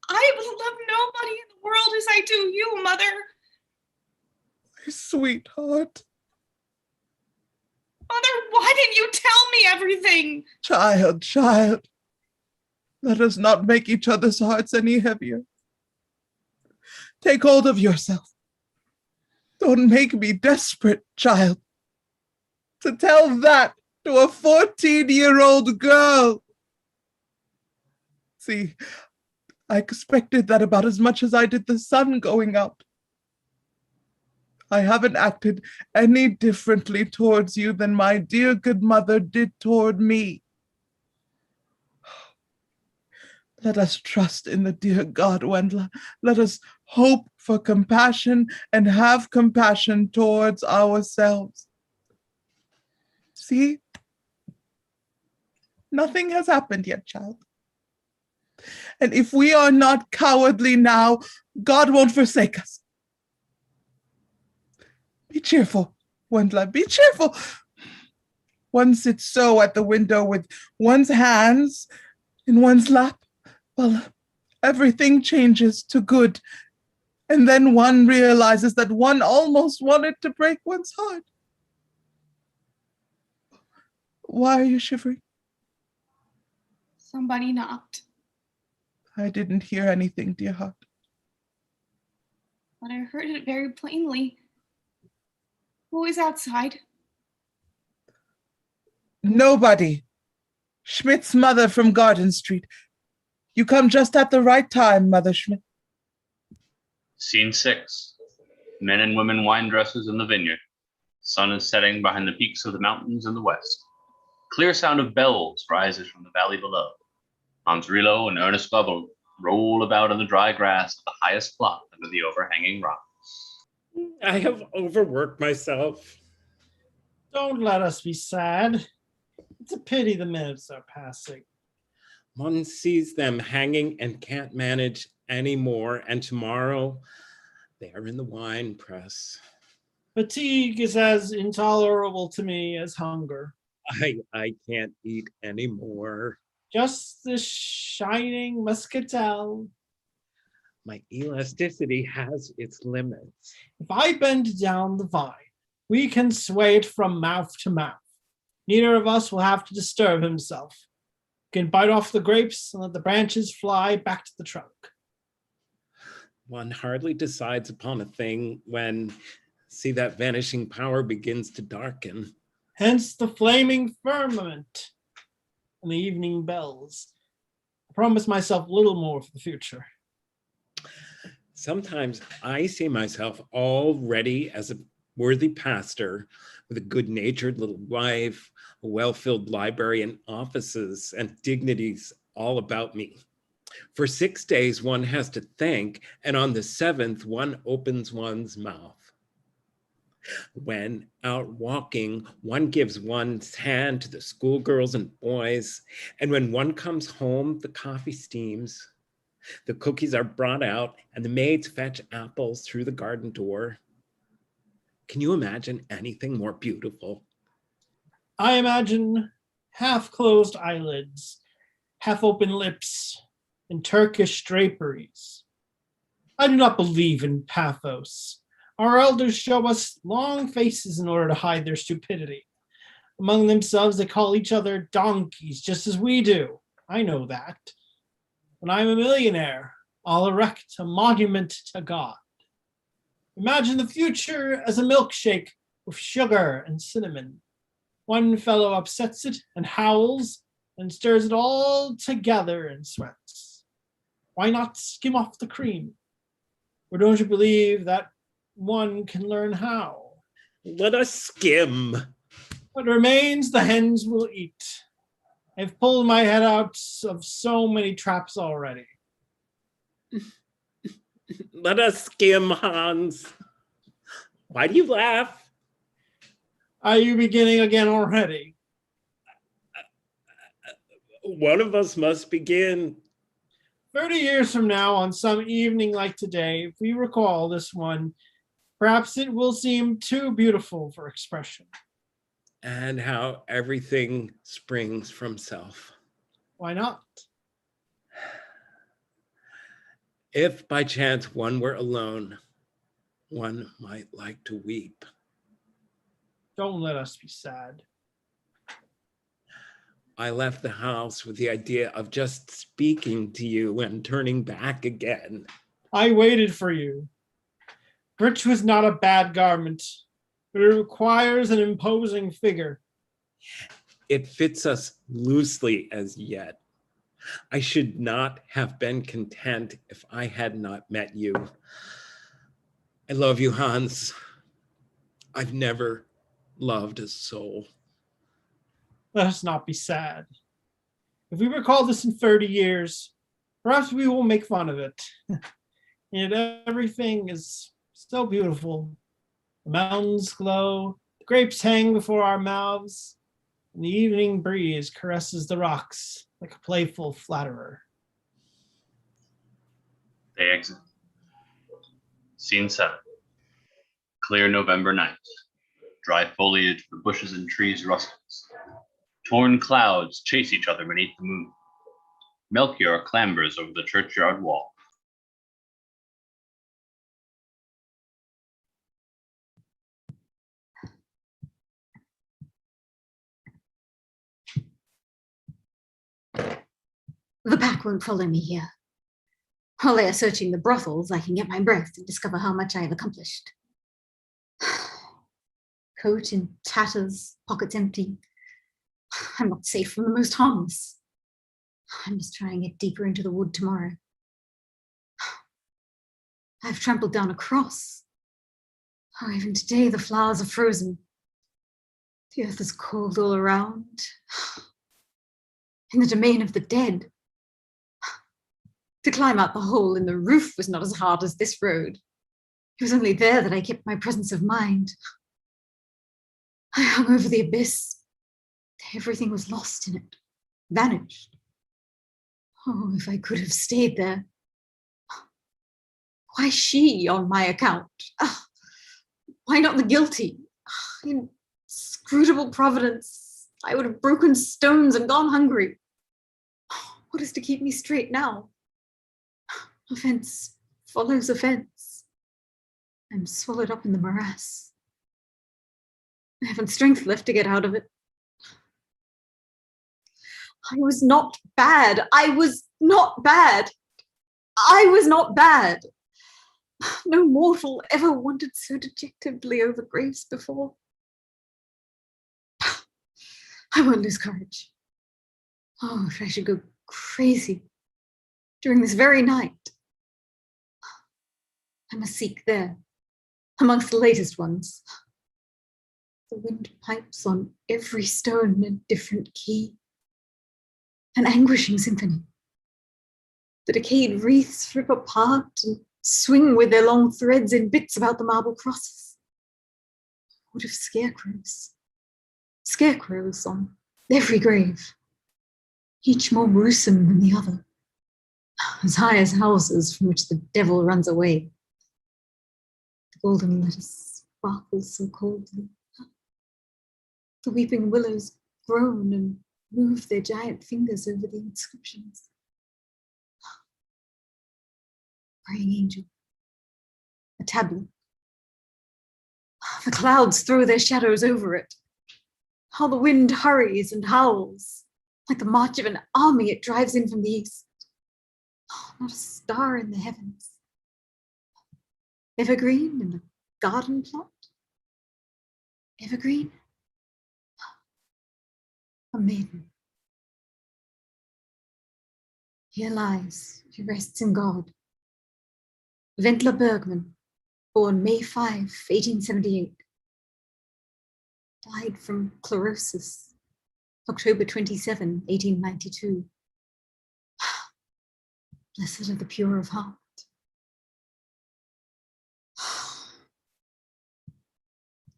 I love nobody in the world as I do you, Mother. My sweetheart. Mother, why didn't you tell me everything? Child. Let us not make each other's hearts any heavier. Take hold of yourself. Don't make me desperate, child. To tell that to a 14-year-old girl. See, I expected that about as much as I did the sun going out. I haven't acted any differently towards you than my dear good mother did toward me. Let us trust in the dear God, Wendla. Let us hope for compassion and have compassion towards ourselves. See? Nothing has happened yet, child. And if we are not cowardly now, God won't forsake us. Be cheerful, Wendla, be cheerful. One sits so at the window with one's hands in one's lap. Well, everything changes to good. And then one realizes that one almost wanted to break one's heart. Why are you shivering? Somebody knocked. I didn't hear anything, dear heart. But I heard it very plainly. Who is outside? Nobody. Schmidt's mother from Garden Street. You come just at the right time, Mother Schmidt. Scene 6. Men and women wine dressers in the vineyard. Sun is setting behind the peaks of the mountains in the west. Clear sound of bells rises from the valley below. Hans Rilo and Ernest Lovell roll about in the dry grass of the highest plot under the overhanging rocks. I have overworked myself. Don't let us be sad. It's a pity the minutes are passing. One sees them hanging and can't manage anymore, and tomorrow they are in the wine press. Fatigue is as intolerable to me as hunger. I can't eat anymore. Just this shining muscatel. My elasticity has its limits. If I bend down the vine, we can sway it from mouth to mouth. Neither of us will have to disturb himself. We can bite off the grapes and let the branches fly back to the trunk. One hardly decides upon a thing when, see, that vanishing power begins to darken. Hence the flaming firmament and the evening bells. I promise myself a little more for the future. Sometimes I see myself already as a worthy pastor with a good-natured little wife, a well-filled library and offices and dignities all about me. For 6 days, one has to think, and on the 7th, one opens one's mouth. When out walking, one gives one's hand to the schoolgirls and boys, and when one comes home, the coffee steams, the cookies are brought out, and the maids fetch apples through the garden door. Can you imagine anything more beautiful? I imagine half-closed eyelids, half-open lips, and Turkish draperies. I do not believe in pathos. Our elders show us long faces in order to hide their stupidity. Among themselves, they call each other donkeys, just as we do. I know that. When I'm a millionaire, I'll erect a monument to God. Imagine the future as a milkshake with sugar and cinnamon. One fellow upsets it and howls and stirs it all together and sweats. Why not skim off the cream? Or don't you believe that one can learn how? Let us skim. What remains, the hens will eat. I've pulled my head out of so many traps already. Let us skim, Hans. Why do you laugh? Are you beginning again already? One of us must begin. 30 years from now, on some evening like today, if we recall this one, perhaps it will seem too beautiful for expression. And how everything springs from self. Why not? If by chance one were alone, one might like to weep. Don't let us be sad. I left the house with the idea of just speaking to you and turning back again. I waited for you. Birch was not a bad garment, but it requires an imposing figure. It fits us loosely as yet. I should not have been content if I had not met you. I love you, Hans. I've never loved a soul. Let us not be sad. If we recall this in 30 years, perhaps we will make fun of it. And everything is so beautiful. The mountains glow, the grapes hang before our mouths, and the evening breeze caresses the rocks like a playful flatterer. They exit. Scene 7. Clear November night. Dry foliage, the bushes and trees rustles. Torn clouds chase each other beneath the moon. Melchior clambers over the churchyard wall. The pack won't follow me here. While they are searching the brothels, I can get my breath and discover how much I have accomplished. Coat in tatters, pockets empty. I'm not safe from the most harmless. I must try and get deeper into the wood tomorrow. I've trampled down a cross. Oh, even today the flowers are frozen. The earth is cold all around. In the domain of the dead. To climb out the hole in the roof was not as hard as this road. It was only there that I kept my presence of mind. I hung over the abyss. Everything was lost in it, vanished. Oh, if I could have stayed there. Why she on my account? Why not the guilty? Inscrutable providence. I would have broken stones and gone hungry. What is to keep me straight now? Offense follows offense. I'm swallowed up in the morass. I haven't strength left to get out of it. I was not bad. I was not bad. I was not bad. No mortal ever wandered so dejectedly over graves before. I won't lose courage. Oh, if I should go crazy during this very night. I must seek there, amongst the latest ones. The wind pipes on every stone a different key. An anguishing symphony. The decayed wreaths rip apart and swing with their long threads in bits about the marble crosses. What of scarecrows? Scarecrows on every grave, each more gruesome than the other, as high as houses from which the devil runs away. The golden letters sparkle so coldly. The weeping willows groan and move their giant fingers over the inscriptions. Praying angel, a tablet. The clouds throw their shadows over it. How the wind hurries and howls. Like the march of an army, it drives in from the east. Not a star in the heavens. Evergreen in the garden plot? Evergreen? A maiden. Here lies, she rests in God. Wendler Bergman, born May 5, 1878. Died from chlorosis, October 27, 1892. Blessed are the pure of heart.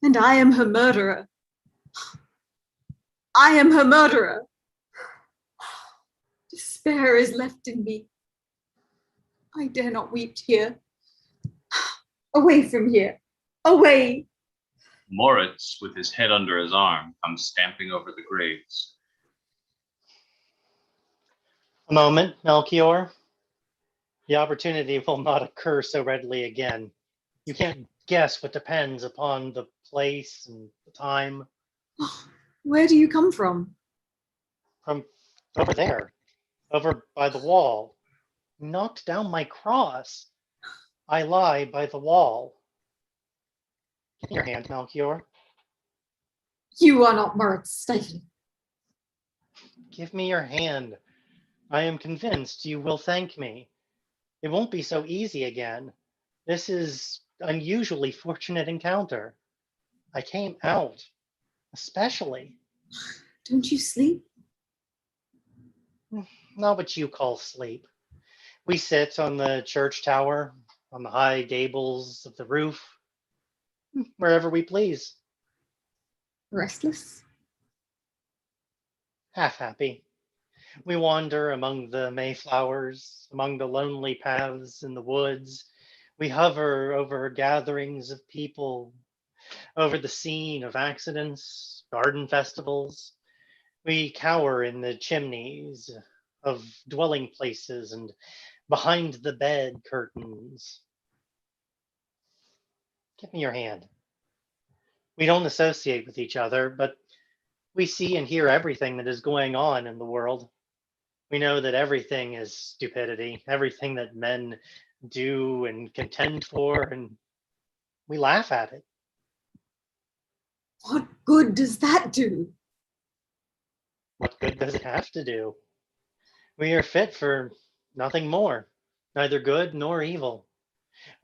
And I am her murderer. I am her murderer. Despair is left in me. I dare not weep here. Away from here. Away. Moritz, with his head under his arm, comes stamping over the graves. A moment, Melchior. The opportunity will not occur so readily again. You can't guess what depends upon the place and the time. Where do you come from? From over there, over by the wall. Knocked down my cross. I lie by the wall. Give me your hand, Melchior. You are not Moritz Steichen. Give me your hand. I am convinced you will thank me. It won't be so easy again. This is unusually fortunate encounter. I came out, especially. Don't you sleep? Not what you call sleep. We sit on the church tower, on the high gables of the roof, wherever we please. Restless? Half happy. We wander among the mayflowers, among the lonely paths in the woods. We hover over gatherings of people, over the scene of accidents, garden festivals. We cower in the chimneys of dwelling places and behind the bed curtains. Give me your hand. We don't associate with each other, but we see and hear everything that is going on in the world. We know that everything is stupidity, everything that men do and contend for, and we laugh at it. What good does that do? What good does it have to do? We are fit for nothing more, neither good nor evil.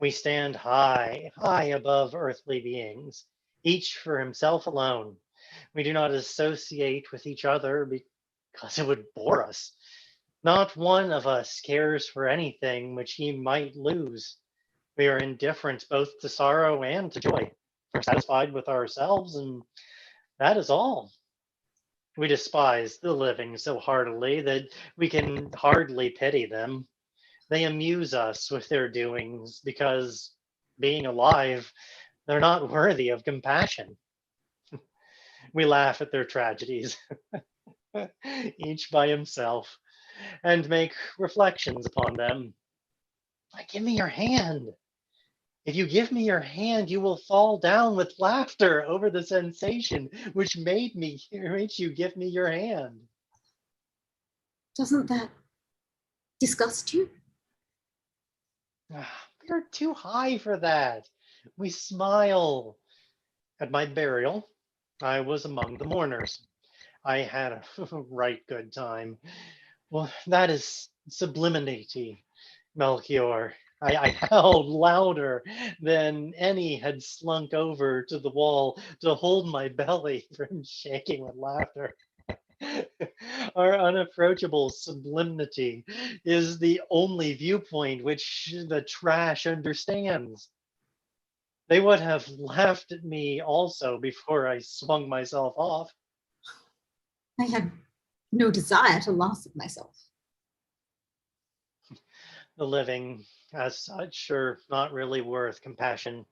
We stand high, high above earthly beings, each for himself alone. We do not associate with each other because it would bore us. Not one of us cares for anything which he might lose. We are indifferent both to sorrow and to joy. We're satisfied with ourselves, and that is all. We despise the living so heartily that we can hardly pity them. They amuse us with their doings because, being alive, they're not worthy of compassion. We laugh at their tragedies, each by himself, and make reflections upon them. Give me your hand. If you give me your hand, you will fall down with laughter over the sensation which made you give me your hand. Doesn't that disgust you? You're too high for that. We smile. At my burial, I was among the mourners. I had a right good time. Well, that is sublimity, Melchior. I howled louder than any had slunk over to the wall to hold my belly from shaking with laughter. Our unapproachable sublimity is the only viewpoint which the trash understands. They would have laughed at me also before I swung myself off. I had no desire to laugh at myself. The living, as such, are not really worth compassion.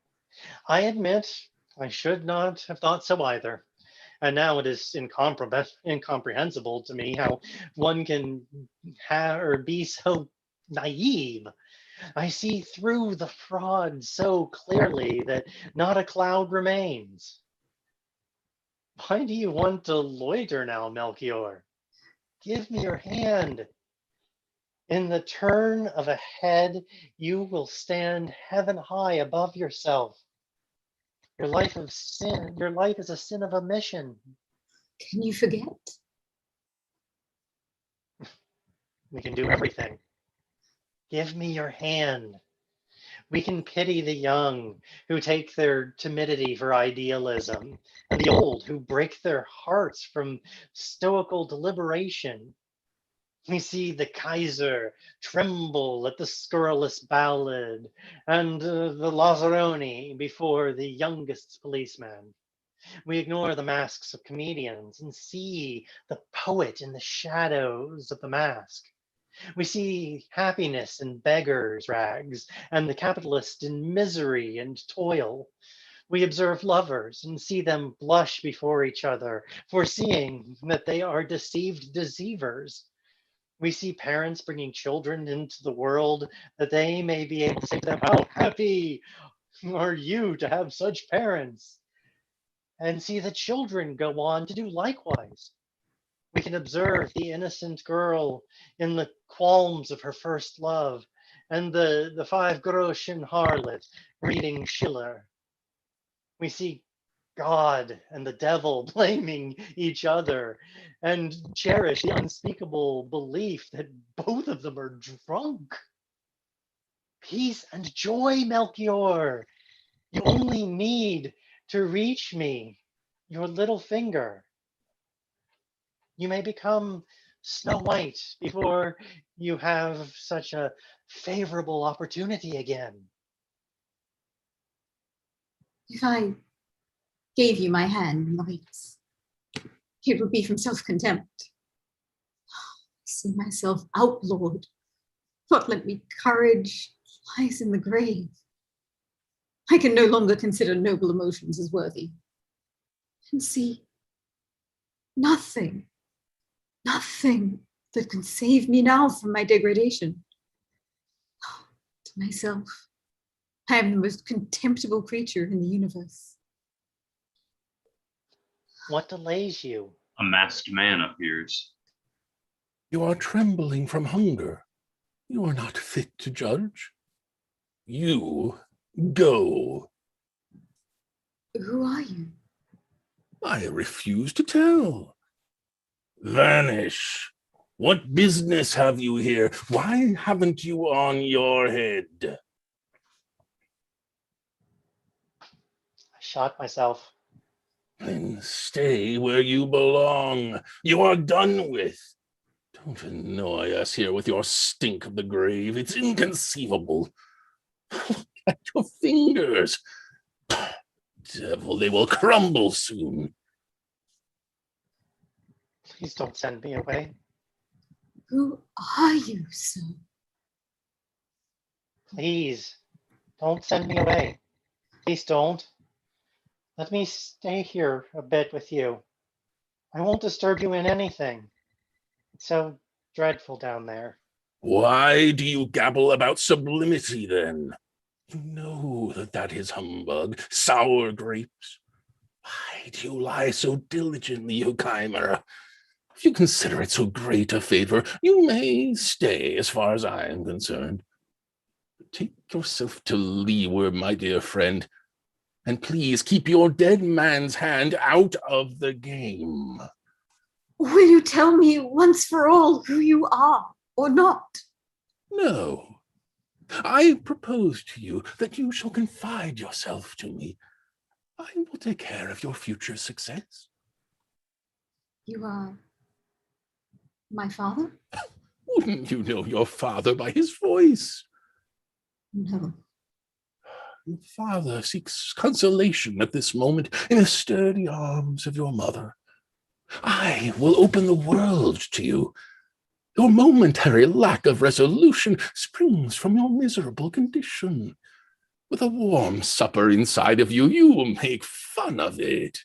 I admit I should not have thought so either. And now it is incomprehensible to me how one can have or be so naive. I see through the fraud so clearly that not a cloud remains. Why do you want to loiter now, Melchior? Give me your hand. In the turn of a head, you will stand heaven high above yourself. Your life is a sin of omission. Can you forget? We can do everything. Give me your hand. We can pity the young who take their timidity for idealism, and the old who break their hearts from stoical deliberation. We see the Kaiser tremble at the scurrilous ballad and the Lazzaroni before the youngest policeman. We ignore the masks of comedians and see the poet in the shadows of the mask. We see happiness in beggars' rags and the capitalist in misery and toil. We observe lovers and see them blush before each other, foreseeing that they are deceived deceivers. We see parents bringing children into the world that they may be able to say to them, how happy are you to have such parents? And see the children go on to do likewise. We can observe the innocent girl in the qualms of her first love and the five groschen harlot reading Schiller. We see God and the devil blaming each other and cherish the unspeakable belief that both of them are drunk. Peace and joy, Melchior. You only need to reach me, your little finger. You may become Snow White before you have such a favorable opportunity again. If I gave you my hand, Maurice, it would be from self-contempt. I see myself outlawed. What lent me courage lies in the grave. I can no longer consider noble emotions as worthy. And see, nothing that can save me now from my degradation. To myself, I am the most contemptible creature in the universe. What delays you? A masked man appears. You are trembling from hunger. You are not fit to judge. You go. Who are you? I refuse to tell. Vanish. What business have you here? Why haven't you on your head? I shot myself. Then stay where you belong. You are done with. Don't annoy us here with your stink of the grave. It's inconceivable. Look at your fingers. Devil, they will crumble soon. Please don't send me away. Who are you, sir? Please, don't send me away. Please don't. Let me stay here a bit with you. I won't disturb you in anything. It's so dreadful down there. Why do you gabble about sublimity then? You know that is humbug, sour grapes. Why do you lie so diligently, you chimera? If you consider it so great a favor, you may stay as far as I am concerned. Take yourself to leeward, my dear friend, and please keep your dead man's hand out of the game. Will you tell me once for all who you are or not? No. I propose to you that you shall confide yourself to me. I will take care of your future success. You are my father? Wouldn't you know your father by his voice? No. Your father seeks consolation at this moment in the sturdy arms of your mother. I will open the world to you. Your momentary lack of resolution springs from your miserable condition. With a warm supper inside of you, you will make fun of it.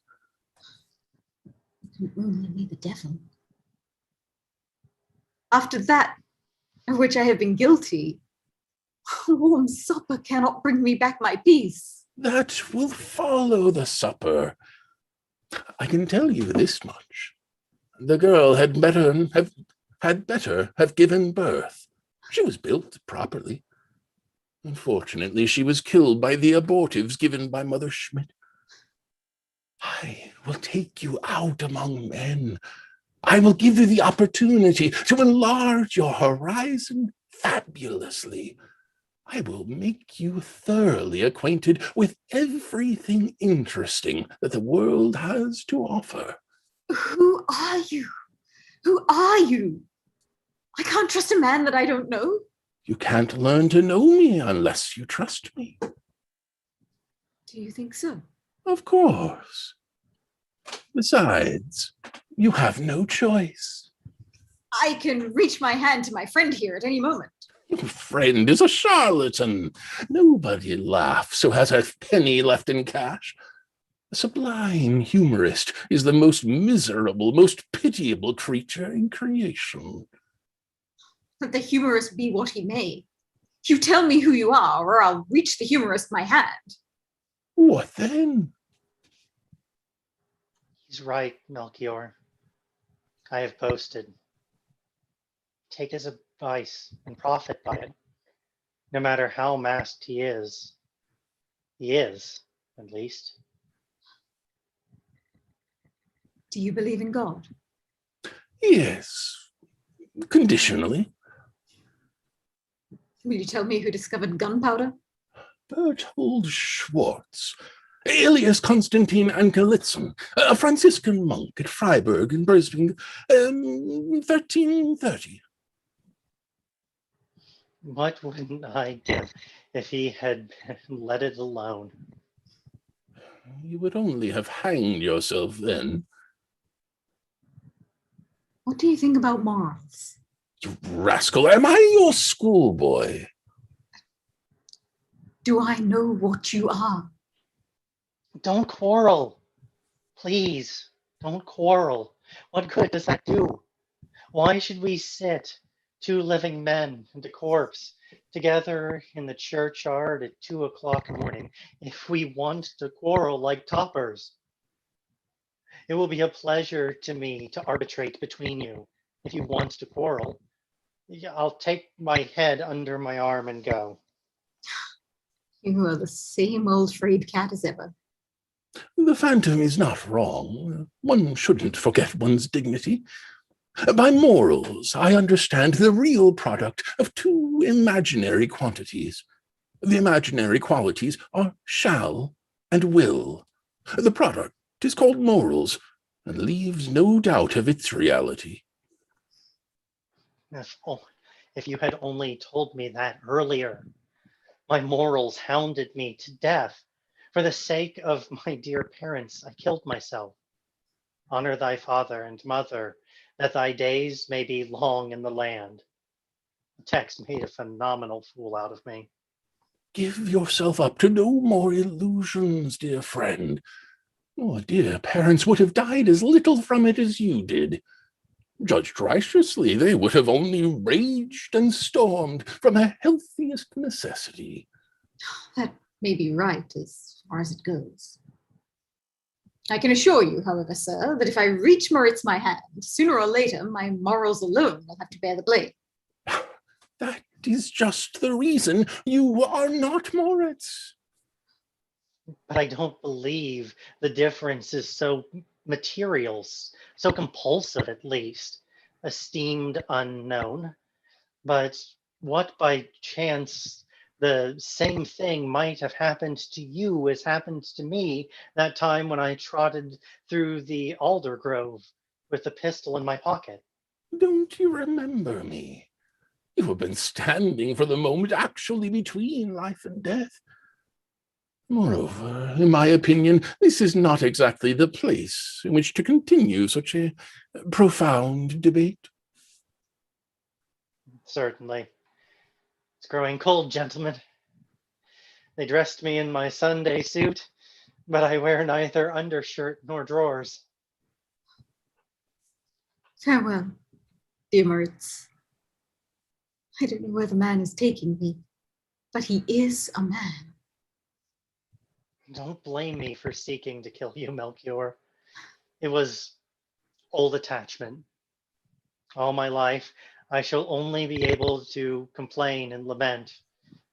You can only be the devil. After that, of which I have been guilty, a warm supper cannot bring me back my peace. That will follow the supper. I can tell you this much. The girl had better have given birth. She was built properly. Unfortunately, she was killed by the abortives given by Mother Schmidt. I will take you out among men. I will give you the opportunity to enlarge your horizon fabulously. I will make you thoroughly acquainted with everything interesting that the world has to offer. Who are you? Who are you? I can't trust a man that I don't know. You can't learn to know me unless you trust me. Do you think so? Of course. Besides, you have no choice. I can reach my hand to my friend here at any moment. Your friend is a charlatan. Nobody laughs who has a penny left in cash. A sublime humorist is the most miserable, most pitiable creature in creation. Let the humorist be what he may. You tell me who you are, or I'll reach the humorist my hand. What then? He's right, Melchior. I have boasted. Take his advice and profit by it. No matter how masked he is, at least. Do you believe in God? Yes, conditionally. Will you tell me who discovered gunpowder? Berthold Schwartz, alias Constantine Ankelitsyn, a Franciscan monk at Freiburg in Brisbane, 1330. What wouldn't I give if he had let it alone? You would only have hanged yourself then. What do you think about morals? You rascal, am I your schoolboy? Do I know what you are? Don't quarrel. Please, don't quarrel. What good does that do? Why should we sit, two living men and a corpse, together in the churchyard at 2 o'clock in the morning, if we want to quarrel like toppers? It will be a pleasure to me to arbitrate between you if you want to quarrel. I'll take my head under my arm and go. You are the same old frayed cat as ever. The phantom is not wrong. One shouldn't forget one's dignity. By morals, I understand the real product of two imaginary quantities. The imaginary qualities are shall and will. The product is called morals and leaves no doubt of its reality. If you had only told me that earlier. My morals hounded me to death. For the sake of my dear parents, I killed myself. Honor thy father and mother, that thy days may be long in the land. The text made a phenomenal fool out of me. Give yourself up to no more illusions, dear friend. Your dear parents would have died as little from it as you did. Judged righteously, they would have only raged and stormed from a healthiest necessity. That may be right as far as it goes. I can assure you, however, sir, that if I reach Moritz my hand, sooner or later my morals alone will have to bear the blame. That is just the reason you are not Moritz. But I don't believe the difference is so material, so compulsive at least, esteemed unknown. But what by chance the same thing might have happened to you as happened to me that time when I trotted through the alder grove with the pistol in my pocket? Don't you remember me? You have been standing for the moment actually between life and death. Moreover, in my opinion, this is not exactly the place in which to continue such a profound debate. Certainly. It's growing cold, gentlemen. They dressed me in my Sunday suit, but I wear neither undershirt nor drawers. Farewell, dear Moritz. I don't know where the man is taking me, but he is a man. Don't blame me for seeking to kill you, Melchior. It was old attachment. All my life, I shall only be able to complain and lament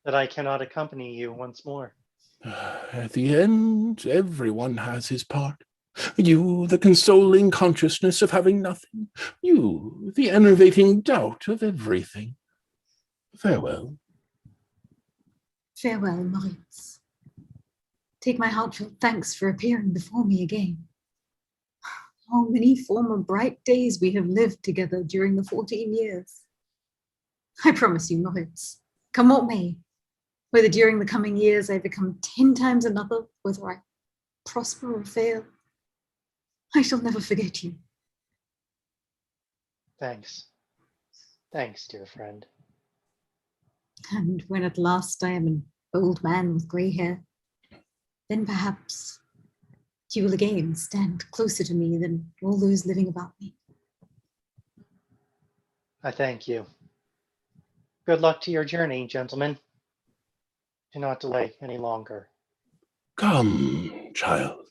that I cannot accompany you once more. At the end, everyone has his part. You, the consoling consciousness of having nothing. You, the enervating doubt of everything. Farewell. Farewell, Moritz. Take my heartfelt thanks for appearing before me again. How many former bright days we have lived together during the 14 years. I promise you, Moritz, come what may, whether during the coming years I become 10 times another, whether I prosper or fail, I shall never forget you. Thanks. Thanks, dear friend. And when at last I am an old man with grey hair, then perhaps you will again stand closer to me than all those living about me. I thank you. Good luck to your journey, gentlemen. Do not delay any longer. Come, child.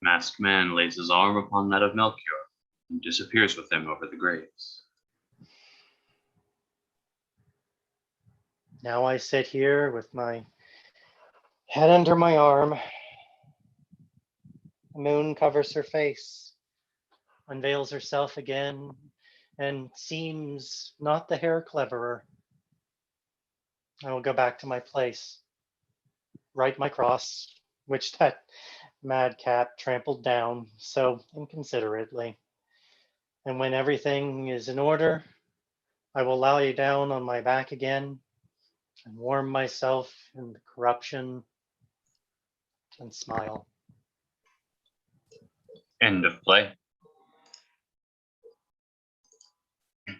Masked man lays his arm upon that of Melchior and disappears with him over the graves. Now I sit here with my head under my arm. The moon covers her face, unveils herself again, and seems not the hair cleverer. I will go back to my place, write my cross, which that madcap trampled down so inconsiderately. And when everything is in order, I will lie down on my back again and warm myself in the corruption and smile. End of play.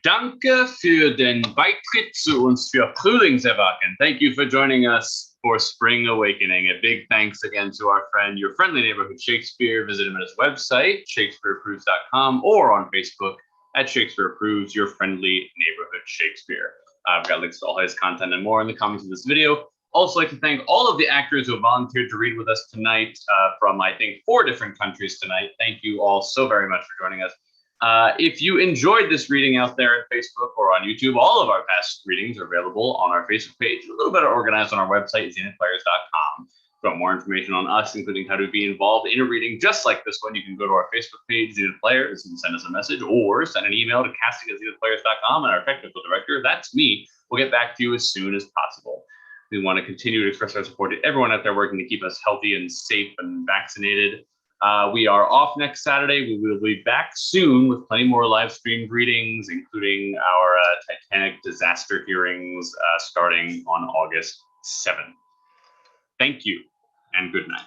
Danke für den Beitritt zu uns für Frühlingserwachen. Thank you for joining us for Spring Awakening. A big thanks again to our friend, your friendly neighborhood Shakespeare. Visit him at his website, shakespeareapproves.com, or on Facebook at Shakespeare Approves, your friendly neighborhood Shakespeare. I've got links to all his content and more in the comments of this video. Also like to thank all of the actors who have volunteered to read with us tonight from, I think, 4 different countries tonight. Thank you all so very much for joining us. If you enjoyed this reading out there on Facebook or on YouTube, all of our past readings are available on our Facebook page, a little better organized on our website, zenithplayers.com. If you want more information on us, including how to be involved in a reading just like this one, you can go to our Facebook page, Zenith Players, and send us a message or send an email to casting@zenithplayers.com, and our technical director, that's me, will get back to you as soon as possible. We want to continue to express our support to everyone out there working to keep us healthy and safe and vaccinated. We are off next Saturday. We will be back soon with plenty more live streamed readings, including our Titanic disaster hearings starting on August 7th. Thank you and good night.